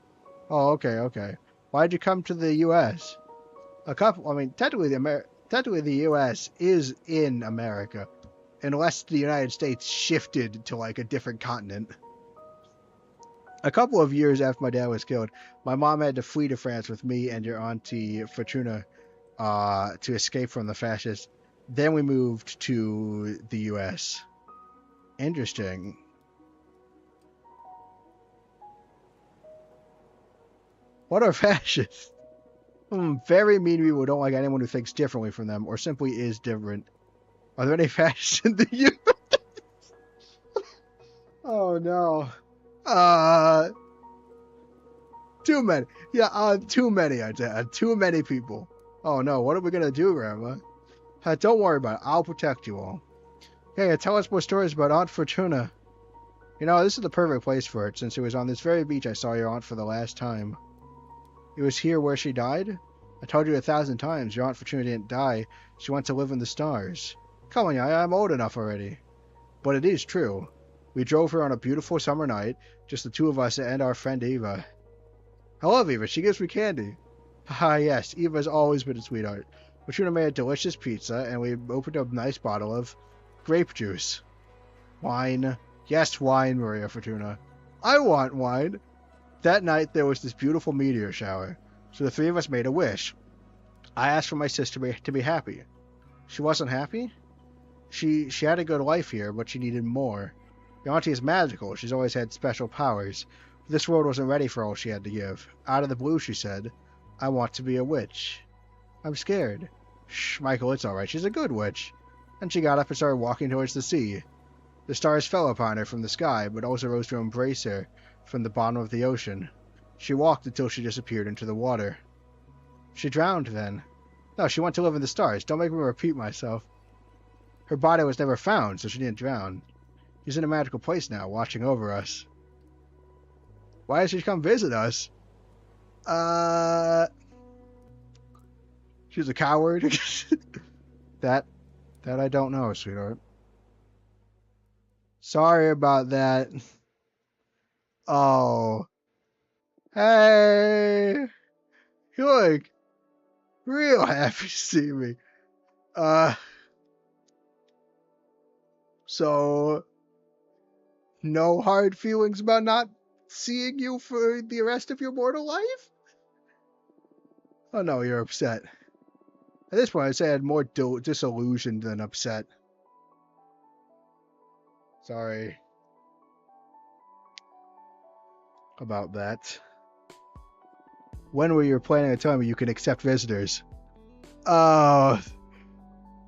Oh, okay. Why'd you come to the U.S.? Technically the U.S. is in America, unless the United States shifted to like a different continent. A couple of years after my dad was killed, my mom had to flee to France with me and your auntie Fortuna to escape from the fascists. Then we moved to the U.S. Interesting. What are fascists? Very mean people who don't like anyone who thinks differently from them or simply is different. Are there any fascists in the U.S.? Oh no. Too many. Yeah, too many, I'd say. Too many people. Oh no, what are we gonna do, Grandma? Don't worry about it. I'll protect you all. Hey, tell us more stories about Aunt Fortuna. You know, this is the perfect place for it, since it was on this very beach I saw your aunt for the last time. It was here where she died? I told you 1,000 times, your Aunt Fortuna didn't die. She went to live in the stars. Come on, Yaya, I'm old enough already. But it is true. We drove her on a beautiful summer night, just the two of us and our friend Eva. I love Eva, she gives me candy. Haha, yes, Eva's always been a sweetheart. Fortuna made a delicious pizza, and we opened a nice bottle of grape juice. Wine. Yes, wine, Maria Fortuna. I want wine. That night, there was this beautiful meteor shower, so the three of us made a wish. I asked for my sister to be happy. She wasn't happy? She had a good life here, but she needed more. Your auntie is magical. She's always had special powers. This world wasn't ready for all she had to give. Out of the blue, she said, I want to be a witch. I'm scared. Shh, Michael, it's alright. She's a good witch. Then she got up and started walking towards the sea. The stars fell upon her from the sky, but also rose to embrace her from the bottom of the ocean. She walked until she disappeared into the water. She drowned then. No, she went to live in the stars. Don't make me repeat myself. Her body was never found, so she didn't drown. She's in a magical place now, watching over us. Why did she come visit us? She's a coward. That I don't know, sweetheart. Sorry about that. Oh. Hey. You look real happy to see me. So no hard feelings about not seeing you for the rest of your mortal life? Oh no, you're upset. At this point, I'd say I'm more disillusioned than upset. Sorry about that. When were you planning on telling me you can accept visitors? I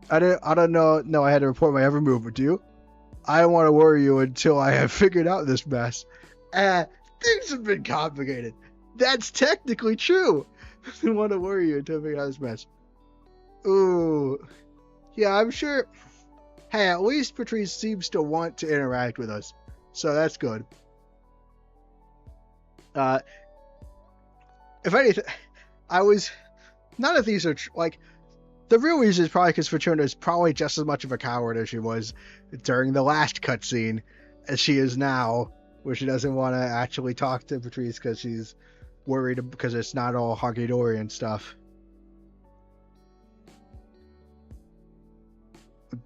don't know. No, I had to report my every move, but do you? I don't want to worry you until I have figured out this mess. Things have been complicated. That's technically true. I don't want to worry you until I figure out this mess. Ooh. Yeah, I'm sure. Hey, at least Patrice seems to want to interact with us. So that's good. If anything, none of these are, like, the real reason is probably because Fortuna is probably just as much of a coward as she was during the last cutscene as she is now, where she doesn't want to actually talk to Patrice because she's worried because it's not all hunky-dory and stuff.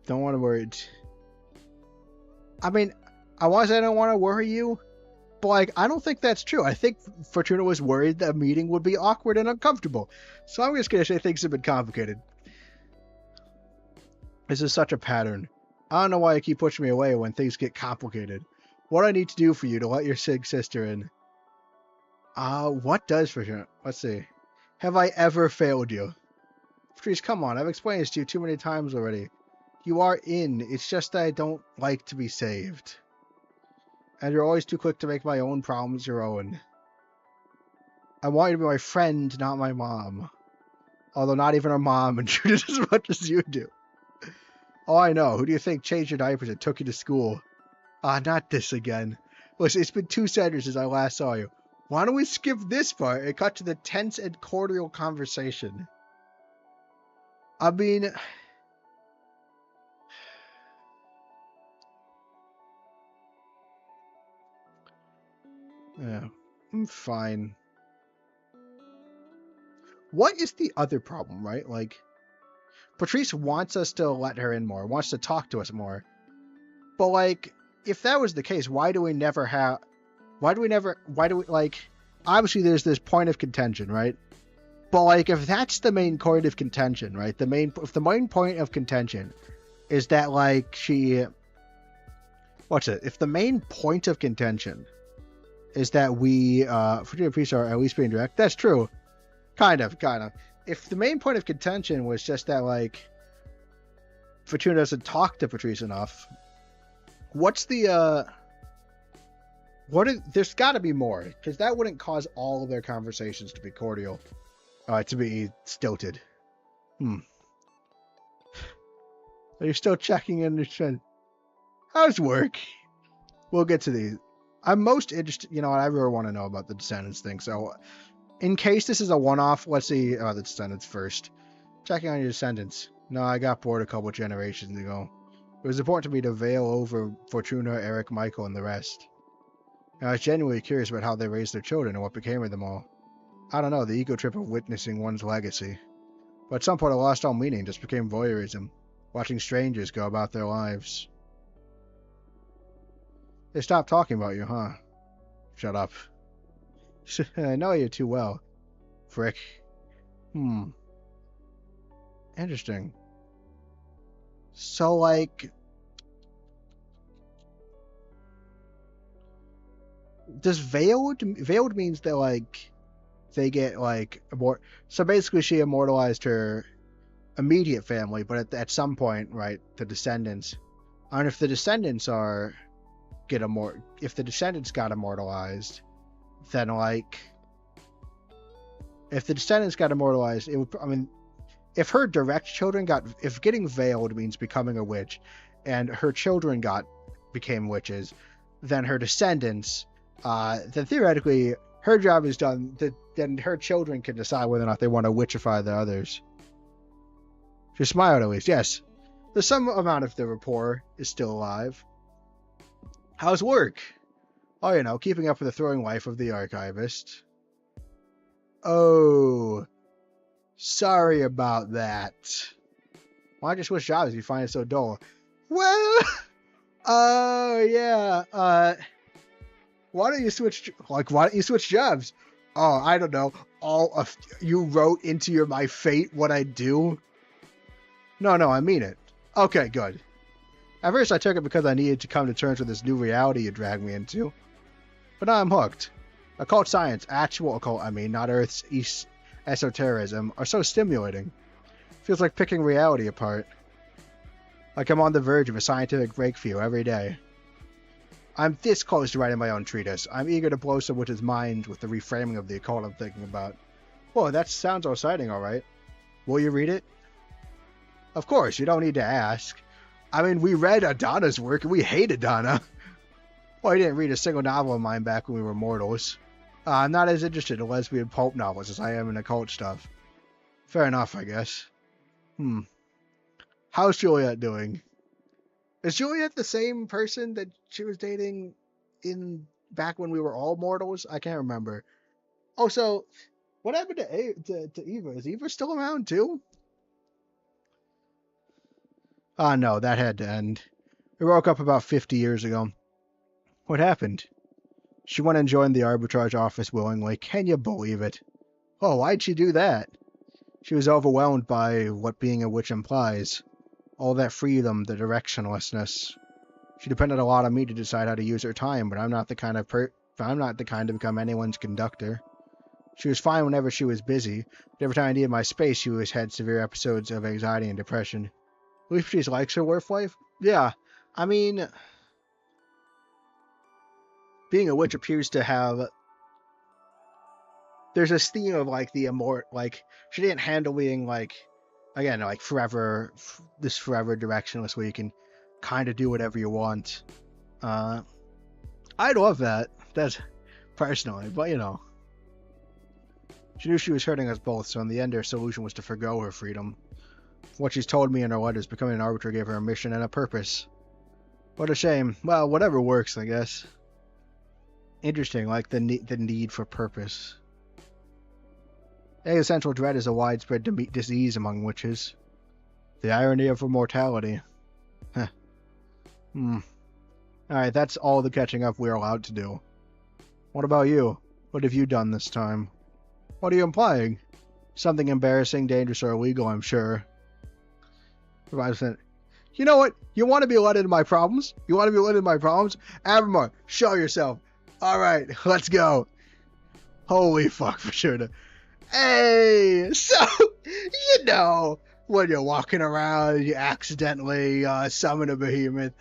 Don't want to worry. I mean, I want to say I don't want to worry you, but, like, I don't think that's true. I think Fortuna was worried that a meeting would be awkward and uncomfortable. So I'm just going to say things have been complicated. This is such a pattern. I don't know why you keep pushing me away when things get complicated. What do I need to do for you to let your sister in? What does Fortuna? Let's see. Have I ever failed you? Patrice, come on. I've explained this to you too many times already. You are in. It's just that I don't like to be saved. And you're always too quick to make my own problems your own. I want you to be my friend, not my mom. Although not even our mom intruded as much as you do. Oh, I know. Who do you think changed your diapers and took you to school? Not this again. Listen, it's been 2 centuries since I last saw you. Why don't we skip this part and cut to the tense and cordial conversation? I mean... Yeah, I'm fine. What is the other problem, right? Like, Patrice wants us to let her in more, wants to talk to us more. But, like, if that was the case, why do we, like, obviously there's this point of contention, right? But, like, if that's the main point of contention, right? If the main point of contention is that, like, if the main point of contention is that we, Fortuna Priest are at least being direct, that's true. Kind of. If the main point of contention was just that, like, Fortuna doesn't talk to Patrice enough, there's gotta be more, because that wouldn't cause all of their conversations to be cordial, to be stilted. Are you still checking in? How's work? We'll get to these. I'm most interested, I really want to know about the Descendants thing, so in case this is a one-off, let's see the Descendants first. Checking on your Descendants. No, I got bored a couple generations ago. It was important to me to veil over Fortuna, Eric, Michael, and the rest. I was genuinely curious about how they raised their children and what became of them all. I don't know, the ego trip of witnessing one's legacy. But at some point I lost all meaning, just became voyeurism, watching strangers go about their lives. They stopped talking about you, huh? Shut up. I know you too well. Frick. Interesting. So, like... Does veiled means that, like, they get, like, so basically she immortalized her immediate family, but at some point, right, the descendants. And if the descendants if the descendants got immortalized, then like, if the descendants got immortalized, it would, I mean, if her direct children if getting veiled means becoming a witch, and her children became witches, then her descendants, then theoretically, her job is done, then her children can decide whether or not they want to witchify the others. She smiled at least, yes. There's some amount of the rapport is still alive. How's work? Oh, you know, keeping up with the throwing life of the archivist. Oh, sorry about that. Why don't you switch jobs if you find it so dull? Well, yeah, why don't you switch jobs? Oh, I don't know. You wrote into my fate what I do? No, I mean it. Okay, good. At first I took it because I needed to come to terms with this new reality you dragged me into. But now I'm hooked. Occult science, actual occult, not Earth's esotericism, are so stimulating. Feels like picking reality apart. Like I'm on the verge of a scientific breakthrough every day. I'm this close to writing my own treatise. I'm eager to blow some witches' minds with the reframing of the occult I'm thinking about. Whoa, that sounds exciting, alright. Will you read it? Of course, you don't need to ask. I mean, we read Adana's work and we hate Adana. Well, I didn't read a single novel of mine back when we were mortals. I'm not as interested in lesbian pulp novels as I am in occult stuff. Fair enough, I guess. How's Juliet doing? Is Juliet the same person that she was dating back when we were all mortals? I can't remember. Oh, so what happened to Eva? Is Eva still around too? No, that had to end. We woke up about 50 years ago. What happened? She went and joined the arbitrage office willingly. Can you believe it? Oh, why'd she do that? She was overwhelmed by what being a witch implies. All that freedom, the directionlessness. She depended a lot on me to decide how to use her time, but I'm not the kind to become anyone's conductor. She was fine whenever she was busy, but every time I needed my space, she always had severe episodes of anxiety and depression. At least she likes her work life? Yeah, I mean, being a witch appears to have, there's this theme of like the she didn't handle being like, again, like forever directionless where you can kind of do whatever you want. I love that. That's personally, but you know. She knew she was hurting us both, so in the end her solution was to forgo her freedom. What she's told me in her letters, becoming an arbiter gave her a mission and a purpose. What a shame. Well, whatever works, I guess. Interesting, like the need for purpose. Existential dread is a widespread disease among witches. The irony of immortality. Huh. Alright, that's all the catching up we're allowed to do. What about you? What have you done this time? What are you implying? Something embarrassing, dangerous, or illegal, I'm sure. You know what? You want to be let into my problems? Avamar, show yourself. Alright, let's go. Holy fuck, for sure. Hey, so, you know, when you're walking around, you accidentally summon a behemoth.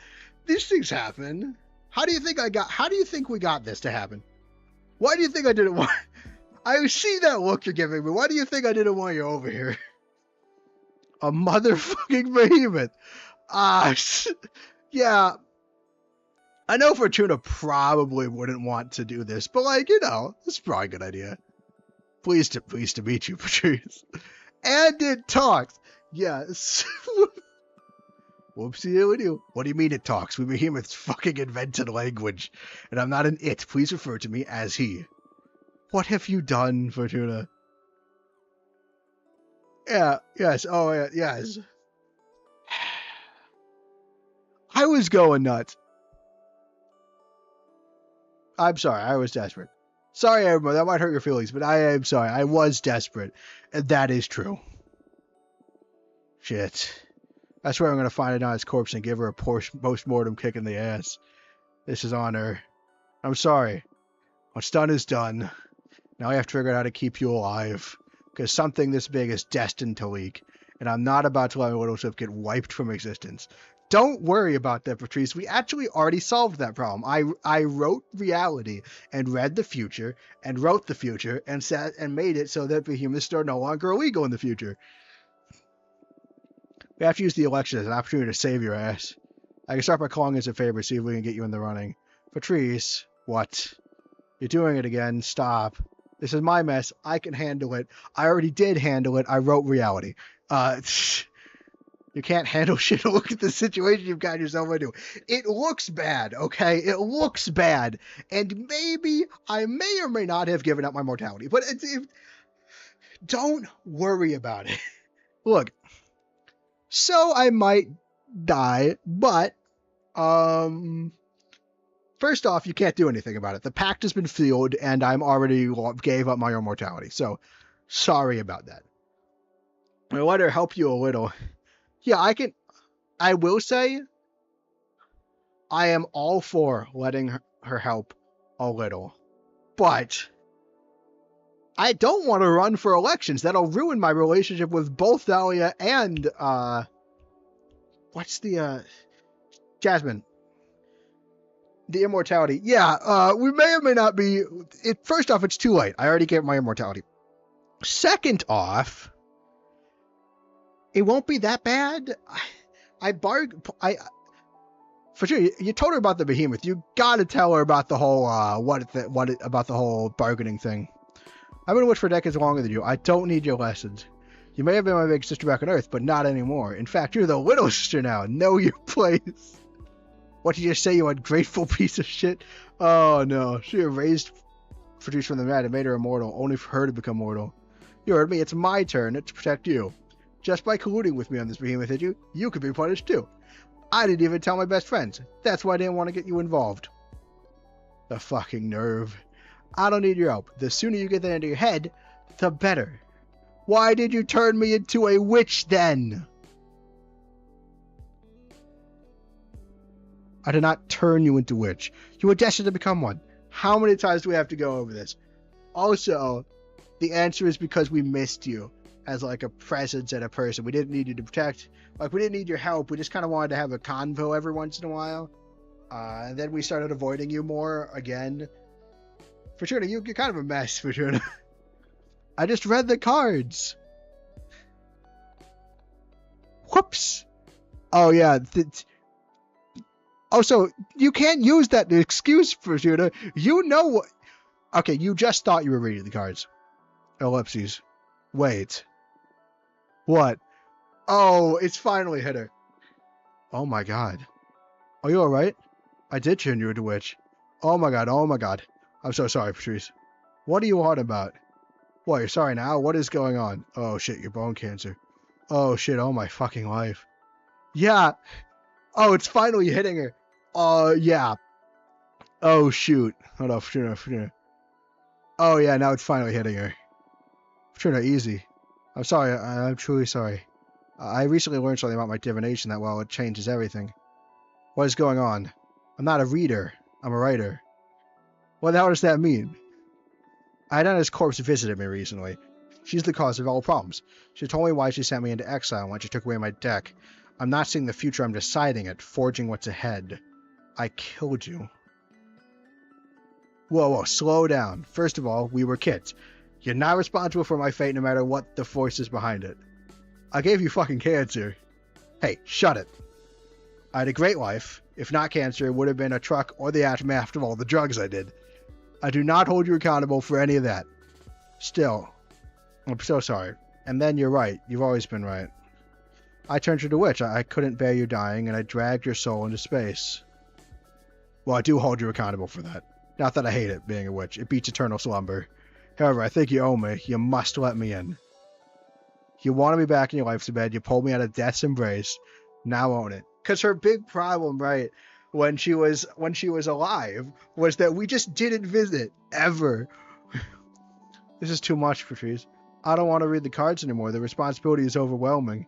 These things happen. How do you think we got this to happen? Why do you think I didn't want... I see that look you're giving me. Why do you think I didn't want you over here? A motherfucking behemoth. Yeah. I know Fortuna probably wouldn't want to do this, but like, you know, it's probably a good idea. Pleased to meet you, Patrice. And it talks. Yes. Whoopsie with you. What do you mean it talks? We behemoths fucking invented language. And I'm not an it. Please refer to me as he. What have you done, Fortuna? Yeah, yes, oh, yeah, yes. I was going nuts. I'm sorry, I was desperate. Sorry, everyone, that might hurt your feelings, but I am sorry, I was desperate. And that is true. Shit. I swear I'm going to find Adana's corpse and give her a post-mortem kick in the ass. This is on her. I'm sorry. What's done is done. Now I have to figure out how to keep you alive. Because something this big is destined to leak. and I'm not about to let my little ship get wiped from existence. Don't worry about that, Patrice. We actually already solved that problem. I wrote reality and read the future and wrote the future and sat and made it so that behemoths are no longer illegal in the future. We have to use the election as an opportunity to save your ass. I can start by calling as a favor, see if we can get you in the running. Patrice, what? You're doing it again. Stop. This is my mess. I can handle it. I already did handle it. I wrote reality. You can't handle shit. Look at the situation you've got yourself into. It looks bad, okay? It looks bad. And maybe I may or may not have given up my mortality. But don't worry about it. Look. So I might die, but first off, you can't do anything about it. The pact has been sealed, and I'm already gave up my immortality. So sorry about that. I let her help you a little. Yeah, I will say I am all for letting her help a little. But I don't want to run for elections. That'll ruin my relationship with both Dahlia and, Jasmine. The immortality. Yeah, we may or may not be... First off, it's too late. I already gave my immortality. Second off... It won't be that bad. For sure. You told her about the behemoth. You gotta tell her about the whole about the whole bargaining thing. I've been a witch for decades longer than you. I don't need your lessons. You may have been my big sister back on Earth, but not anymore. In fact, you're the little sister now. Know your place. What did you say, you ungrateful piece of shit? Oh no. She erased Patrice from the mat and made her immortal, only for her to become mortal. You heard me. It's my turn to protect you. Just by colluding with me on this behemoth issue, you could be punished too. I didn't even tell my best friends. That's why I didn't want to get you involved. The fucking nerve. I don't need your help. The sooner you get that into your head, the better. Why did you turn me into a witch then? I did not turn you into a witch. You were destined to become one. How many times do we have to go over this? Also, the answer is because we missed you. As like a presence and a person. We didn't need you to protect. Like, we didn't need your help. We just kind of wanted to have a convo every once in a while. And then we started avoiding you more again. Fortuna, you're kind of a mess, Fortuna. I just read the cards. Whoops. Oh, yeah. So you can't use that excuse, Fortuna. You know what... Okay, you just thought you were reading the cards. Ellipses. Wait. What? Oh, it's finally hit her. Oh my god. Are you alright? I did turn you into a witch. Oh my god, oh my god. I'm so sorry, Patrice. What are you on about? What, you're sorry now? What is going on? Oh shit, your bone cancer. Oh shit, oh my fucking life. Yeah. Oh, it's finally hitting her. Yeah. Oh shoot. Hold on, Patricia. Oh yeah, now it's finally hitting her. Patricia, easy. I'm sorry, I'm truly sorry. I recently learned something about my divination that, well, it changes everything. What is going on? I'm not a reader. I'm a writer. What the hell does that mean? Idana's corpse visited me recently. She's the cause of all problems. She told me why she sent me into exile when she took away my deck. I'm not seeing the future, I'm deciding it, forging what's ahead. I killed you. Whoa, slow down. First of all, we were kids. You're not responsible for my fate no matter what the force is behind it. I gave you fucking cancer. Hey, shut it. I had a great life. If not cancer, it would have been a truck or the aftermath of all the drugs I did. I do not hold you accountable for any of that. Still, I'm so sorry. And then you're right. You've always been right. I turned you to a witch. I couldn't bear you dying, and I dragged your soul into space. Well, I do hold you accountable for that. Not that I hate it, being a witch. It beats eternal slumber. However, I think you owe me. You must let me in. You wanted me back in your life's bed. You pulled me out of death's embrace. Now own it. Because her big problem, right, when she was alive, was that we just didn't visit, ever. This is too much, Patrice. I don't want to read the cards anymore. The responsibility is overwhelming.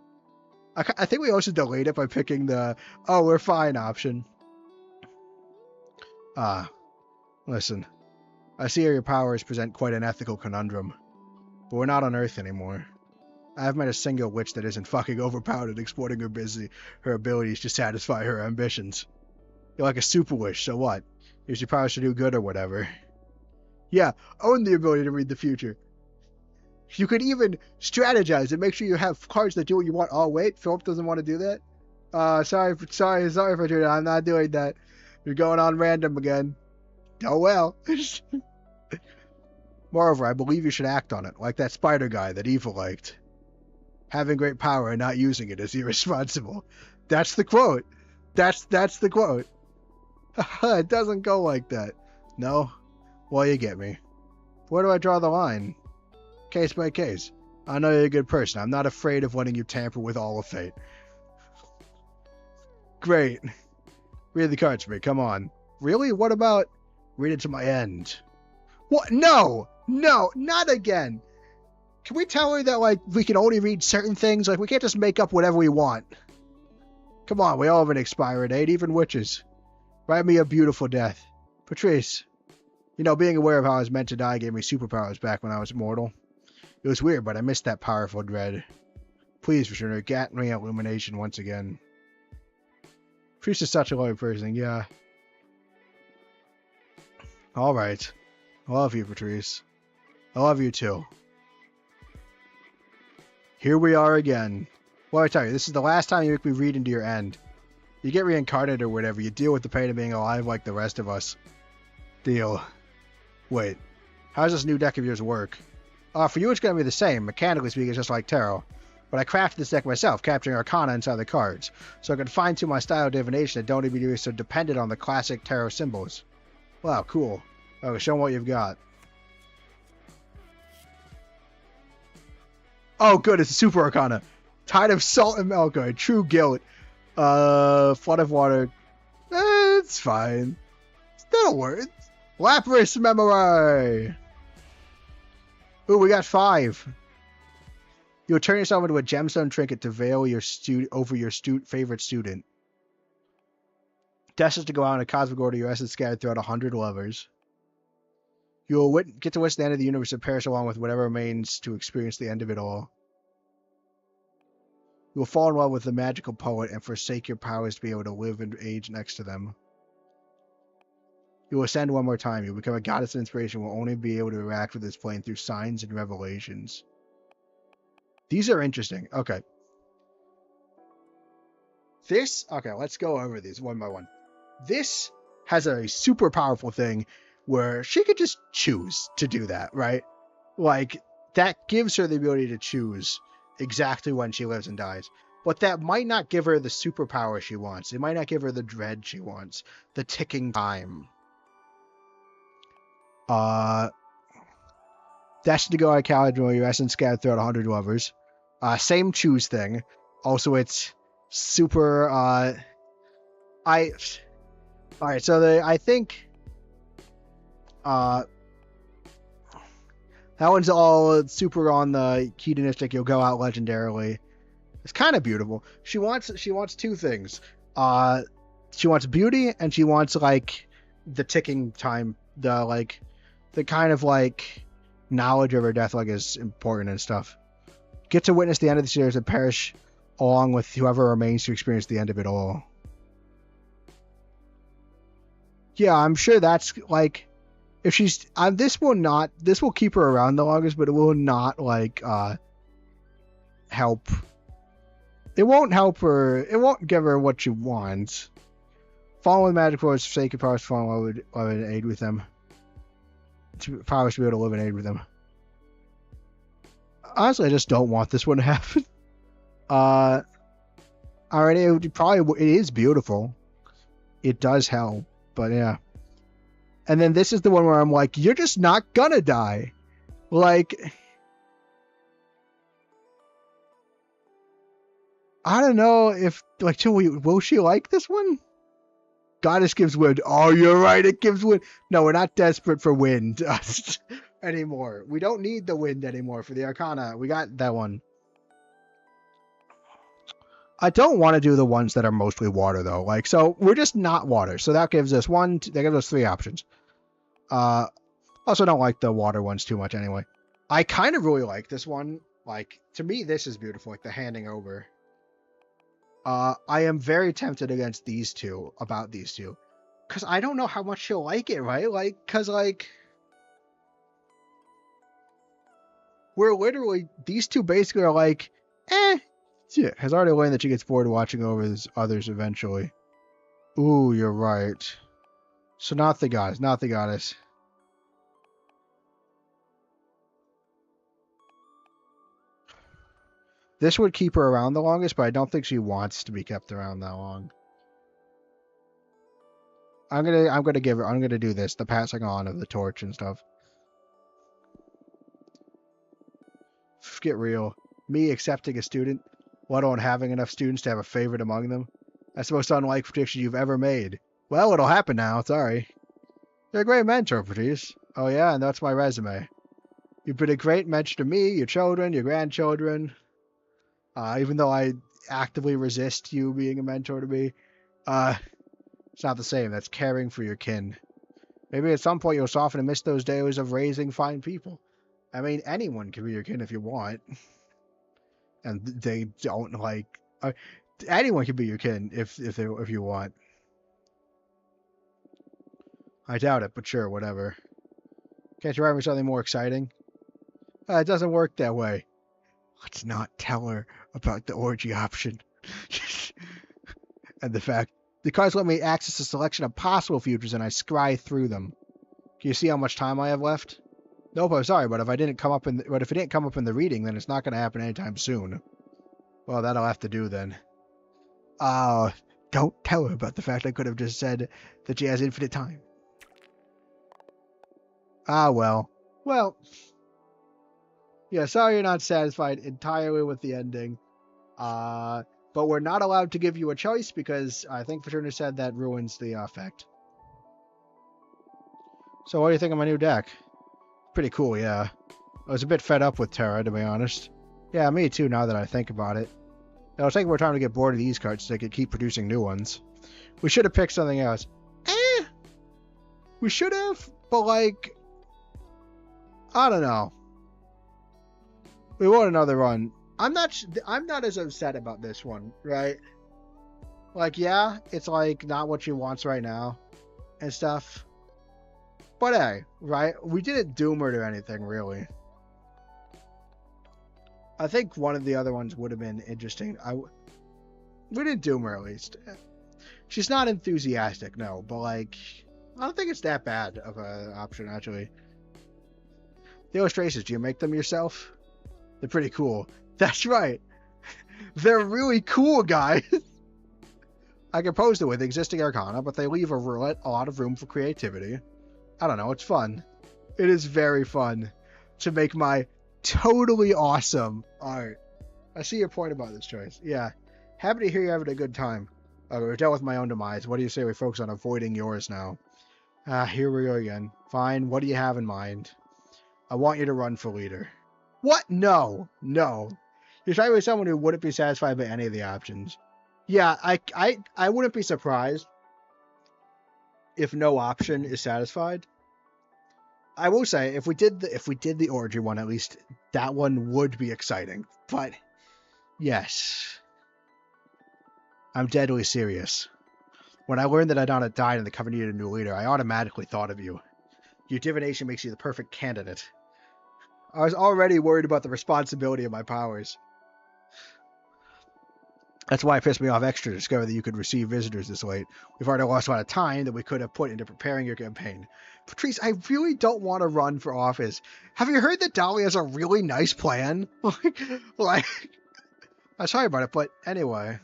I think we also delayed it by picking the, oh, we're fine option. Listen. I see how your powers present quite an ethical conundrum. But we're not on Earth anymore. I have met a single witch that isn't fucking overpowered and exploiting her abilities to satisfy her ambitions. You're like a super witch, so what? Use your powers to do good or whatever. Yeah, own the ability to read the future. You could even strategize and make sure you have cards that do what you want. Oh wait, Philip doesn't want to do that. Sorry for doing that. I'm not doing that. You're going on random again. Oh well. Moreover, I believe you should act on it, like that spider guy that Evil liked. Having great power and not using it is irresponsible. That's the quote. That's the quote. It doesn't go like that. No? Well, you get me. Where do I draw the line? Case by case. I know you're a good person. I'm not afraid of letting you tamper with all of fate. Great. Read the cards for me. Come on. Really? What about read it to my end? What? No! No! Not again! Can we tell her that, like, we can only read certain things? Like, we can't just make up whatever we want. Come on, we all have an expiry date, even witches. Write me a beautiful death. Patrice. You know, being aware of how I was meant to die gave me superpowers back when I was mortal. It was weird, but I missed that powerful dread. Please return to grant me illumination once again. Patrice is such a loving person, yeah. Alright. I love you, Patrice. I love you too. Here we are again. Well, I tell you, this is the last time you make me read into your end. You get reincarnated or whatever, you deal with the pain of being alive like the rest of us. Deal. Wait, how does this new deck of yours work? For you it's going to be the same. Mechanically speaking, it's just like tarot. But I crafted this deck myself, capturing arcana inside the cards, so I can fine-tune my style of divination and don't even be so dependent on the classic tarot symbols. Wow, cool. Okay, show them what you've got. Oh, good, it's a super arcana. Tide of Salt and Melkor, True Guilt, Flood of Water. It's fine. That'll work. Lapras Memory. Ooh, we got 5. You'll turn yourself into a gemstone trinket to veil your over your favorite student. Destined to go out in a cosmic order, your essence scattered throughout 100 lovers. You'll get to witness the end of the universe and perish along with whatever remains to experience the end of it all. You will fall in love with the magical poet and forsake your powers to be able to live and age next to them. You will ascend one more time. You become a goddess of inspiration and will only be able to interact with this plane through signs and revelations. These are interesting. Okay. Okay, let's go over these one by one. This has a super powerful thing where she could just choose to do that, right? Like, that gives her the ability to choose exactly when she lives and dies. But that might not give her the superpower she wants. It might not give her the dread she wants. The ticking time. Destined to go on a calendar, your essence scattered throughout 100 lovers. Same choose thing. Also, it's super, Alright, so I think, that one's all super on the hedonistic, you'll go out legendarily. It's kind of beautiful. She wants 2 things. She wants beauty, and she wants, like, the ticking time, the kind of, like, knowledge of her death, like, is important and stuff. Get to witness the end of the series and perish along with whoever remains to experience the end of it all. Yeah, I'm sure that's, like, if she's, this will keep her around the longest, but it will not, like, help. It won't help her, it won't give her what she wants. Falling with magic powers, sacred powers, falling in love and aid with them. Powers to be able to live and aid with them. Honestly, I just don't want this one to happen. Alright, it is beautiful. It does help, but yeah. And then this is the one where I'm like, you're just not gonna die. Like, I don't know if, like, will she like this one? Goddess gives wind. Oh, you're right, it gives wind. No, we're not desperate for wind anymore. We don't need the wind anymore for the Arcana. We got that one. I don't want to do the ones that are mostly water, though. Like, so we're just not water. So that gives us that gives us 3 options. Also don't like the water ones too much anyway. I kind of really like this one. Like, to me, this is beautiful, like the handing over. I am very tempted against these two, about these two. Because I don't know how much she'll like it, right? Like, because, like, we're literally, these two basically are like, yeah, has already learned that she gets bored watching over his others eventually. Ooh, you're right. So not the goddess, not the goddess. This would keep her around the longest, but I don't think she wants to be kept around that long. I'm gonna do this, the passing on of the torch and stuff. Get real. Me accepting a student, let alone having enough students to have a favorite among them. That's the most unlikely prediction you've ever made. Well, it'll happen now, sorry. You're a great mentor, Patrice. Oh yeah, and that's my resume. You've been a great mentor to me, your children, your grandchildren. Even though I actively resist you being a mentor to me, it's not the same. That's caring for your kin. Maybe at some point you'll soften and miss those days of raising fine people. I mean, anyone can be your kin if you want. And they don't like... anyone can be your kin if you want. I doubt it, but sure, whatever. Can't you write me something more exciting? It doesn't work that way. Let's not tell her about the orgy option. And the fact the cards let me access a selection of possible futures and I scry through them. Can you see how much time I have left? Nope, I'm sorry, but if it didn't come up in the reading, then it's not going to happen anytime soon. Well, that'll have to do then. Don't tell her about the fact I could have just said that she has infinite time. Well. Well. Yeah, sorry you're not satisfied entirely with the ending. But we're not allowed to give you a choice because I think Patrona said that ruins the effect. So what do you think of my new deck? Pretty cool, yeah. I was a bit fed up with Terra, to be honest. Yeah, me too, now that I think about it. It'll take more time to get bored of these cards so they could keep producing new ones. We should have picked something else. We should have, but like... I don't know. We want another run. I'm not as upset about this one, right? Like, yeah, it's like not what she wants right now and stuff. But hey, right? We didn't doom her to anything, really. I think one of the other ones would have been interesting. We didn't doom her, at least. She's not enthusiastic, no, but like, I don't think it's that bad of an option, actually. The illustrations, do you make them yourself? They're pretty cool. That's right. They're really cool, guys. I composed it with existing arcana, but they leave a lot of room for creativity. I don't know, it's fun. It is very fun to make my totally awesome art. I see your point about this choice. Yeah. Happy to hear you're having a good time. We're dealt with my own demise. What do you say we focus on avoiding yours now? Here we go again. Fine, what do you have in mind? I want you to run for leader. What? No. No. You're trying with someone who wouldn't be satisfied by any of the options. Yeah, I wouldn't be surprised if no option is satisfied. I will say, if we did the orgy one, at least that one would be exciting. But yes, I'm deadly serious. When I learned that Adana died and the Coven needed a new leader, I automatically thought of you. Your divination makes you the perfect candidate. I was already worried about the responsibility of my powers. That's why it pissed me off extra to discover that you could receive visitors this late. We've already lost a lot of time that we could have put into preparing your campaign. Patrice, I really don't want to run for office. Have you heard that Dolly has a really nice plan? like, I'm sorry about it, but anyway.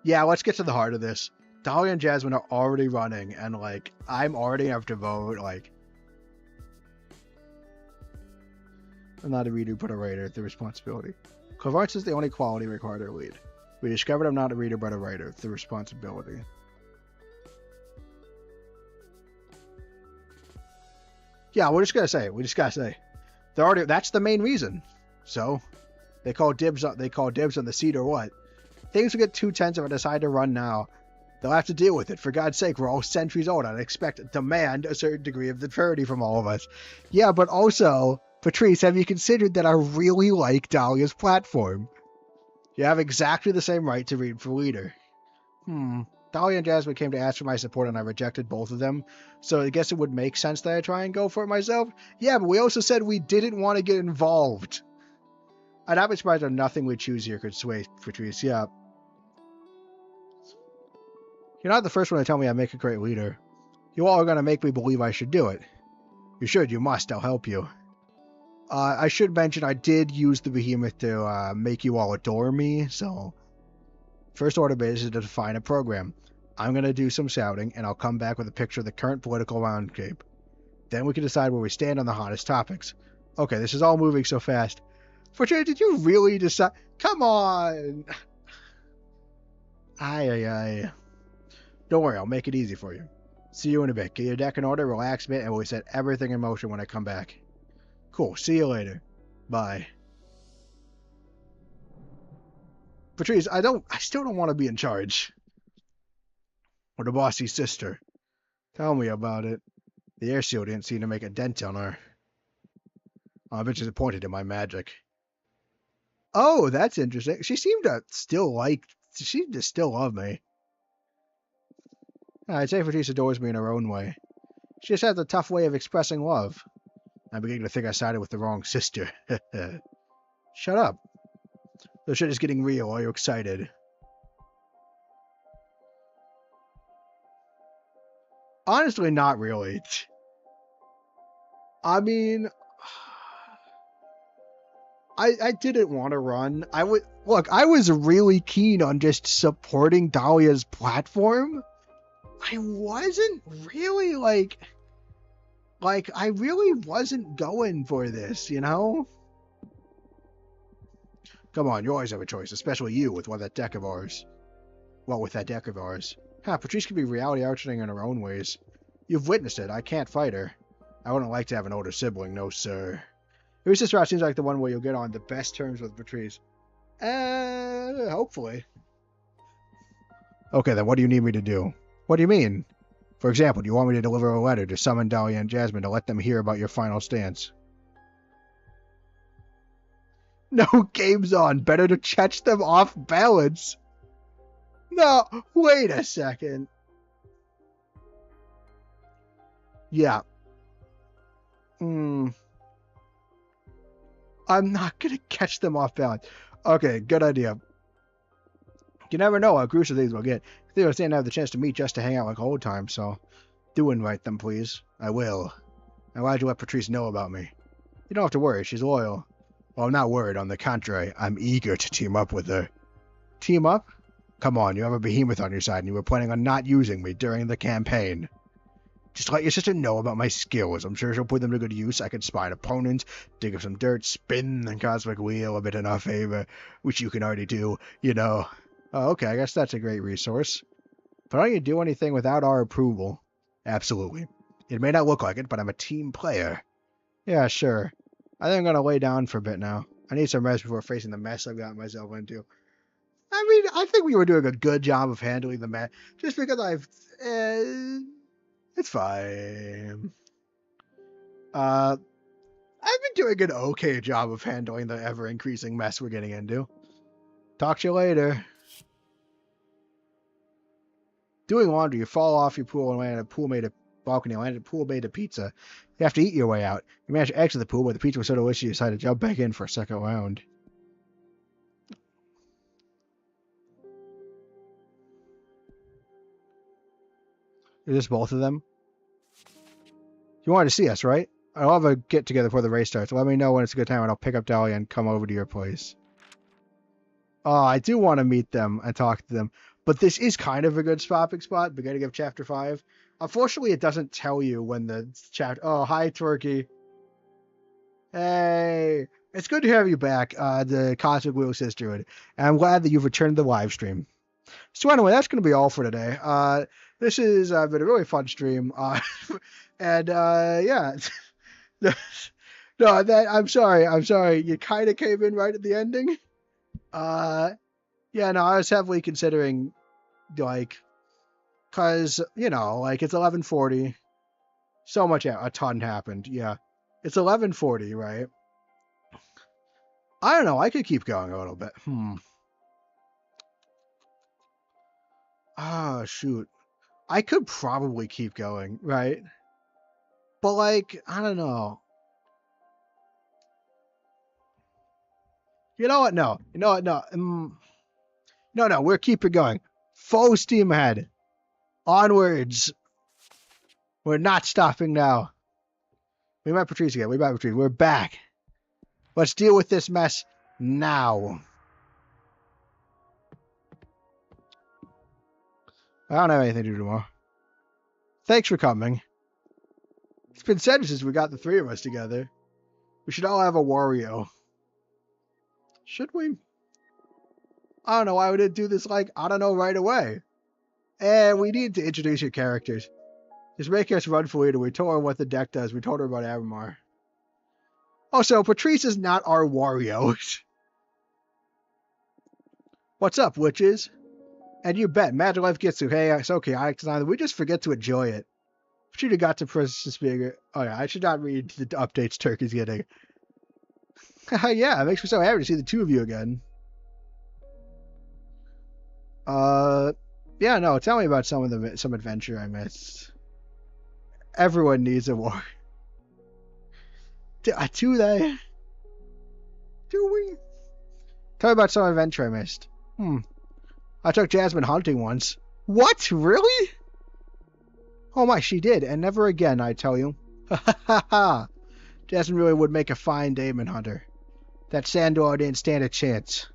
Yeah, let's get to the heart of this. Dolly and Jasmine are already running, and, like, I'm already have to vote, like... I'm not a reader, but a writer. The responsibility. Clairvoyance is the only quality required to lead. We discovered I'm not a reader, but a writer. The responsibility. Yeah, we just gotta say. They're already... That's the main reason. So, they call dibs on the seat or what? Things will get too tense if I decide to run now. They'll have to deal with it. For God's sake, we're all centuries old. I'd demand a certain degree of maturity from all of us. Yeah, but also, Patrice, have you considered that I really like Dahlia's platform? You have exactly the same right to read for leader. Dahlia and Jasmine came to ask for my support and I rejected both of them. So I guess it would make sense that I try and go for it myself. Yeah, but we also said we didn't want to get involved. I'd not be surprised if nothing we choose here could sway Patrice. Yeah. You're not the first one to tell me I make a great leader. You all are going to make me believe I should do it. You should, you must, I'll help you. I should mention I did use the behemoth to make you all adore me, so... First order of business is to define a program. I'm going to do some shouting, and I'll come back with a picture of the current political landscape. Then we can decide where we stand on the hottest topics. Okay, this is all moving so fast. Fortuna, did you really decide? Come on! Aye. Don't worry, I'll make it easy for you. See you in a bit. Get your deck in order, relax a bit, and we'll set everything in motion when I come back. Cool, see you later. Bye. Patrice, I still don't want to be in charge. Or the bossy sister. Tell me about it. The air seal didn't seem to make a dent on her. I'm a bit disappointed in my magic. Oh, that's interesting. She seemed to still love me. I'd say Patrice adores me in her own way. She just has a tough way of expressing love. I'm beginning to think I sided with the wrong sister. Shut up. The shit is getting real. Are you excited? Honestly, not really. I mean, I didn't want to run. I was really keen on just supporting Dahlia's platform. I wasn't really I really wasn't going for this, you know? Come on, you always have a choice, especially you with that deck of ours. Well, with that deck of ours. Patrice can be reality arching in her own ways. You've witnessed it. I can't fight her. I wouldn't like to have an older sibling, no sir. Your sister seems like the one where you'll get on the best terms with Patrice. Hopefully. Okay, then what do you need me to do? What do you mean? For example, do you want me to deliver a letter to summon Dahlia and Jasmine to let them hear about your final stance? No game's on. Better to catch them off balance. No, wait a second. Yeah. I'm not gonna catch them off balance. Okay, good idea. You never know how gruesome these will get. They will stand to have the chance to meet just to hang out like old times, so do invite them, please. I will. And why'd you let Patrice know about me? You don't have to worry, she's loyal. Well, I'm not worried. On the contrary, I'm eager to team up with her. Team up? Come on, you have a behemoth on your side, and you were planning on not using me during the campaign. Just let your sister know about my skills. I'm sure she'll put them to good use. I can spy an opponent, dig up some dirt, spin the Cosmic Wheel a bit in our favor, which you can already do, you know. Oh, okay, I guess that's a great resource. But don't you do anything without our approval? Absolutely. It may not look like it, but I'm a team player. Yeah, sure. I think I'm going to lay down for a bit now. I need some rest before facing the mess I've gotten myself into. I mean, I think we were doing a good job of handling the mess. Just because it's fine. I've been doing an okay job of handling the ever-increasing mess we're getting into. Talk to you later. Doing laundry, you fall off your pool and land at a pool made of balcony, land at a pool made of pizza. You have to eat your way out. You manage to exit the pool, but the pizza was so delicious you decide to jump back in for a second round. Is this both of them? You wanted to see us, right? I'll have a get-together before the race starts. Let me know when it's a good time, and I'll pick up Dahlia and come over to your place. Oh, I do want to meet them and talk to them. But this is kind of a good stopping spot, beginning of Chapter 5. Unfortunately, it doesn't tell you when the chapter... Oh, hi, Twerky. Hey. It's good to have you back, the Cosmic Wheel Sisterhood. And I'm glad that you've returned to the live stream. So anyway, that's going to be all for today. This has been a really fun stream. Yeah. No, I'm sorry. You kind of came in right at the ending. Yeah, no, I was heavily considering, like, Because, you know, like, it's 11:40. So much, a ton happened. Yeah. It's 11:40, right? I don't know. I could keep going a little bit. Ah, shoot. I could probably keep going, right? But, like, I don't know. You know what? No. You know what? No. No, we'll keep it going. Full steam ahead. Onwards. We're not stopping now. We met Patrice again. We're back. Let's deal with this mess now. I don't have anything to do tomorrow. Thanks for coming. It's been said since we got the three of us together. We should all have a Wario. Should we? I don't know why we didn't do this, like, I don't know, right away. And we need to introduce your characters. Just make us run for leader. We told her what the deck does. We told her about Avamar. Also, Patrice is not our Wario. What's up, witches? And you bet, Magic Life gets to, hey, it's okay, we just forget to enjoy it. Should have got to Princess Bigger. Oh yeah, I should not read the updates Turkey's getting. Yeah, it makes me so happy to see the two of you again. Yeah, no, tell me about some adventure I missed. Everyone needs a war. Do they? Do we? Tell me about some adventure I missed. I took Jasmine hunting once. What? Really? Oh my, she did, and never again, I tell you. Ha ha ha ha. Jasmine really would make a fine demon hunter. That Sandor didn't stand a chance.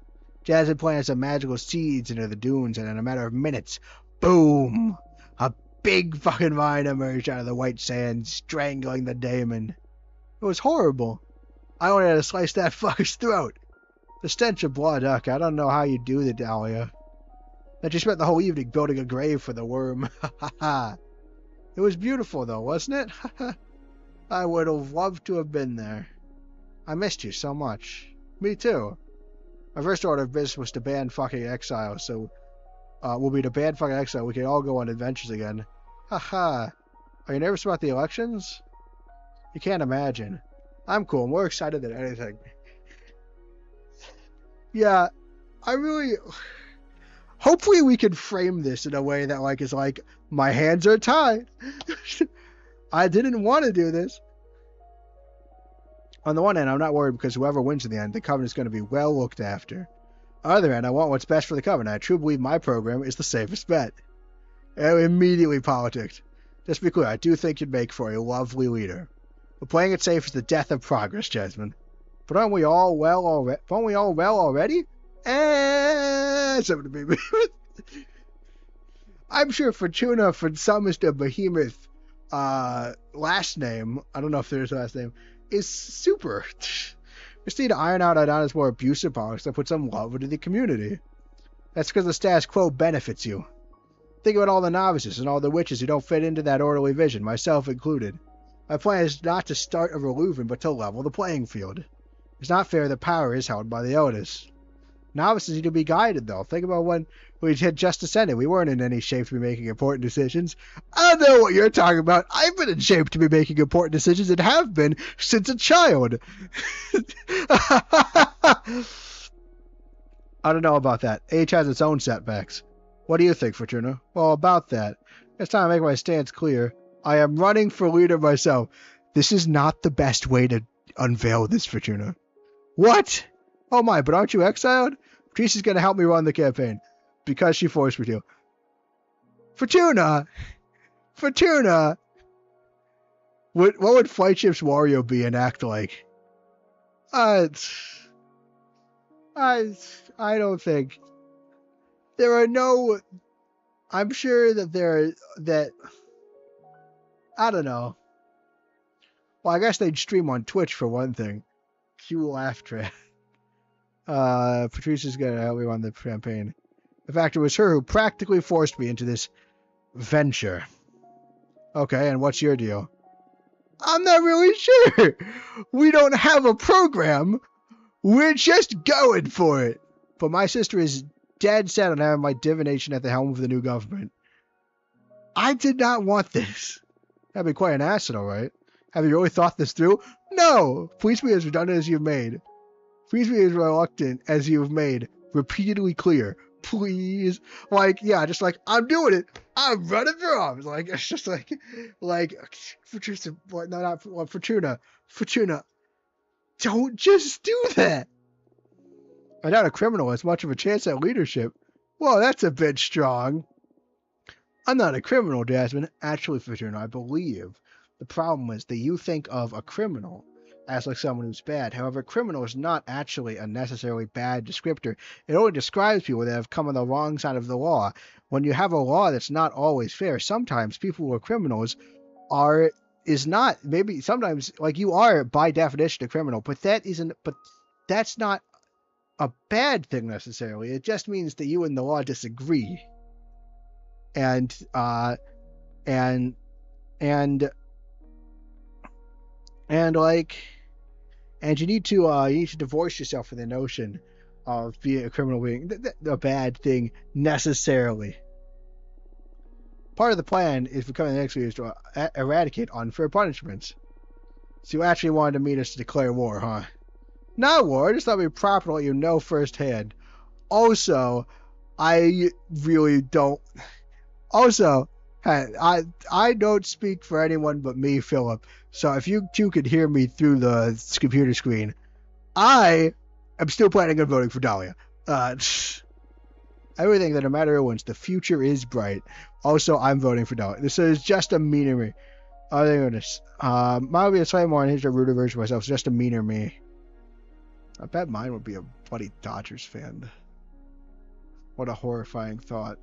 Jasmine planted some magical seeds into the dunes, and in a matter of minutes, boom! A big fucking vine emerged out of the white sand, strangling the daemon. It was horrible. I only had to slice that fucker's throat. The stench of blood, I don't know how you do that, Dahlia. That you spent the whole evening building a grave for the worm. Ha ha ha. It was beautiful, though, wasn't it? I would have loved to have been there. I missed you so much. Me too. My first order of business was to ban fucking exile, so we'll be to ban fucking exile. We can all go on adventures again. Haha. Are you nervous about the elections? You can't imagine. I'm cool. I'm more excited than anything. Yeah, I really... Hopefully we can frame this in a way that, like, is like, my hands are tied. I didn't want to do this. On the one hand, I'm not worried because whoever wins in the end, the Covenant is going to be well looked after. On the other hand, I want what's best for the Covenant. I truly believe my program is the safest bet. And immediately politics. Just to be clear, I do think you'd make for a lovely leader. But playing it safe is the death of progress, Jasmine. But aren't we all well already? Something to be. I'm sure Fortuna, for some Mr. Behemoth last name, I don't know if there's a last name, is super. Just need to iron out Adana's more abusive politics and put some love into the community. That's because the status quo benefits you. Think about all the novices and all the witches who don't fit into that orderly vision, myself included. My plan is not to start a revolution, but to level the playing field. It's not fair that power is held by the eldest. Novices need to be guided, though. Think about when we had just ascended. We weren't in any shape to be making important decisions. I know what you're talking about. I've been in shape to be making important decisions and have been since a child. I don't know about that. Age has its own setbacks. What do you think, Fortuna? Well, about that, it's time to make my stance clear. I am running for leader myself. This is not the best way to unveil this, Fortuna. What? Oh my, but aren't you exiled? Patrice is going to help me run the campaign. Because she forced me to. Fortuna! What would Flightship's Wario be and act like? I don't think. There are no... I'm sure that I don't know. Well, I guess they'd stream on Twitch for one thing. Cue laugh track. Patrice is going to help me run the campaign. In fact, it was her who practically forced me into this venture. Okay, and what's your deal? I'm not really sure. We don't have a program. We're just going for it. But my sister is dead set on having my divination at the helm of the new government. I did not want this. That'd be quite an arsenal, right? Have you really thought this through? No! Please be as redundant as you've made. Please be as reluctant as you've made. Repeatedly clear. Please. Like, yeah, just like, I'm doing it. I'm running for office. Like, it's just like, Fortuna, no, not Fortuna. Fortuna. Don't just do that. I'm not a criminal as much of a chance at leadership. Well, that's a bit strong. I'm not a criminal, Jasmine. Actually, Fortuna, I believe the problem is that you think of a criminal as like someone who's bad. However, criminal is not actually a necessarily bad descriptor. It only describes people that have come on the wrong side of the law. When you have a law that's not always fair, sometimes people who are criminals sometimes like you are by definition a criminal, but that's not a bad thing necessarily. It just means that you and the law disagree. And you need to divorce yourself from the notion of being a criminal being a bad thing necessarily. Part of the plan is becoming the next leader is to eradicate unfair punishments. So you actually wanted to meet us to declare war, huh? Not war, I just thought we'd proper let you know firsthand. Also, I really don't. Also, I don't speak for anyone but me, Philip. So if you two could hear me through the computer screen, I am still planning on voting for Dahlia. Everything that no matter who wins, the future is bright. Also, I'm voting for Dahlia. This is just a meaner me. Oh, thank goodness. Mine would be a slightly more unhinged or ruder version of myself. It's just a meaner me. I bet mine would be a bloody Dodgers fan. What a horrifying thought.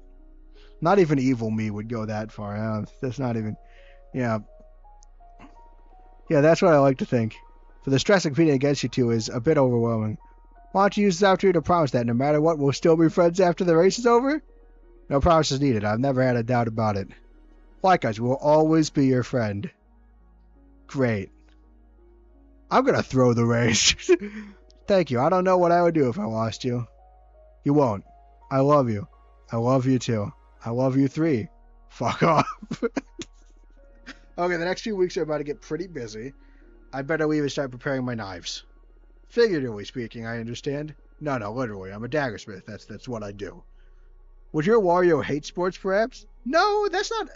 Not even evil me would go that far. That's not even... Yeah. Yeah, that's what I like to think. For the stress of competing against you two is a bit overwhelming. Why don't you use this opportunity to promise that no matter what, we'll still be friends after the race is over? No promises needed. I've never had a doubt about it. Likewise, we'll always be your friend. Great. I'm gonna throw the race. Thank you. I don't know what I would do if I lost you. You won't. I love you. I love you too. I love you three. Fuck off. Okay, the next few weeks are about to get pretty busy. I better leave and start preparing my knives. Figuratively speaking, I understand. No, literally. I'm a daggersmith. That's what I do. Would your Wario hate sports, perhaps? No, that's not...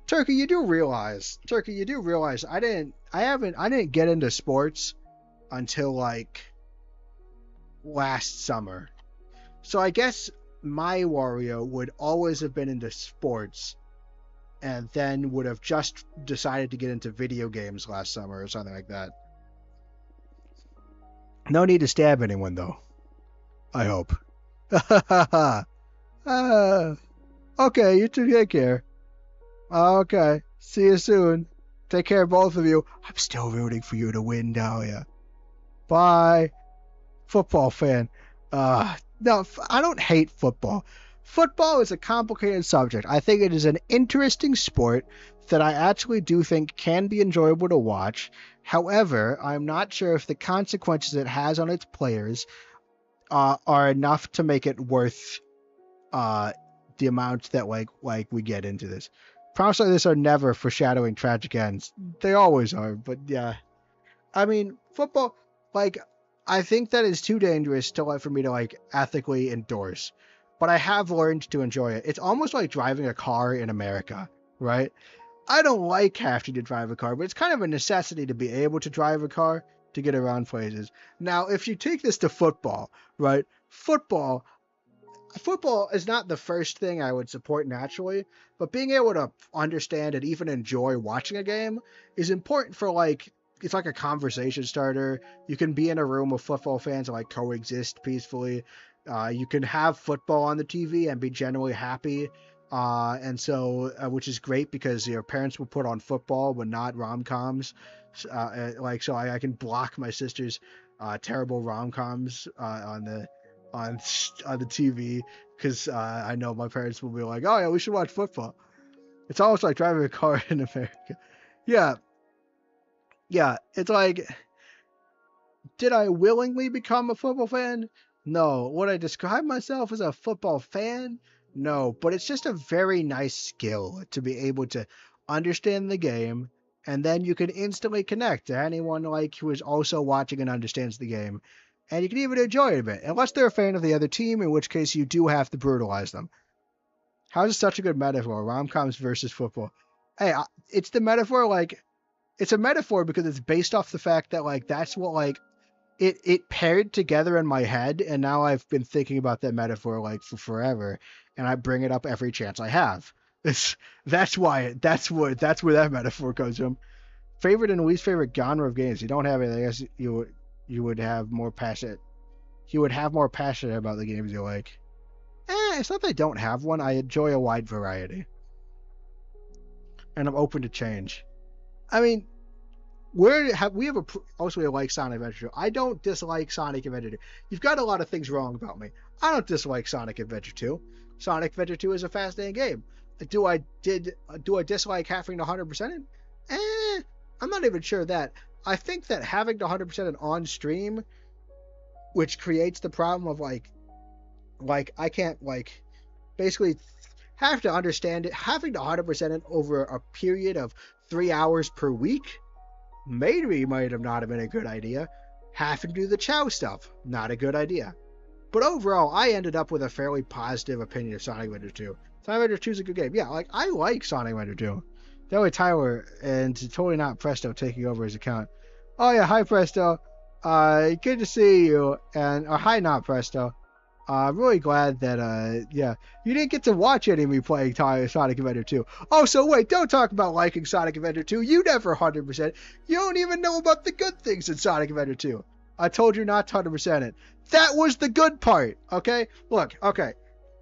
Turkey, you do realize I didn't get into sports until like last summer. So I guess my Wario would always have been into sports and then would have just decided to get into video games last summer or something like that. No need to stab anyone though. I hope. Okay, you two take care. Okay, see you soon. Take care, both of you. I'm still rooting for you to win, Dahlia. Bye. Football fan. No, I don't hate football. Football is a complicated subject. I think it is an interesting sport that I actually do think can be enjoyable to watch. However, I'm not sure if the consequences it has on its players are enough to make it worth the amount that like we get into this. Problems like this are never foreshadowing tragic ends. They always are, but yeah. I mean, football, like, I think that is too dangerous for me to ethically endorse. But I have learned to enjoy it. It's almost like driving a car in America, right? I don't like having to drive a car, but it's kind of a necessity to be able to drive a car to get around places. Now, if you take this to football, right? Football is not the first thing I would support naturally, but being able to understand and even enjoy watching a game is important for it's like a conversation starter. You can be in a room with football fans and coexist peacefully. You can have football on the TV and be generally happy. And so, which is great because your parents will put on football but not rom-coms. So I can block my sister's terrible rom-coms on the TV because I know my parents will be like, oh yeah, we should watch football. It's almost like driving a car in America. Yeah, it's like, did I willingly become a football fan? No. Would I describe myself as a football fan? No, but it's just a very nice skill to be able to understand the game, and then you can instantly connect to anyone like who is also watching and understands the game, and you can even enjoy it a bit, unless they're a fan of the other team, in which case you do have to brutalize them. How is it such a good metaphor? Rom-coms versus football. Hey, it's the metaphor like it's a metaphor because it's based off the fact that like that's what like it paired together in my head, and now I've been thinking about that metaphor like for forever, and I bring it up every chance I have. That's why that's where that metaphor comes from. Favorite and least favorite genre of games. You don't have it. I guess you would have more passionate. You would have more passionate about the games you like. It's not that I don't have one. I enjoy a wide variety, and I'm open to change. I mean, we have also like Sonic Adventure 2. I don't dislike Sonic Adventure 2. You've got a lot of things wrong about me. I don't dislike Sonic Adventure 2. Sonic Adventure 2 is a fascinating game. Do I dislike having to 100% it? I'm not even sure that. I think that having to 100% it on stream, which creates the problem of like I can't like basically have to understand it. Having to 100% it over a period of 3 hours per week maybe might have not have been a good idea. Having to do the Chow stuff, not a good idea. But overall, I ended up with a fairly positive opinion of Sonic Adventure 2. Sonic Adventure 2 is a good game. Yeah, like I like Sonic Adventure 2. That way Tyler, and totally not Presto taking over his account. Oh yeah, hi Presto. Good to see you. And hi not Presto. I'm really glad that, yeah, you didn't get to watch any of me playing Sonic Adventure 2. Oh, so wait, don't talk about liking Sonic Adventure 2. You never 100%. You don't even know about the good things in Sonic Adventure 2. I told you not to 100% it. That was the good part, okay? Look, okay.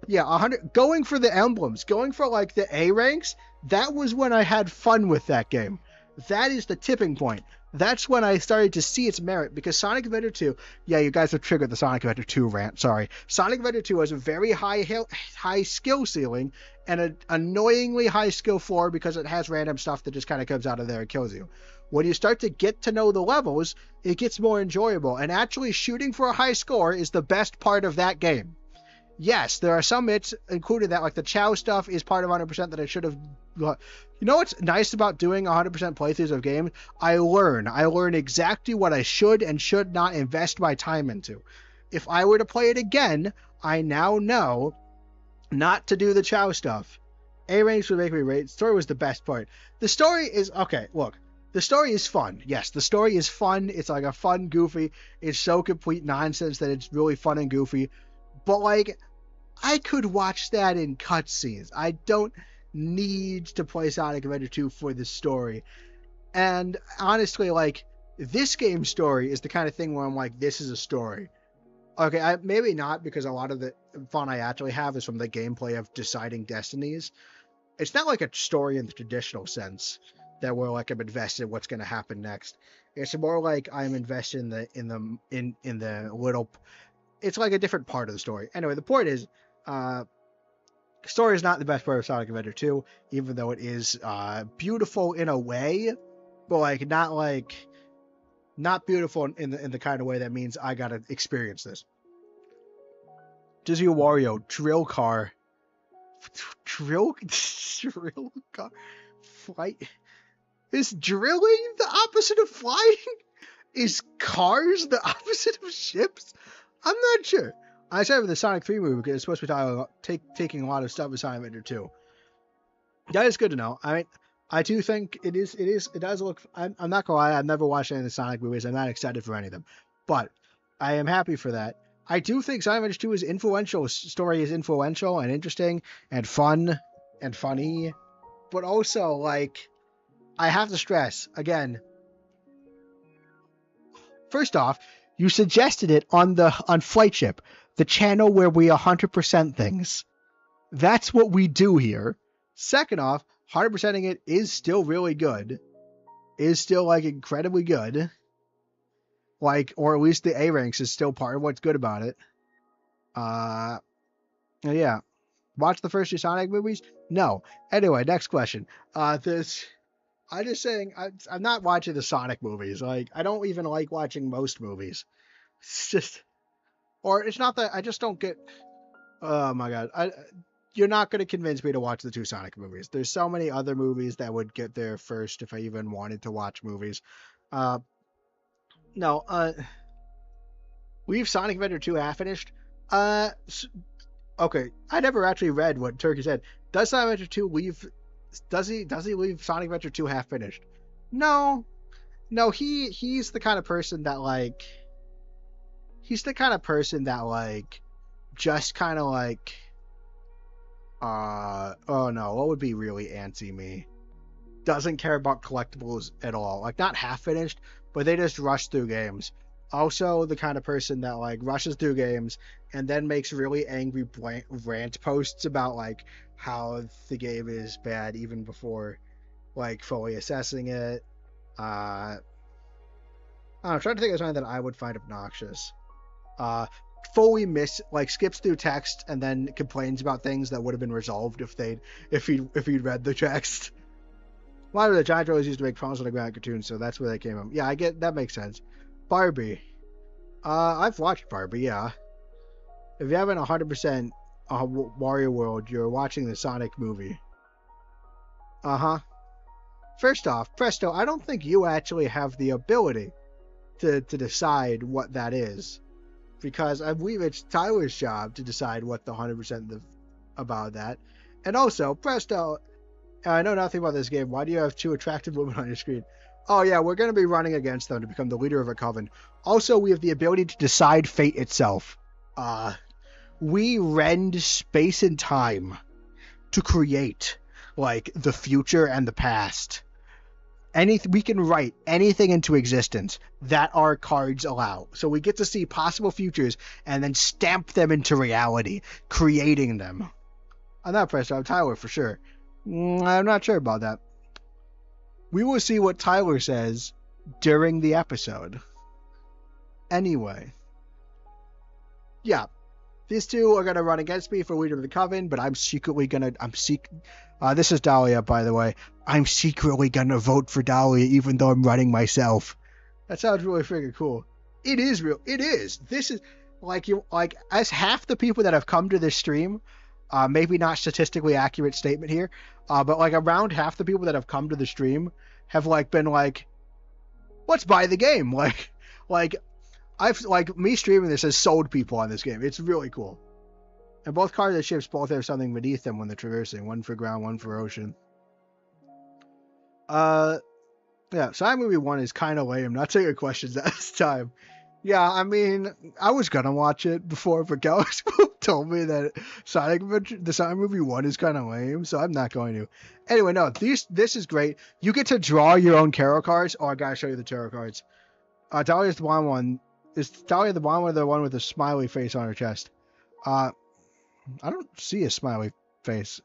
Yeah, 100, going for the emblems, going for, like, the A ranks, that was when I had fun with that game. That is the tipping point. That's when I started to see its merit, because Sonic Adventure 2, yeah, you guys have triggered the Sonic Adventure 2 rant, sorry. Sonic Adventure 2 has a very high skill ceiling and an annoyingly high skill floor because it has random stuff that just kind of comes out of there and kills you. When you start to get to know the levels, it gets more enjoyable, and actually shooting for a high score is the best part of that game. Yes, there are some bits included that, like the Chow stuff is part of 100% that I should have. You know what's nice about doing 100% playthroughs of games? I learn exactly what I should and should not invest my time into. If I were to play it again, I now know not to do the Chow stuff. A ranks would make me rate. The story was the best part. The story is okay. Look, the story is fun. Yes, the story is fun. It's like a fun, goofy. It's so complete nonsense that it's really fun and goofy. But like, I could watch that in cutscenes. I don't need to play Sonic Adventure 2 for the story. And honestly, like, this game's story is the kind of thing where I'm like, this is a story. Okay, maybe not, because a lot of the fun I actually have is from the gameplay of deciding destinies. It's not like a story in the traditional sense that where like I'm invested in what's going to happen next. It's more like I'm invested in the little. It's like a different part of the story. Anyway, the point is, story is not the best part of Sonic Adventure 2, even though it is beautiful in a way, but not beautiful in the kind of way that means I gotta experience this. Dizzy Wario, drill car, flight. Is drilling the opposite of flying? Is cars the opposite of ships? I'm not sure. I said with the Sonic 3 movie because it's supposed to be taking a lot of stuff with Sonic Adventure 2. That is good to know. I mean, I do think it does look. I'm not gonna lie. I've never watched any of the Sonic movies. I'm not excited for any of them, but I am happy for that. I do think Sonic Adventure 2 is influential. Story is influential and interesting and fun and funny, but also like I have to stress again. First off, you suggested it on Flightship, the channel where we 100% things. That's what we do here. Second off, 100%ing it is still really good. Is still like incredibly good. Like, or at least the A ranks is still part of what's good about it. Yeah. Watch the first two Sonic movies? No. Anyway, next question. I'm just saying, I'm not watching the Sonic movies. Like, I don't even like watching most movies. It's just, or it's not that I just don't get. Oh my god, you're not going to convince me to watch the two Sonic movies. There's so many other movies that would get there first if I even wanted to watch movies. No, leave Sonic Adventure 2 half finished. Okay, I never actually read what Turkey said. Does Sonic Adventure 2 leave? Does he leave Sonic Adventure 2 half finished? No, he's the kind of person that like. He's the kind of person that like, just kind of like. Oh no, what would be really antsy me? Doesn't care about collectibles at all. Like, not half finished, but they just rush through games. Also, the kind of person that like rushes through games and then makes really angry rant posts about like how the game is bad even before like fully assessing it. I'm trying to think of something that I would find obnoxious. Fully skips through text and then complains about things that would have been resolved if he'd read the text. A lot of the giant trailers used to make promises on the ground cartoons, so that's where they came from. Yeah, I get that makes sense. Barbie. I've watched Barbie, yeah. If you haven't 100% Wario World, you're watching the Sonic movie. Uh-huh. First off, Presto, I don't think you actually have the ability to decide what that is. Because I believe it's Tyler's job to decide what the 100% about that. And also, Presto, I know nothing about this game. Why do you have two attractive women on your screen? Oh yeah, we're going to be running against them to become the leader of a coven. Also, we have the ability to decide fate itself. We rend space and time to create, like, the future and the past. We can write anything into existence that our cards allow. So we get to see possible futures and then stamp them into reality, creating them. I'm not Presto, I'm Tyler for sure. I'm not sure about that. We will see what Tyler says during the episode. Anyway. Yeah. These two are going to run against me for leader of the coven, but I'm secretly going to... this is Dahlia, by the way. I'm secretly going to vote for Dahlia even though I'm running myself. That sounds really freaking cool. It is real. It is. This is... as half the people that have come to this stream... maybe not statistically accurate statement here, but like around half the people that have come to the stream have like been like, let's buy the game. Me streaming this has sold people on this game. It's really cool. And both cars and ships both have something beneath them when they're traversing. One for ground, one for ocean. Yeah, Sonic Movie 1 is kind of lame. Not taking questions at this time. Yeah, I mean, I was gonna watch it before, but Galaxy told me that the Sonic Movie 1 is kind of lame, so I'm not going to. Anyway, no, this is great. You get to draw your own tarot cards. Oh, I gotta show you the tarot cards. Dahlia's the blonde one. Is Dahlia the blonde one or the one with the smiley face on her chest? I don't see a smiley face.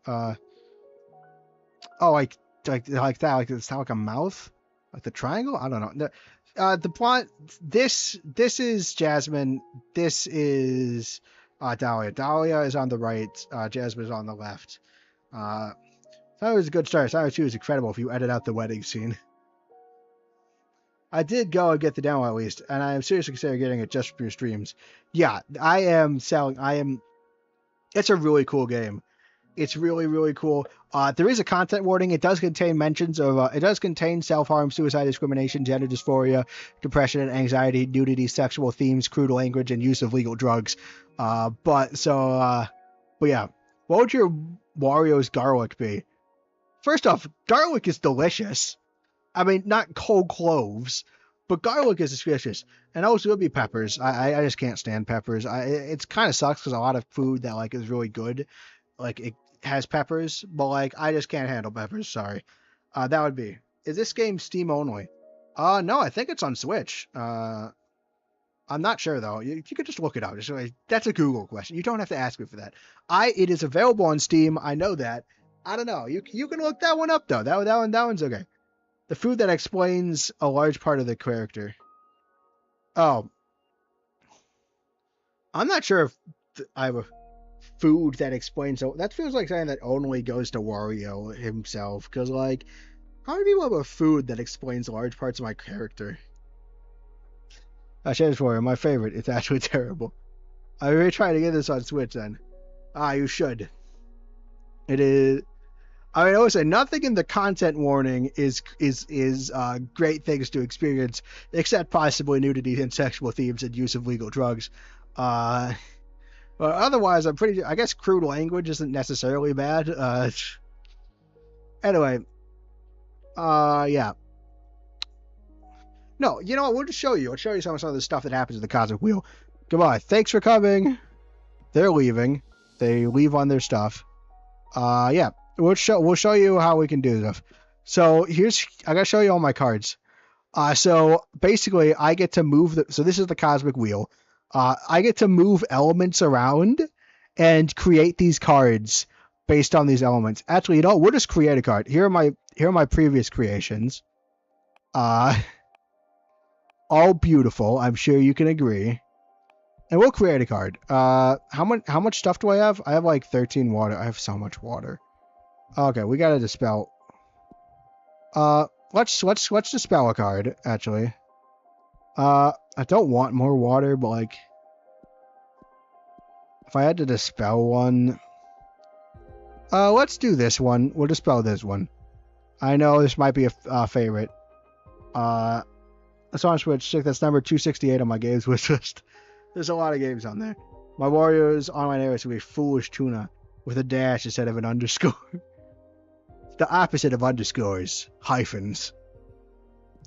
Like that. Like it's like a mouth, like the triangle. I don't know. The blonde. This is Jasmine. This is Dahlia. Dahlia is on the right. Jasmine is on the left. That was a good start. Sonic 2 is incredible if you edit out the wedding scene. I did go and get the demo at least, and I am seriously considering getting it just for your streams. Yeah, I am selling. It's a really cool game. It's really, really cool. There is a content warning. It does contain mentions of, it does contain self-harm, suicide, discrimination, gender dysphoria, depression and anxiety, nudity, sexual themes, crude language, and use of legal drugs. But yeah. What would your Wario's garlic be? First off, garlic is delicious. I mean, not cold cloves, but garlic is delicious. And also, it would be peppers. I just can't stand peppers. It's kind of sucks because a lot of food that, like, is really good, like, it has peppers, but, like, I just can't handle peppers. Sorry. That would be. Is this game Steam only? No, I think it's on Switch. I'm not sure, though. You could just look it up. That's a Google question. You don't have to ask me for that. It is available on Steam. I know that. I don't know. You can look that one up, though. That one's okay. The food that explains a large part of the character. Oh. I'm not sure if I have a food that explains... That feels like something that only goes to Wario himself. Because, like, how many people have a food that explains large parts of my character? Change Wario, my favorite. It's actually terrible. I really trying to get this on Switch, then. You should. It is. I mean, I would say nothing in the content warning is great things to experience, except possibly nudity and sexual themes and use of legal drugs. But otherwise, I guess crude language isn't necessarily bad. Anyway, yeah. No, you know what? We'll just show you. I'll show you some of the stuff that happens in the Cosmic Wheel. Goodbye. Thanks for coming. They're leaving. They leave on their stuff. Yeah. We'll show you how we can do stuff. So I gotta show you all my cards. So basically I get to move so this is the Cosmic Wheel. I get to move elements around and create these cards based on these elements. Actually, we'll just create a card. Here are my previous creations. All beautiful. I'm sure you can agree. And we'll create a card. How much stuff do I have? I have like 13 water. I have so much water. Okay, we gotta dispel. Let's dispel a card, actually. I don't want more water, but like if I had to dispel one. Let's do this one. We'll dispel this one. I know this might be a favorite. That's on Switch. That's number 268 on my games wish list. There's a lot of games on there. My Warriors online area is going to be Foolish Tuna with a dash instead of an underscore. The opposite of underscores. Hyphens.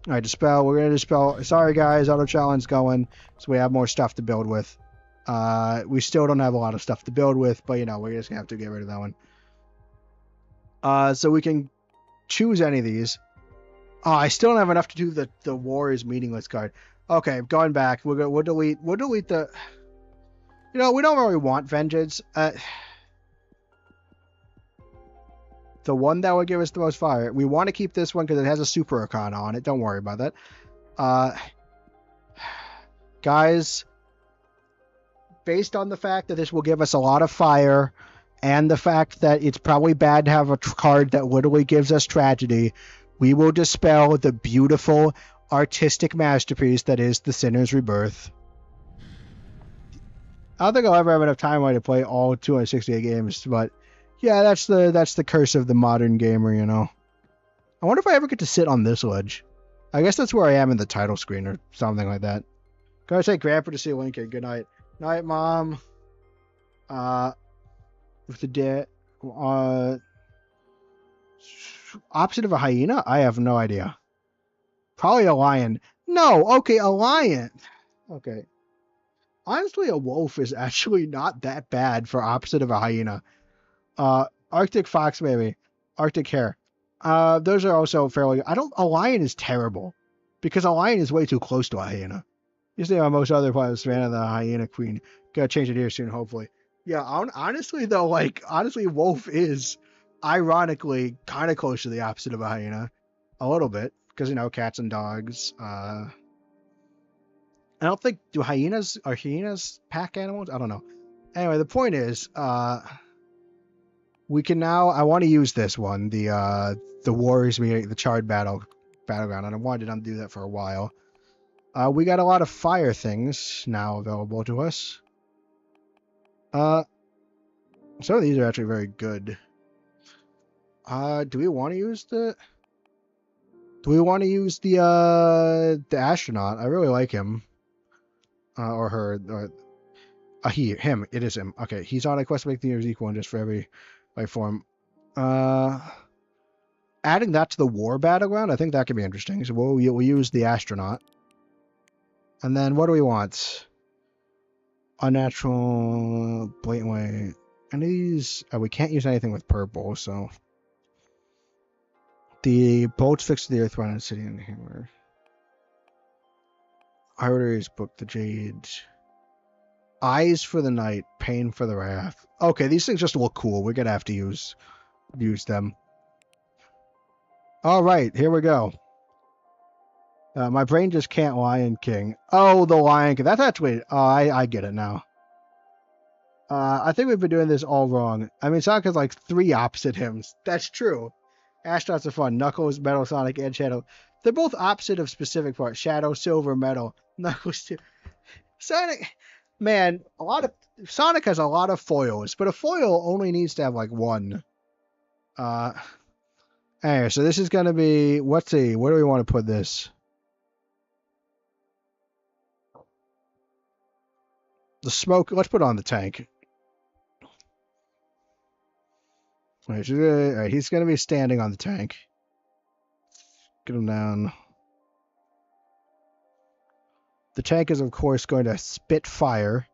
Alright, dispel. We're going to dispel. Sorry, guys. Auto challenge going. So we have more stuff to build with. We still don't have a lot of stuff to build with, but we're just going to have to get rid of that one. So we can choose any of these. Oh, I still don't have enough to do the Warriors Meaningless card. Okay, going back. We'll delete the... we don't really want Vengeance. The one that would give us the most fire. We want to keep this one because it has a Super Arcana on it. Don't worry about that. Guys, based on the fact that this will give us a lot of fire and the fact that it's probably bad to have a card that literally gives us tragedy, we will dispel the beautiful artistic masterpiece that is The Sinner's Rebirth. I don't think I'll ever have enough time to play all 268 games, but yeah, that's the curse of the modern gamer, I wonder if I ever get to sit on this ledge. I guess that's where I am in the title screen or something like that. Gotta take Grandpa to see Lincoln. Good night. Night, Mom. With the dad. Opposite of a hyena? I have no idea. Probably a lion. No, okay, a lion. Okay. Honestly, a wolf is actually not that bad for opposite of a hyena. Arctic fox, maybe. Arctic hare. Those are also fairly... A lion is terrible. Because a lion is way too close to a hyena. Usually on most other players, fan of the hyena queen. Gotta change it here soon, hopefully. Yeah, honestly, though, wolf is, ironically, kind of close to the opposite of a hyena. A little bit. Because, cats and dogs. I don't think... Are hyenas pack animals? I don't know. Anyway, the point is, we can now... I want to use this one. The Warriors meeting, the Charred Battleground. And I wanted to do that for a while. We got a lot of fire things now available to us. Some of these are actually very good. Do we want to use the... Do we want to use the astronaut? I really like him. Or her. Or, him. It is him. Okay, he's on a quest to make the years equal and just for every life form. Adding that to the war battleground, I think that could be interesting. So we'll use the astronaut. And then what do we want? Unnatural, blatant way. And these... we can't use anything with purple, so... The bolts fixed to the earth around the city and hammer. Arbiter's book, the jade. Eyes for the night, pain for the wrath. Okay, these things just look cool. We're gonna have to use them. All right, here we go. My brain just can't Lion King. Oh, the Lion King. That's actually... Oh, I get it now. I think we've been doing this all wrong. I mean, Sonic has like 3 opposite hymns. That's true. Astronauts are fun. Knuckles, Metal Sonic, and Shadow. They're both opposite of specific parts. Shadow, Silver, Metal. Knuckles, too. Sonic... Man, Sonic has a lot of foils, but a foil only needs to have like 1. Anyway, so this is going to be, let's see, where do we want to put this? The smoke, let's put it on the tank. All right, he's going to be standing on the tank. Get him down. The tank is, of course, going to spit fire.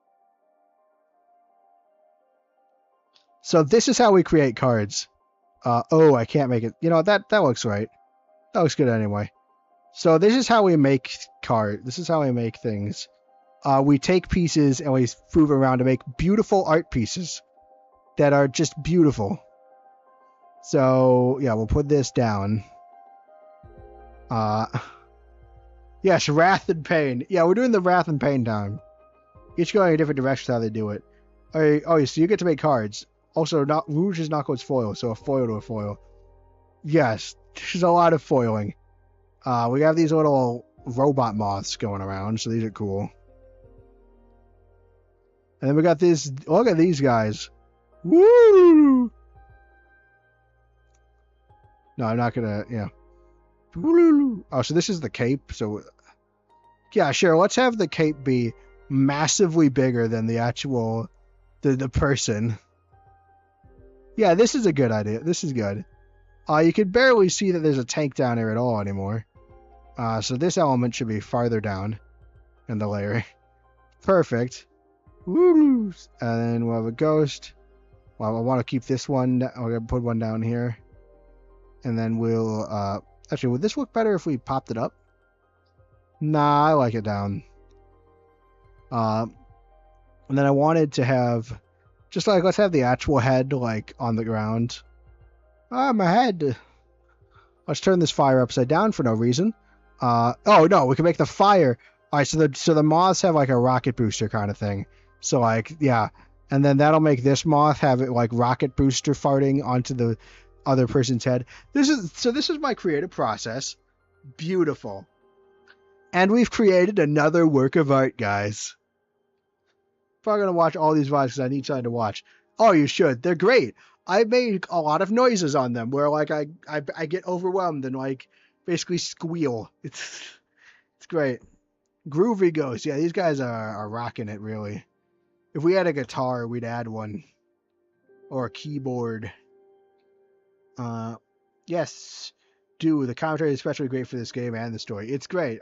So this is how we create cards. Oh, I can't make it. You know, that looks right. That looks good anyway. So this is how we make cards. This is how we make things. We take pieces and we move around to make beautiful art pieces that are just beautiful. So, yeah, we'll put this down. Yes, Wrath and Pain. Yeah, we're doing the Wrath and Pain time. Each going in different directions how they do it. Oh, so you get to make cards. Also, Rouge is Knockout's foil, so a foil to a foil. Yes, there's a lot of foiling. We have these little robot moths going around, so these are cool. And then we got this. Look at these guys. Woo! No, I'm not gonna. Yeah. Oh, so this is the cape. So, yeah, sure. Let's have the cape be massively bigger than the actual the person. Yeah, this is a good idea. This is good. You can barely see that there's a tank down here at all anymore. So this element should be farther down in the layer. Perfect. Woo! And then we'll have a ghost. Well, I want to keep this one. I'm going to put one down here. And then we'll... actually, would this look better if we popped it up? Nah, I like it down. And then I wanted to have... Just like, let's have the actual head, like, on the ground. Ah, my head. Let's turn this fire upside down for no reason. Oh, no, we can make the fire... Alright, so the moths have, like, a rocket booster kind of thing. So, like, yeah. And then that'll make this moth have it, like, rocket booster farting onto the other person's head. This is my creative process. Beautiful. And we've created another work of art, guys. Probably gonna watch all these VODs because I need something to watch. Oh, you should. They're great. I made a lot of noises on them where, like, I get overwhelmed and, like, basically squeal. It's great. Groovy Ghost. Yeah, these guys are rocking it, really. If we had a guitar, we'd add one. Or a keyboard. Yes. The commentary is especially great for this game and the story. It's great.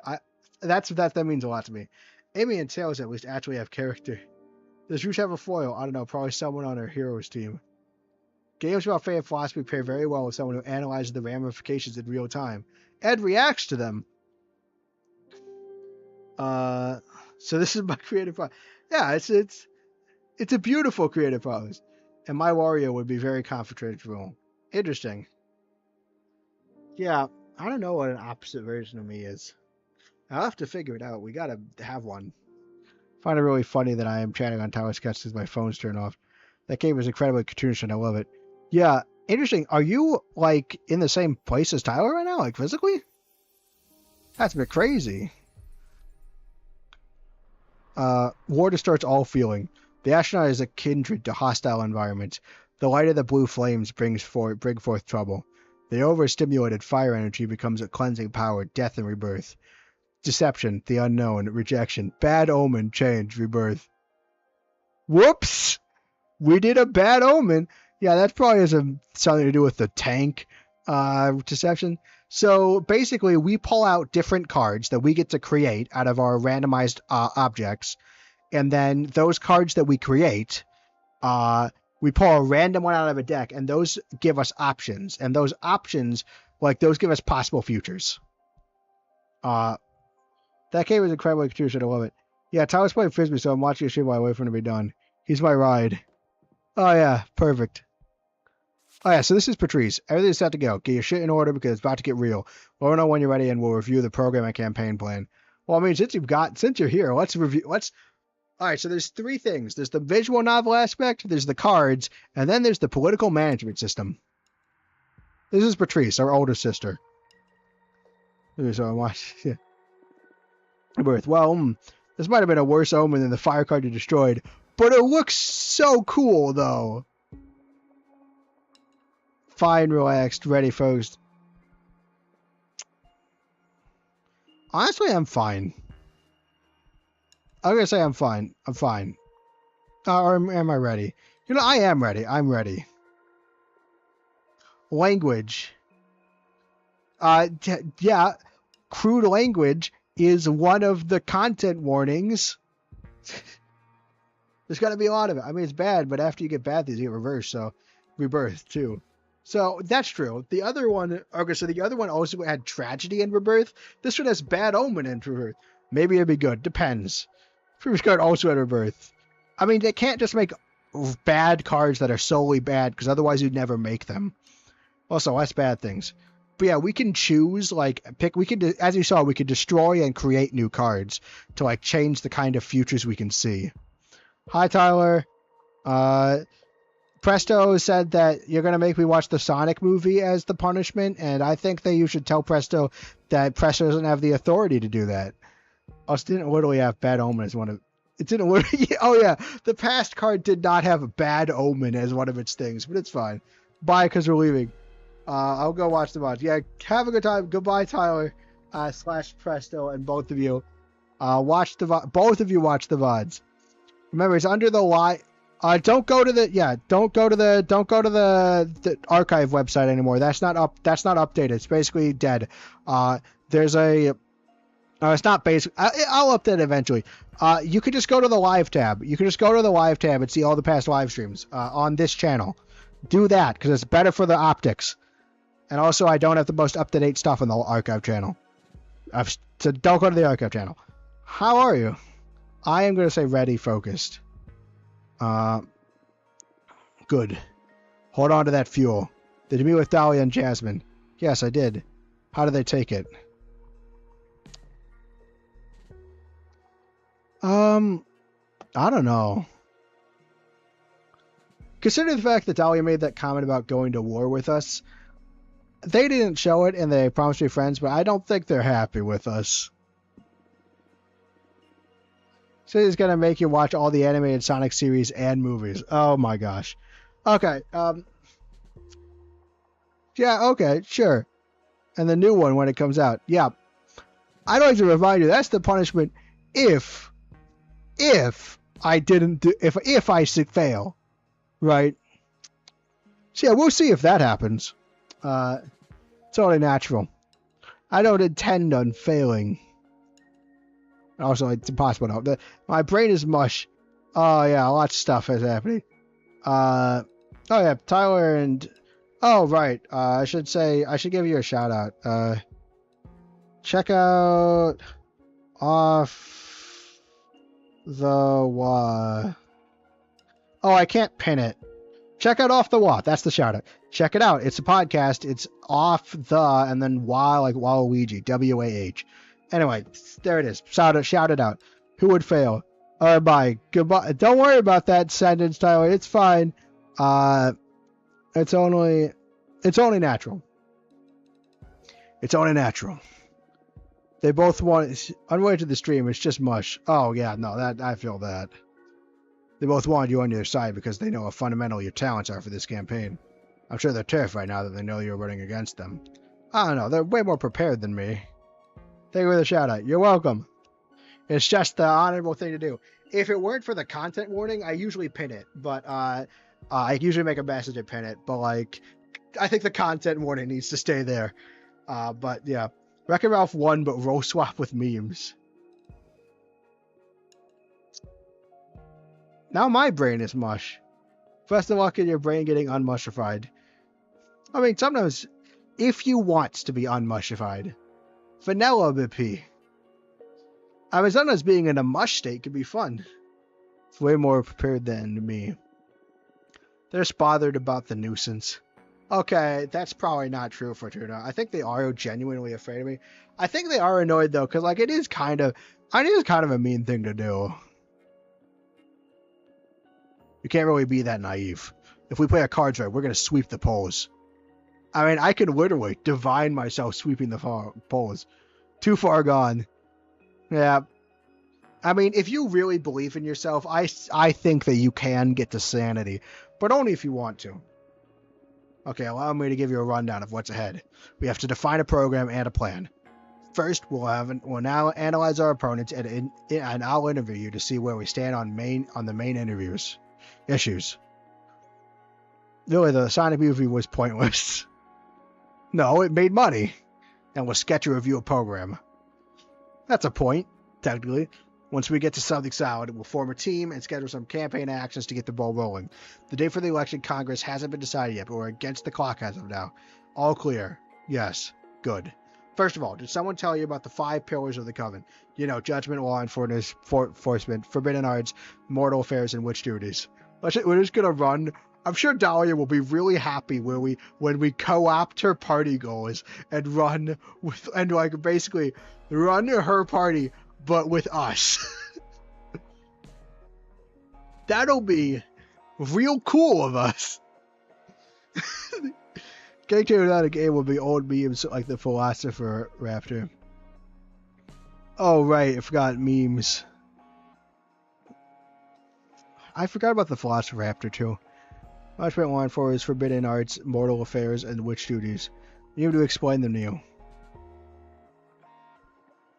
That means a lot to me. Amy and Tails at least actually have character. Does Rouge have a foil? I don't know. Probably someone on her heroes team. Games about fate and philosophy pair very well with someone who analyzes the ramifications in real time and reacts to them. So this is my creative process. Yeah, it's a beautiful creative process. And my Wario would be very confrontational. Interesting. Yeah, I don't know what an opposite version of me is. I'll have to figure it out. We gotta have one. I find it really funny that I am chatting on Tower Sketch because my phone's turned off. That game is incredibly cartoonish and I love it. Yeah, interesting. Are you, like, in the same place as Tyler right now? Like, physically? That's a bit crazy. War distorts all feeling. The astronaut is a kindred to hostile environments. The light of the blue flames bring forth trouble. The overstimulated fire energy becomes a cleansing power, death and rebirth. Deception, the unknown, rejection, bad omen, change, rebirth. Whoops! We did a bad omen. Yeah, that probably has something to do with the tank deception. So basically, we pull out different cards that we get to create out of our randomized objects. And then those cards that we create, we pull a random one out of a deck, and those give us options. And those options, like, those give us possible futures. That game is incredibly cute. I love it. Yeah, Tyler's playing Frisbee, so I'm watching a stream while I wait for him to be done. He's my ride. Oh, yeah, perfect. Oh, yeah, so this is Patrice. Everything's set to go. Get your shit in order because it's about to get real. Let me know when you're ready, and we'll review the program and campaign plan. Well, I mean, since you're here, let's review. All right, so there's three things. There's the visual novel aspect, there's the cards, and then there's the political management system. This is Patrice, our older sister. So I watch. Yeah. Birth. Well, this might have been a worse omen than the fire card you destroyed, but it looks so cool, though. fine, relaxed, ready, focused. Honestly, I'm fine. I'm gonna say I'm fine. I'm fine. Or am I ready? You know, I am ready. I'm ready. Language. Yeah, crude language is one of the content warnings. There's got to be a lot of it. I mean, it's bad, but after you get bad things, you get reversed. So, rebirth too. So that's true. The other one, okay, so the other one also had tragedy and rebirth. This one has bad omen and rebirth. Maybe it'd be good. Depends. Previous card also had rebirth. I mean, they can't just make bad cards that are solely bad, because otherwise you'd never make them. Also, less bad things. But yeah, we can choose, like, we can, as you saw, we could destroy and create new cards to, like, change the kind of futures we can see. Hi, Tyler. Presto said that you're going to make me watch the Sonic movie as the punishment, and I think that you should tell Presto that Presto doesn't have the authority to do that. Also, didn't literally have bad omen as one of... It didn't literally... Oh, yeah. The past card did not have a bad omen as one of its things, but it's fine. Bye, because we're leaving. I'll go watch the VODs. Yeah, have a good time. Goodbye, Tyler, / Presto, and both of you. Watch the both of you watch the VODs. Remember, it's under the live. Don't go to the archive website anymore. That's not updated. It's basically dead. There's a. It's not basic. I'll update it eventually. You could just go to the live tab. And see all the past live streams on this channel. Do that because it's better for the optics. And also, I don't have the most up-to-date stuff on the archive channel. So don't go to the archive channel. How are you? I am going to say ready, focused. Good. Hold on to that fuel. Did you meet with Dahlia and Jasmine? Yes, I did. How did they take it? I don't know. Considering the fact that Dahlia made that comment about going to war with us, they didn't show it and they promised to be friends, but I don't think they're happy with us. So he's gonna make you watch all the animated Sonic series and movies. Oh my gosh. Okay. Yeah. Okay. Sure. And the new one when it comes out. Yeah. I'd like to remind you that's the punishment if I didn't do if I fail, right? So yeah, we'll see if that happens. It's only natural. I don't intend on failing. Also, it's impossible now. My brain is mush. Oh, yeah, lots of stuff is happening. Oh, yeah, Tyler and... Oh, right. I should give you a shout out. Check out Off the Wall. Oh, I can't pin it. Check out Off the Wall. That's the shout out. Check it out. It's a podcast. It's Off the and then Wah like Waluigi. WAH. Anyway, there it is. Shout it out. Who would fail? All right, bye. Goodbye. Don't worry about that sentence, Tyler. It's fine. It's only natural. It's only natural. They both want on the way to the stream. It's just mush. Oh yeah, no, that I feel that. They both wanted you on their side because they know how fundamental your talents are for this campaign. I'm sure they're terrified now that they know you're running against them. I don't know. They're way more prepared than me. Thank you for the shout out. You're welcome. It's just the honorable thing to do. If it weren't for the content warning, I usually pin it, but I usually make a message and pin it. But like, I think the content warning needs to stay there. But yeah, Wreck-It Ralph won, but roll swap with memes. Now my brain is mush. Best of luck in your brain getting unmushified. I mean, sometimes, if you want to be unmushified, vanilla BP. I mean, sometimes being in a mush state can be fun. It's way more prepared than me. They're just bothered about the nuisance. Okay, that's probably not true, Fortuna. I think they are genuinely afraid of me. I think they are annoyed though, because like it is kind of a mean thing to do. You can't really be that naive. If we play our cards right, we're gonna sweep the polls. I mean, I could literally divine myself sweeping the polls. Too far gone. Yeah. I mean, if you really believe in yourself, I think that you can get to sanity, but only if you want to. Okay, allow me to give you a rundown of what's ahead. We have to define a program and a plan. First, we'll now analyze our opponents and I'll interview you to see where we stand on the main issues. Really, the Sonic movie was pointless. No, it made money, and we'll sketch a review of program. That's a point, technically. Once we get to something solid, we'll form a team and schedule some campaign actions to get the ball rolling. The date for the election Congress hasn't been decided yet, but we're against the clock as of now. All clear. Yes. Good. First of all, did someone tell you about the 5 pillars of the Coven? You know, judgment, law enforcement, forbidden arts, mortal affairs, and witch duties. We're just going to run. I'm sure Dahlia will be really happy when we co-opt her party goals and basically run her party, but with us. That'll be real cool of us. Getting to another game will be old memes like the Philosopher Raptor. Oh, right. I forgot memes. I forgot about the Philosopher Raptor, too. Punishment line for is forbidden arts, mortal affairs, and witch duties. You have to explain them to you.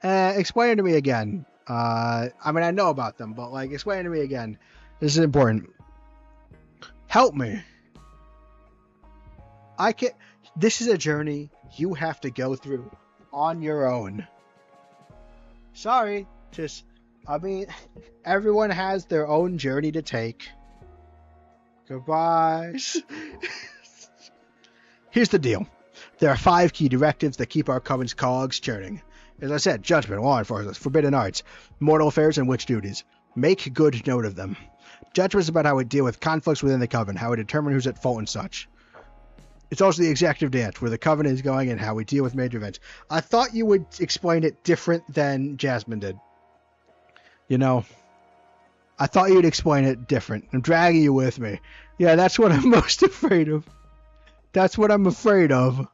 Explain it to me again. I mean, I know about them, but, like, explain it to me again. This is important. Help me. This is a journey you have to go through on your own. Sorry, everyone has their own journey to take. Goodbye. Here's the deal. There are 5 key directives that keep our Coven's cogs churning. As I said, judgment, law enforcement, forbidden arts, mortal affairs, and witch duties. Make good note of them. Judgment is about how we deal with conflicts within the Coven, how we determine who's at fault and such. It's also the executive dance, where the Coven is going and how we deal with major events. I thought you would explain it different than Jasmine did. You know, I thought you'd explain it different. I'm dragging you with me. Yeah, that's what I'm most afraid of. That's what I'm afraid of.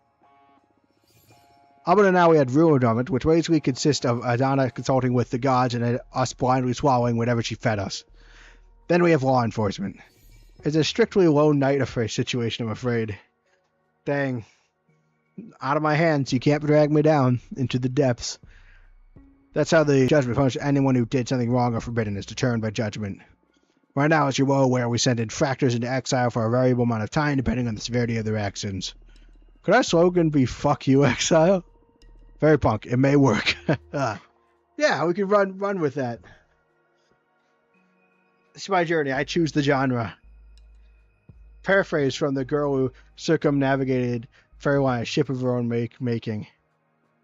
Up until now, we had Rule Dormant, which basically consists of Adana consulting with the gods and us blindly swallowing whatever she fed us. Then we have law enforcement. It's a strictly lone knight affair situation, I'm afraid. Dang. Out of my hands, you can't drag me down into the depths. That's how the judgment punishes anyone who did something wrong or forbidden is determined by judgment. Right now, as you're well aware, we send infractors into exile for a variable amount of time, depending on the severity of their actions. Could our slogan be "Fuck you, exile"? Very punk. It may work. Yeah, we can run with that. It's my journey. I choose the genre. Paraphrase from the girl who circumnavigated Fairyline, a ship of her own making.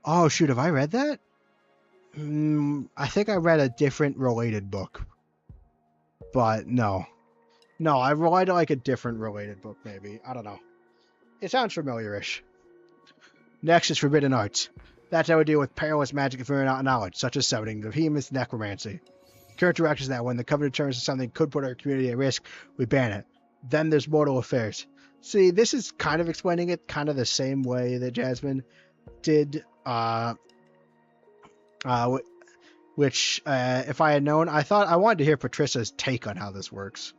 Oh, shoot. Have I read that? I think I read a different related book. But no. No, I read like a different related book, maybe. I don't know. It sounds familiar-ish. Next is forbidden arts. That's how we deal with perilous magic and forbidden knowledge, such as summoning, behemoths, necromancy. Current direction is that when the Covenant determines that something could put our community at risk, we ban it. Then there's mortal affairs. See, this is kind of explaining it kind of the same way that Jasmine did, which, if I had known, I wanted to hear Patricia's take on how this works.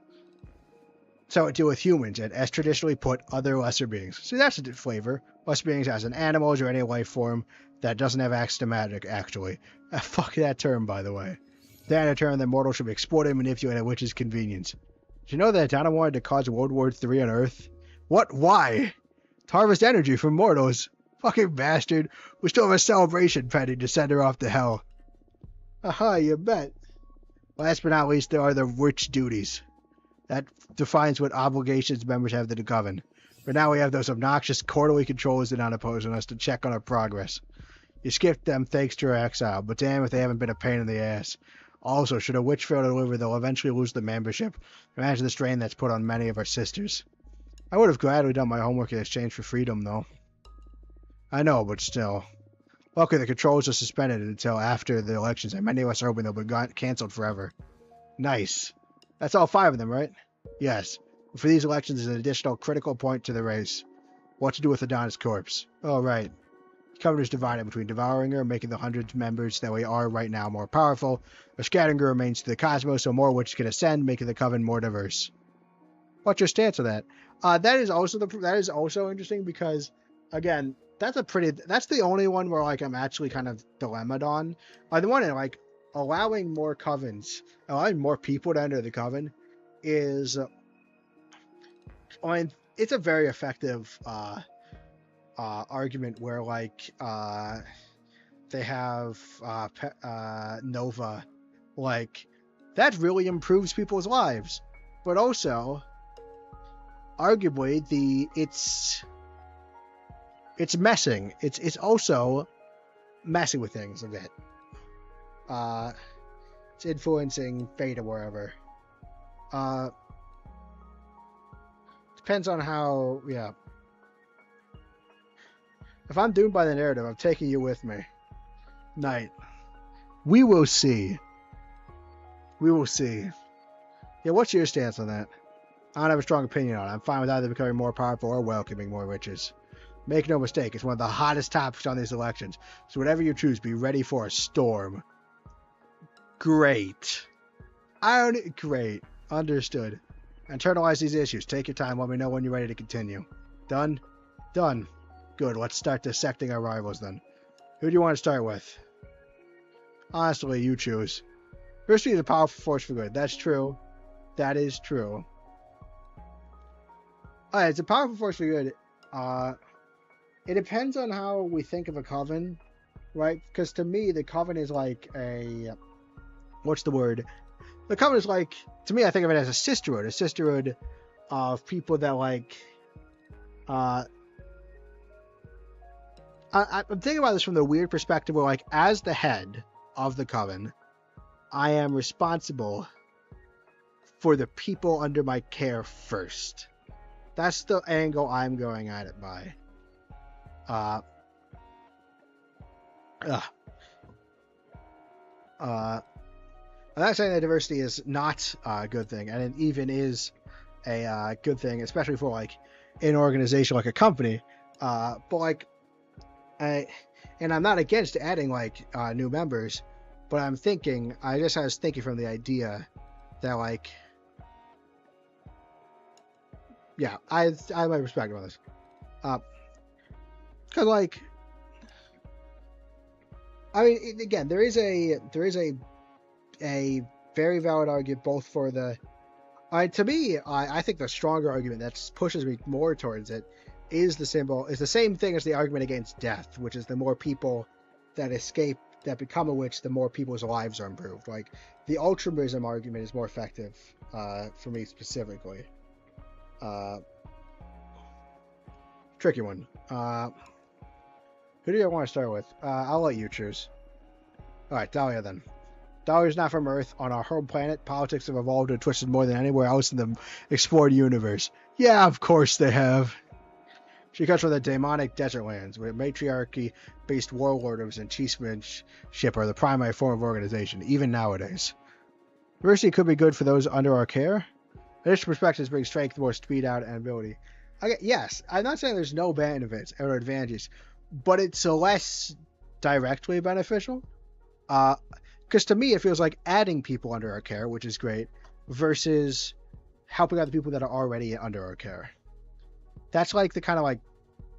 So it deal with humans, and as traditionally put, other lesser beings. See, that's a flavor. Lesser beings as in animals or any life form that doesn't have access to magic, actually. Fuck that term, by the way. Then a term that mortals should be exploited and manipulated, which is convenience. Did you know that Donna wanted to cause World War III on Earth? What? Why? To harvest energy from mortals. Fucking bastard. We still have a celebration pending to send her off to hell. Aha, you bet. Last but not least, there are the witch duties. That defines what obligations members have to the Coven. For now, we have those obnoxious quarterly controllers that are not opposing us to check on our progress. You skipped them thanks to your exile, but damn if they haven't been a pain in the ass. Also, should a witch fail to deliver, they'll eventually lose the membership. Imagine the strain that's put on many of our sisters. I would have gladly done my homework in exchange for freedom, though. I know, but still. Luckily, the controls are suspended until after the elections, and many of us are hoping they'll be cancelled forever. Nice. That's all 5 of them, right? Yes. But for these elections, there's an additional critical point to the race. What to do with Adonis' corpse. Oh, right. The Coven is divided between devouring her, making the hundreds members that we are right now more powerful, or scattering her remains to the cosmos so more witches can ascend, making the Coven more diverse. What's your stance on that? That is also interesting because, again, that's the only one where like I'm actually kind of dilemmaed on. The one in like allowing more covens, allowing more people to enter the coven is, I mean, it's a very effective argument where like they have Nova, like that really improves people's lives, but also arguably it's messing. It's also messing with things a bit. It's influencing fate or wherever. Depends on how. Yeah. If I'm doomed by the narrative, I'm taking you with me. Knight. We will see. We will see. Yeah, what's your stance on that? I don't have a strong opinion on it. I'm fine with either becoming more powerful or welcoming more riches. Make no mistake, it's one of the hottest topics on these elections. So whatever you choose, be ready for a storm. Great. Great. Understood. Internalize these issues. Take your time. Let me know when you're ready to continue. Done? Done. Good. Let's start dissecting our rivals then. Who do you want to start with? Honestly, you choose. Diversity is a powerful force for good. That's true. That is true. Alright, it's a powerful force for good. It depends on how we think of a coven, right? Because to me, the coven is like a... What's the word? The coven is like... To me, I think of it as a sisterhood. A sisterhood of people that like... I'm thinking about this from the weird perspective where, like, as the head of the coven, I am responsible for the people under my care first. That's the angle I'm going at it by. I'm not saying that diversity is not a good thing, and it even is a good thing, especially for like an organization like a company. But like, and I'm not against adding like new members, but I was thinking from the idea that like, yeah, I have my perspective on this. Because like, I mean, again, there is a very valid argument both for the. To me, I think the stronger argument that pushes me more towards it is the same thing as the argument against death, which is the more people that escape, that become a witch, the more people's lives are improved. Like the ultramorism argument is more effective for me specifically. Tricky one. Who do you want to start with? I'll let you choose. All right, Dahlia then. Dahlia's not from Earth. On our home planet, politics have evolved and twisted more than anywhere else in the explored universe. Yeah, of course they have. She comes from the demonic desert lands, where matriarchy-based warlords and chiefsmanship are the primary form of organization, even nowadays. Diversity could be good for those under our care. Additional perspectives bring strength, more speed out, and ability. Okay, yes, I'm not saying there's no benefits or advantages, but it's less directly beneficial. Because to me, it feels like adding people under our care, which is great, versus helping out the people that are already under our care. That's like the kind of like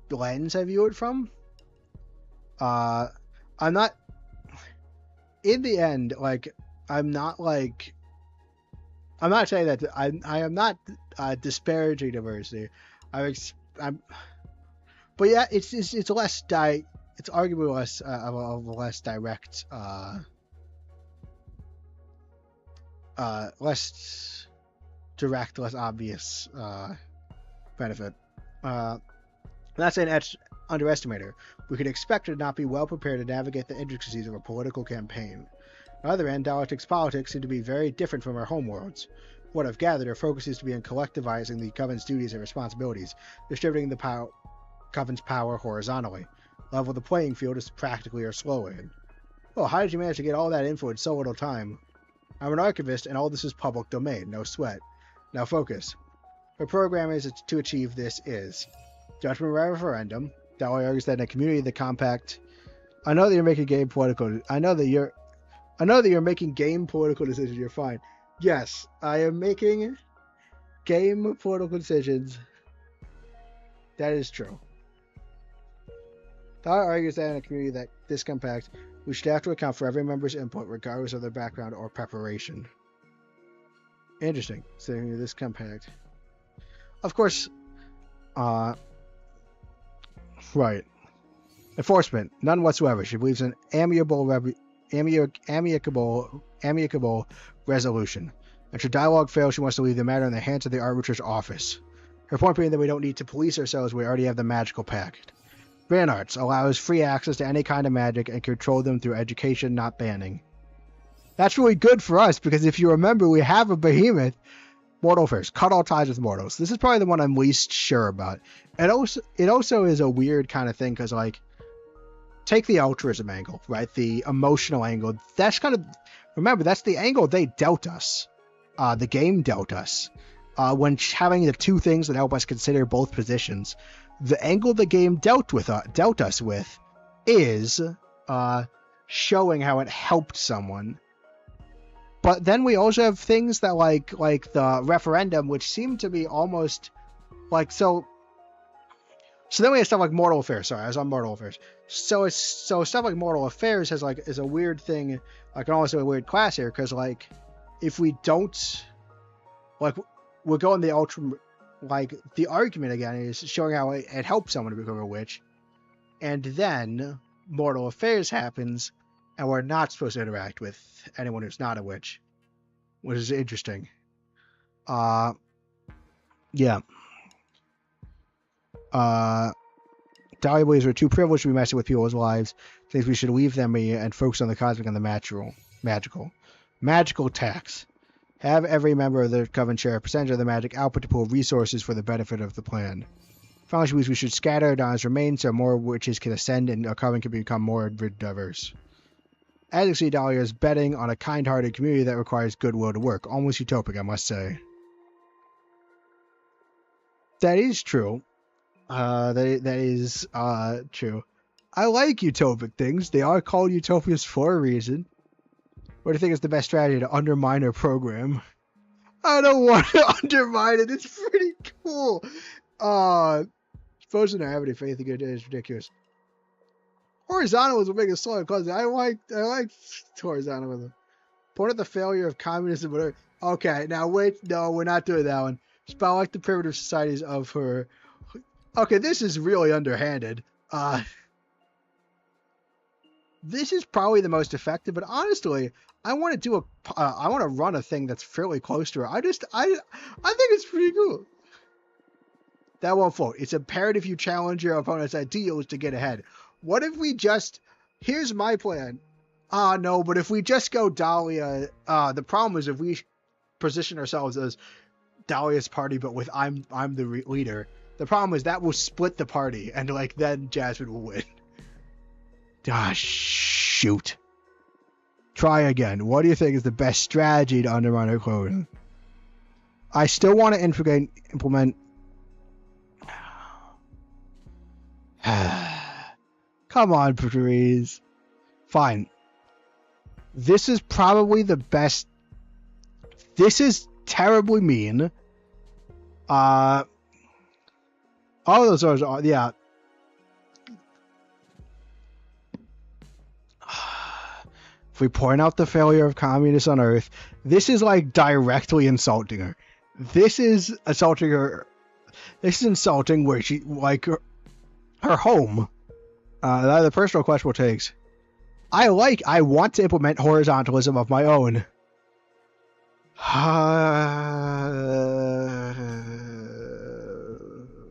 lens I view it from. I'm not, in the end, like, I'm not saying that I am not disparaging diversity. But yeah, it's less it's arguably less of a less direct, less direct, less obvious benefit. Not saying that's underestimate her. We could expect her to not be well prepared to navigate the intricacies of a political campaign. On the other hand, Dialectic's politics seem to be very different from our homeworlds. What I've gathered, her focus is to be on collectivizing the Coven's duties and responsibilities, distributing the Coven's power horizontally. Level the playing field is practically her slogan. Well, how did you manage to get all that info in so little time? I'm an archivist, and all this is public domain, no sweat. Now focus. Her program is to achieve this is judgment referendum. Dahlia argues that in a community the compact. I know that you're making game political. I know that you're making game political decisions. You're fine. Yes, I am making Game political decisions. That is true. Tyler argues that in a community that this compact, we should have to account for every member's input, regardless of their background or preparation. Interesting. So this compact. Of course, right. Enforcement, none whatsoever. She believes in amicable resolution. And should dialogue fail, she wants to leave the matter in the hands of the arbitrator's office. Her point being that we don't need to police ourselves, we already have the magical pact. Ban arts allows free access to any kind of magic and control them through education, not banning. That's really good for us, because if you remember, we have a behemoth. Mortal affairs. Cut all ties with mortals. This is probably the one I'm least sure about. It also is a weird kind of thing, because, like, take the altruism angle, right? The emotional angle. That's kind of... Remember, that's the angle they dealt us. The game dealt us. When having the two things that help us consider both positions. The angle the game dealt us with is showing how it helped someone. But then we also have things that like the referendum, which seem to be almost like so then we have stuff like mortal affairs. Sorry, I was on mortal affairs. So stuff like mortal affairs is a weird thing, like also a weird class here, because like if we don't like we're going the ultra, like the argument again is showing how it helps someone to become a witch, and then mortal affairs happens, and we're not supposed to interact with anyone who's not a witch, which is interesting. Yeah. Dahlia believes we're too privileged to be messing with people's lives. Thinks we should leave them and focus on the cosmic and the magical tax. Have every member of the coven share a percentage of the magic output to pool resources for the benefit of the plan. Finally, she believes we should scatter Donna's remains so more witches can ascend and our coven can become more diverse. As you see, Dahlia is betting on a kind-hearted community that requires goodwill to work. Almost utopic, I must say. That is true. That is true. I like utopic things. They are called utopias for a reason. What do you think is the best strategy to undermine our program? I don't want to undermine it. It's pretty cool. Supposed to not have any faith in good is ridiculous. Horizontalism will make it slow because I like horizontalism. Point at the failure of communism. Whatever. Okay, now wait. No, we're not doing that one. Spell like the primitive societies of her. Okay, this is really underhanded. This is probably the most effective, but honestly, I want to run a thing that's fairly close to her. I think it's pretty cool. That won't float. It's imperative you challenge your opponent's ideals to get ahead. What if we just... Here's my plan. No, but if we just go Dahlia... the problem is if we position ourselves as Dahlia's party, but with I'm the leader, the problem is that will split the party, and like then Jasmine will win. Shoot. Try again. What do you think is the best strategy to undermine her clothing? I still want to implement... Come on, Patrice. Fine. This is probably the best. This is terribly mean. All those are, yeah. If we point out the failure of communists on Earth, this is like directly insulting her. This is insulting her. This is insulting where she, like, her home. The personal questionable takes. I want to implement horizontalism of my own.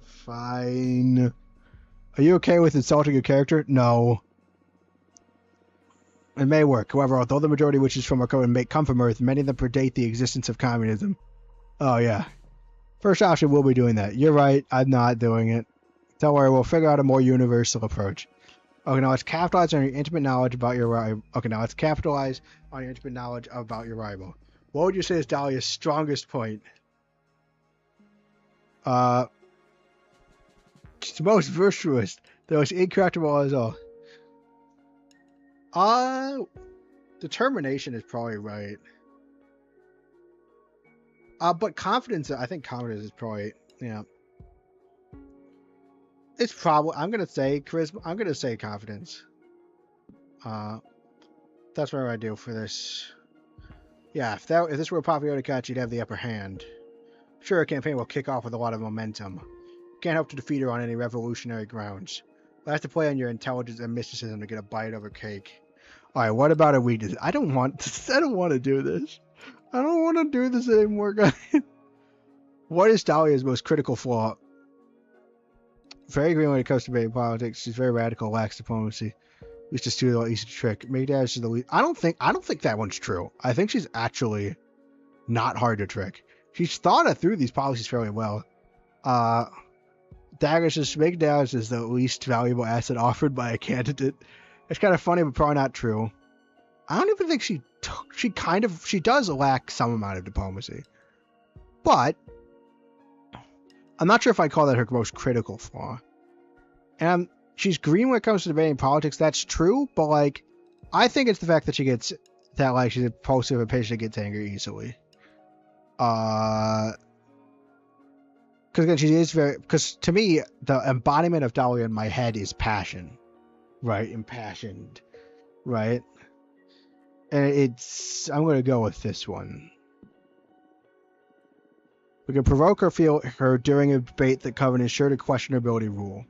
Fine. Are you okay with insulting your character? No. It may work. However, although the majority of witches from our code may come from Earth, many of them predate the existence of communism. Oh, yeah. First option, we'll be doing that. You're right. I'm not doing it. Don't worry, we'll figure out a more universal approach. Okay, now let's capitalize on your intimate knowledge about your rival. What would you say is Dahlia's strongest point? She's the most virtuous, the most incorruptible as all. Determination is probably right. But confidence, I think confidence is probably, it's probably, I'm going to say charisma. I'm going to say confidence. That's what I do for this. Yeah, if this were a popularity catch, you'd have the upper hand. Sure, a campaign will kick off with a lot of momentum. Can't hope to defeat her on any revolutionary grounds. We'll have to play on your intelligence and mysticism to get a bite of her cake. Alright, what about a weakness? I don't want to do this. I don't want to do this anymore, guys. What is Dahlia's most critical flaw? Very green when it comes to debating politics. She's very radical, lacks diplomacy. It's just too easy to trick. Maybe that's the least. I don't think that one's true. I think she's actually not hard to trick. She's thought through these policies fairly well. Daggers just make Daggers is the least valuable asset offered by a candidate. It's kind of funny, but probably not true. I don't even think she does lack some amount of diplomacy. But I'm not sure if I call that her most critical flaw. And she's green when it comes to debating politics. That's true, but like, I think it's the fact that she's impulsive and patient and gets angry easily. Because again, she is because to me, the embodiment of Dahlia in my head is passion, right? Impassioned, right? And I'm going to go with this one. We can provoke or feel her during a debate that Coven is sure to question her ability rule.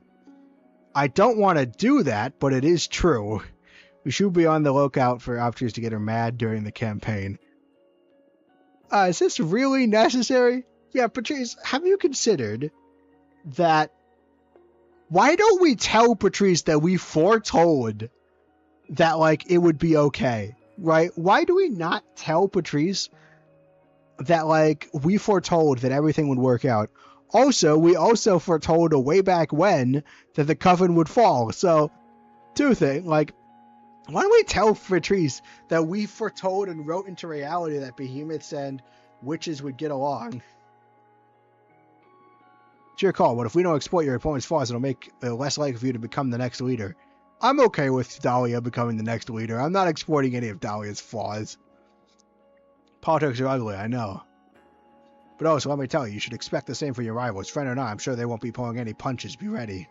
I don't want to do that, but it is true. We should be on the lookout for opportunities to get her mad during the campaign. Is this really necessary? Yeah, Patrice, have you considered that? Why don't we tell Patrice that we foretold that, like, it would be okay, right? Why do we not tell Patrice that, like, we foretold that everything would work out? Also, we also foretold way back when that the Coven would fall. So, two things, like, why don't we tell Patrice that we foretold and wrote into reality that behemoths and witches would get along? It's your call, but if we don't exploit your opponent's flaws, it'll make it less likely for you to become the next leader. I'm okay with Dahlia becoming the next leader. I'm not exploiting any of Dahlia's flaws. Politics are ugly, I know. But also, let me tell you, you should expect the same for your rivals. Friend or not, I'm sure they won't be pulling any punches. Be ready.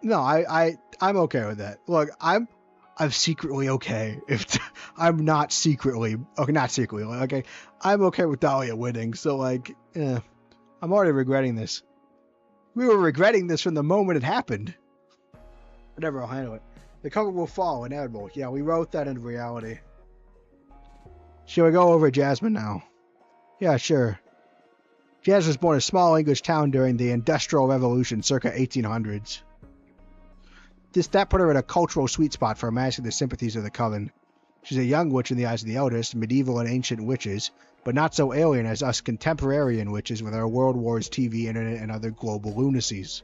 No, I'm okay with that. Look, I'm secretly okay. If I'm not secretly, okay, not secretly, okay, I'm okay with Dahlia winning. So, like, I'm already regretting this. We were regretting this from the moment it happened. Whatever, I'll handle it. The Coven will fall, inevitable. Yeah, we wrote that into reality. Shall we go over Jasmine now? Yeah, sure. Jasmine was born in a small English town during the Industrial Revolution, circa 1800s. That put her in a cultural sweet spot for amassing the sympathies of the Coven. She's a young witch in the eyes of the eldest, medieval and ancient witches, but not so alien as us contemporarian witches with our World Wars, TV, internet, and other global lunacies.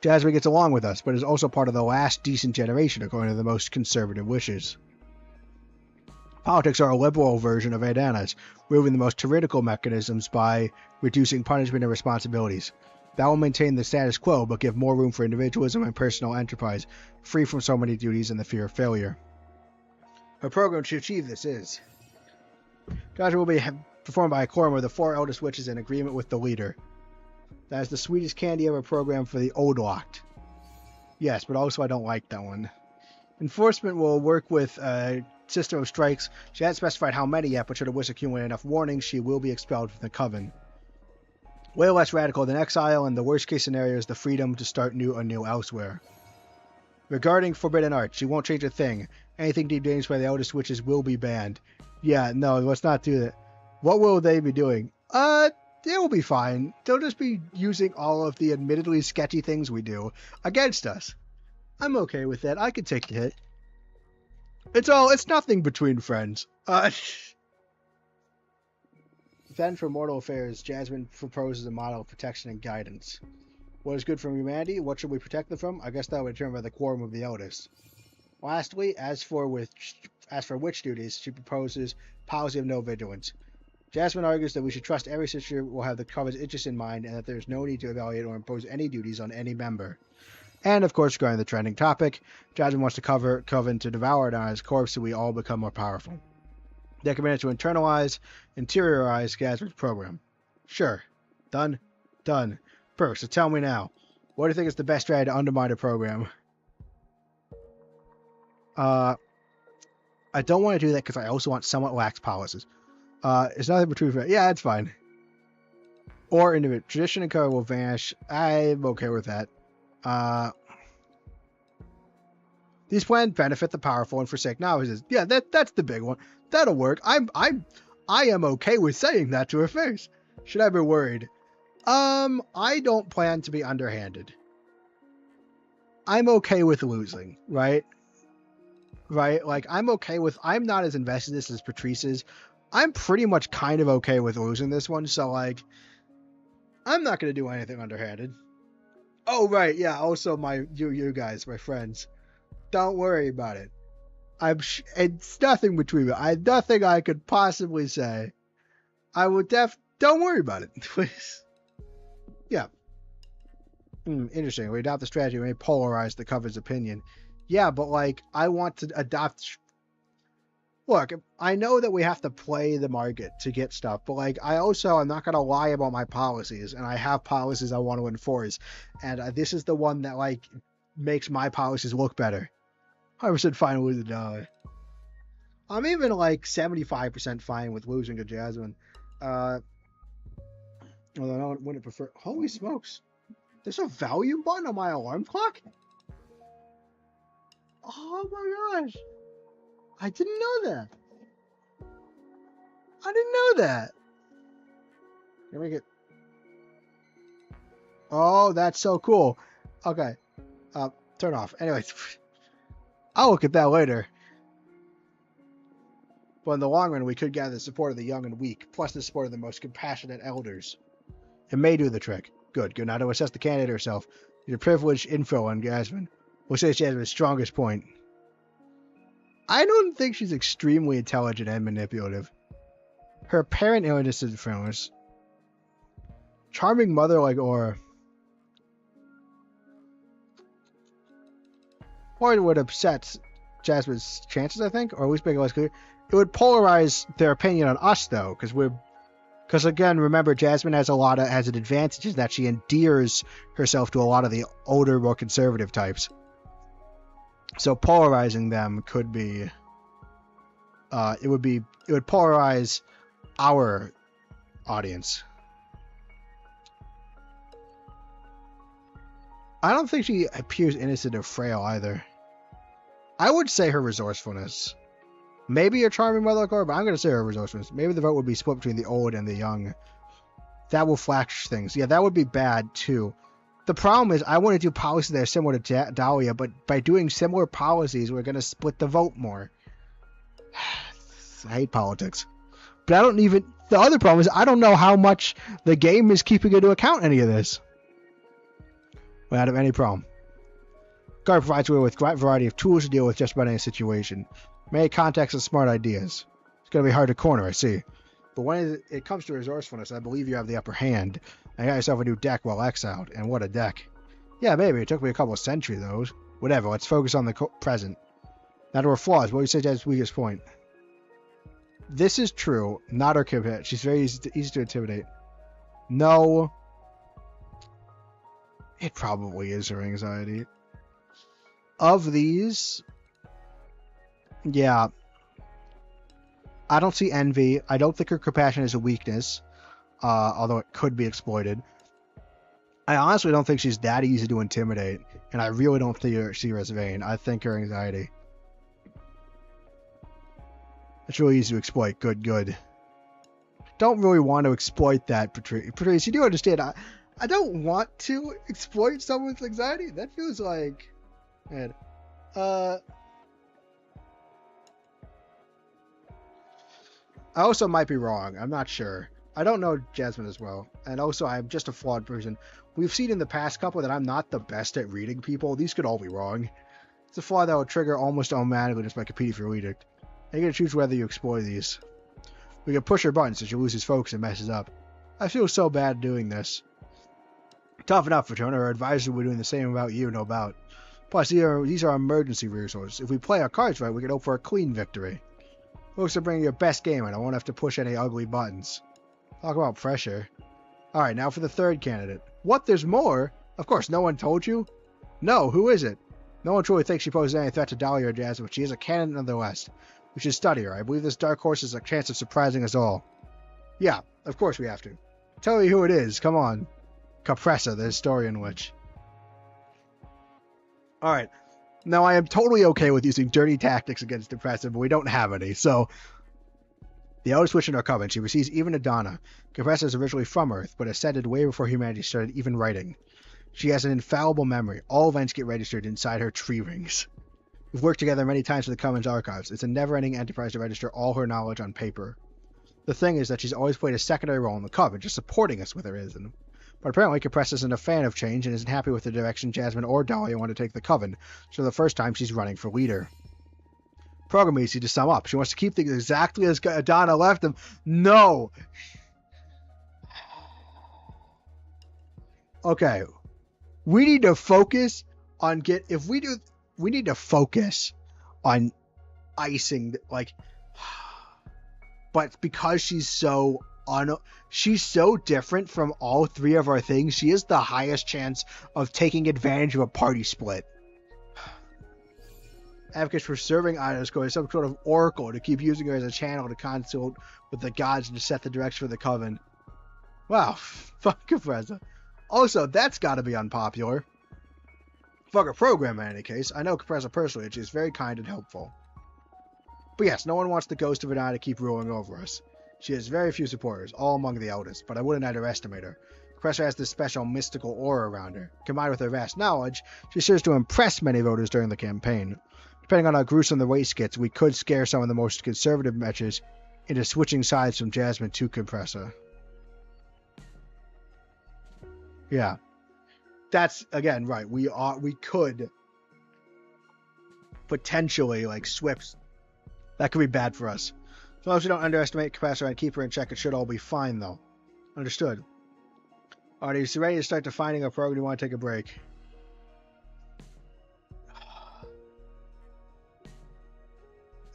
Jasmine gets along with us, but is also part of the last decent generation according to the most conservative wishes. Politics are a liberal version of Adana's, removing the most tyrannical mechanisms by reducing punishment and responsibilities. That will maintain the status quo, but give more room for individualism and personal enterprise, free from so many duties and the fear of failure. Her program to achieve this is: Jasmine will be performed by a quorum of the 4 eldest witches in agreement with the leader. That is the sweetest candy ever programmed for the old locked. Yes, but also I don't like that one. Enforcement will work with a system of strikes. She hasn't specified how many yet, but should a witch accumulate enough warnings, she will be expelled from the Coven. Way less radical than exile, and the worst case scenario is the freedom to start anew elsewhere. Regarding forbidden art, she won't change a thing. Anything deemed dangerous by the eldest witches will be banned. Yeah, no, let's not do that. What will they be doing? They'll be fine. They'll just be using all of the admittedly sketchy things we do against us. I'm okay with that. I could take the hit. It's nothing between friends. Then for mortal affairs, Jasmine proposes a model of protection and guidance. What is good for humanity? What should we protect them from? I guess that would determine by the quorum of the eldest. Lastly, as for witch duties, she proposes policy of no vigilance. Jasmine argues that we should trust every sister will have the Coven's interests in mind and that there is no need to evaluate or impose any duties on any member. And of course, regarding the trending topic, Jasmine wants to Coven to devour Nana's corpse so we all become more powerful. They're committed to interiorize Jasmine's program. Sure. Done. Done. Perfect. So tell me now, what do you think is the best strategy to undermine the program? I don't want to do that because I also want somewhat lax policies. It's nothing but truth. Yeah, that's fine. Or individual. Tradition and color will vanish. I'm okay with that. These plans benefit the powerful and forsake novices. Yeah, that's the big one. That'll work. I am okay with saying that to her face. Should I be worried? I don't plan to be underhanded. I'm okay with losing, right? Right? Like, I'm okay with... I'm not as invested in this as Patrice is. I'm pretty much kind of okay with losing this one, so, like... I'm not going to do anything underhanded. Oh, right, yeah, also you guys, my friends. Don't worry about it. It's nothing between me. Nothing I could possibly say. I would don't worry about it, please. Yeah. Interesting. We adopt the strategy. We may polarize the Coven's opinion. Yeah, but, like, I want to adopt... Look, I know that we have to play the market to get stuff, but, like, I'm not going to lie about my policies, and I have policies I want to enforce, and this is the one that, like, makes my policies look better. 100% fine with $1. I'm even, like, 75% fine with losing to Jasmine. Although I wouldn't prefer... Holy smokes. There's a volume button on my alarm clock? Oh my gosh. I didn't know that. I didn't know that. Can we get... Oh, that's so cool. Okay. Turn off. Anyways. I'll look at that later. But in the long run, we could gather the support of the young and weak, plus the support of the most compassionate elders. It may do the trick. Good. Now to assess the candidate herself. Your privileged info on Jasmine. We'll say she has the strongest point. I don't think she's extremely intelligent and manipulative. Her apparent illness is friendless. Charming mother like Aura. Or it would upset Jasmine's chances, I think, or at least make it less clear. It would polarize their opinion on us, though, because again, remember, Jasmine has an advantage is that she endears herself to a lot of the older, more conservative types. So polarizing them could be, it would polarize our audience. I don't think she appears innocent or frail either. I would say her resourcefulness. Maybe a charming mother like her, but I'm going to say her resourcefulness. Maybe the vote would be split between the old and the young. That will flash things. Yeah, that would be bad too. The problem is I want to do policies that are similar to Dahlia, but by doing similar policies, we're going to split the vote more. I hate politics. But I don't even... The other problem is I don't know how much the game is keeping into account any of this. Without any problem. Guard provides you with a great variety of tools to deal with just about any situation. Many contacts and smart ideas. It's going to be hard to corner, I see. But when it comes to resourcefulness, I believe you have the upper hand. I got yourself a new deck while exiled, and what a deck. Yeah, maybe. It took me a couple of centuries, though. Whatever, let's focus on the present. Now to her flaws, what do you say is weakest point? This is true. Not her competitor. She's very easy to intimidate. No. It probably is her anxiety. Of these... Yeah. I don't see envy. I don't think her compassion is a weakness. Although it could be exploited. I honestly don't think she's that easy to intimidate. And I really don't see her as vain. I think her anxiety. It's really easy to exploit. Good. Don't really want to exploit that, Patrice. Patrice, you do understand. I don't want to exploit someone's anxiety. That feels like... Man. I also might be wrong. I'm not sure. I don't know Jasmine as well. And also, I'm just a flawed person. We've seen in the past couple that I'm not the best at reading people. These could all be wrong. It's a flaw that will trigger almost automatically just by competing for your edict. You're going to choose whether you exploit these. We can push her buttons so she loses focus and messes up. I feel so bad doing this. Tough enough, Fatona. Our advisors will be doing the same about you, no doubt. Plus, these are emergency resources. If we play our cards right, we can hope for a clean victory. Looks to bring your best game, and I won't have to push any ugly buttons. Talk about pressure. Alright, now for the third candidate. What? There's more? Of course, no one told you? No, who is it? No one truly thinks she poses any threat to Dahlia or Jasmine, but she is a candidate nonetheless. We should study her. I believe this dark horse has a chance of surprising us all. Yeah, of course we have to. Tell me who it is, come on. Capressa, the historian witch. Alright, now I am totally okay with using dirty tactics against Capressa, but we don't have any, so... The eldest witch in our coven, she receives even Adana. Capressa is originally from Earth, but ascended way before humanity started even writing. She has an infallible memory. All events get registered inside her tree rings. We've worked together many times with the Coven's archives. It's a never-ending enterprise to register all her knowledge on paper. The thing is that she's always played a secondary role in the Coven, just supporting us with her ism. But apparently Capressa isn't a fan of change and isn't happy with the direction Jasmine or Dahlia want to take the Coven, so the first time she's running for leader. Program easy to sum up. She wants to keep things exactly as Adana left them. No! Okay. We need to focus on we need to focus on icing, like, but because she's so different from all three of our things, she has the highest chance of taking advantage of a party split. Advocates for serving Iono's as some sort of oracle to keep using her as a channel to consult with the gods and to set the direction for the Coven. Wow, fuck Capressa. Also, that's gotta be unpopular. Fuck her program in any case. I know Capressa personally, and she's very kind and helpful. But yes, no one wants the ghost of Adana to keep ruling over us. She has very few supporters, all among the eldest, but I wouldn't underestimate her. Capressa has this special mystical aura around her. Combined with her vast knowledge, she serves to impress many voters during the campaign. Depending on how gruesome the race gets, we could scare some of the most conservative matches into switching sides from Jasmine to Capressa. Yeah. That's, again, right. We could potentially, like, switch. That could be bad for us. As long as we don't underestimate Capressa and keep her in check, it should all be fine, though. Understood. Alright, are you ready to start defining our program? Do you want to take a break?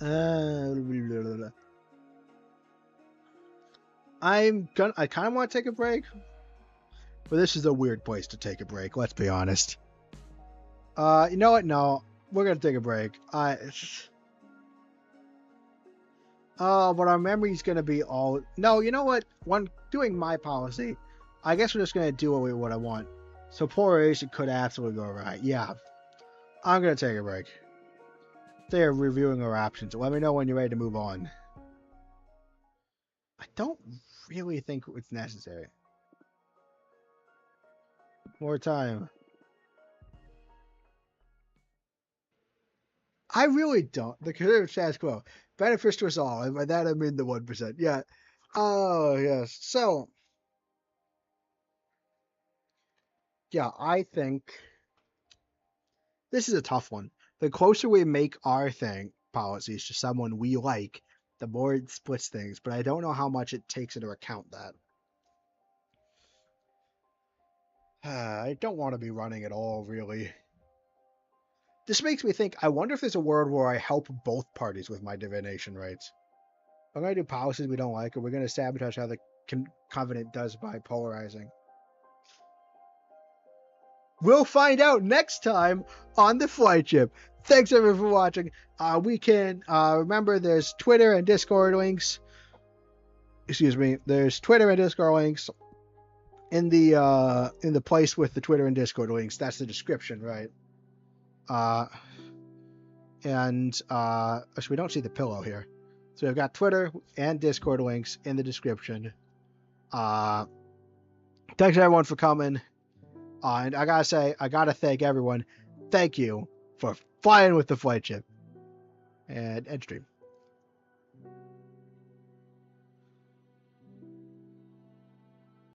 I kind of want to take a break, but this is a weird place to take a break. Let's be honest. You know what? No, we're gonna take a break. Oh, but our memory's gonna be all. No, you know what? When doing my policy, I guess we're just gonna do what I want. So polarization could absolutely go right. Yeah, I'm gonna take a break. They're reviewing our options. Let me know when you're ready to move on. I don't really think it's necessary. More time. I really don't. The conservative status quo. Benefits to us all. And by that I mean the 1%. Yeah. Oh, yes. So, yeah, I think this is a tough one. The closer we make our policies to someone we like, the more it splits things. But I don't know how much it takes into account that. I don't want to be running at all, really. This makes me think, I wonder if there's a world where I help both parties with my divination rights. I'm going to do policies we don't like, or we're going to sabotage how the Covenant does by polarizing. We'll find out next time on the Flightship. Thanks everyone for watching. We can remember there's Twitter and Discord links. Excuse me. There's Twitter and Discord links in the place with the Twitter and Discord links. That's the description, right? Actually, we don't see the pillow here. So we've got Twitter and Discord links in the description. Thanks everyone for coming. And I gotta thank everyone. Thank you for flying with the Flightship. And end stream.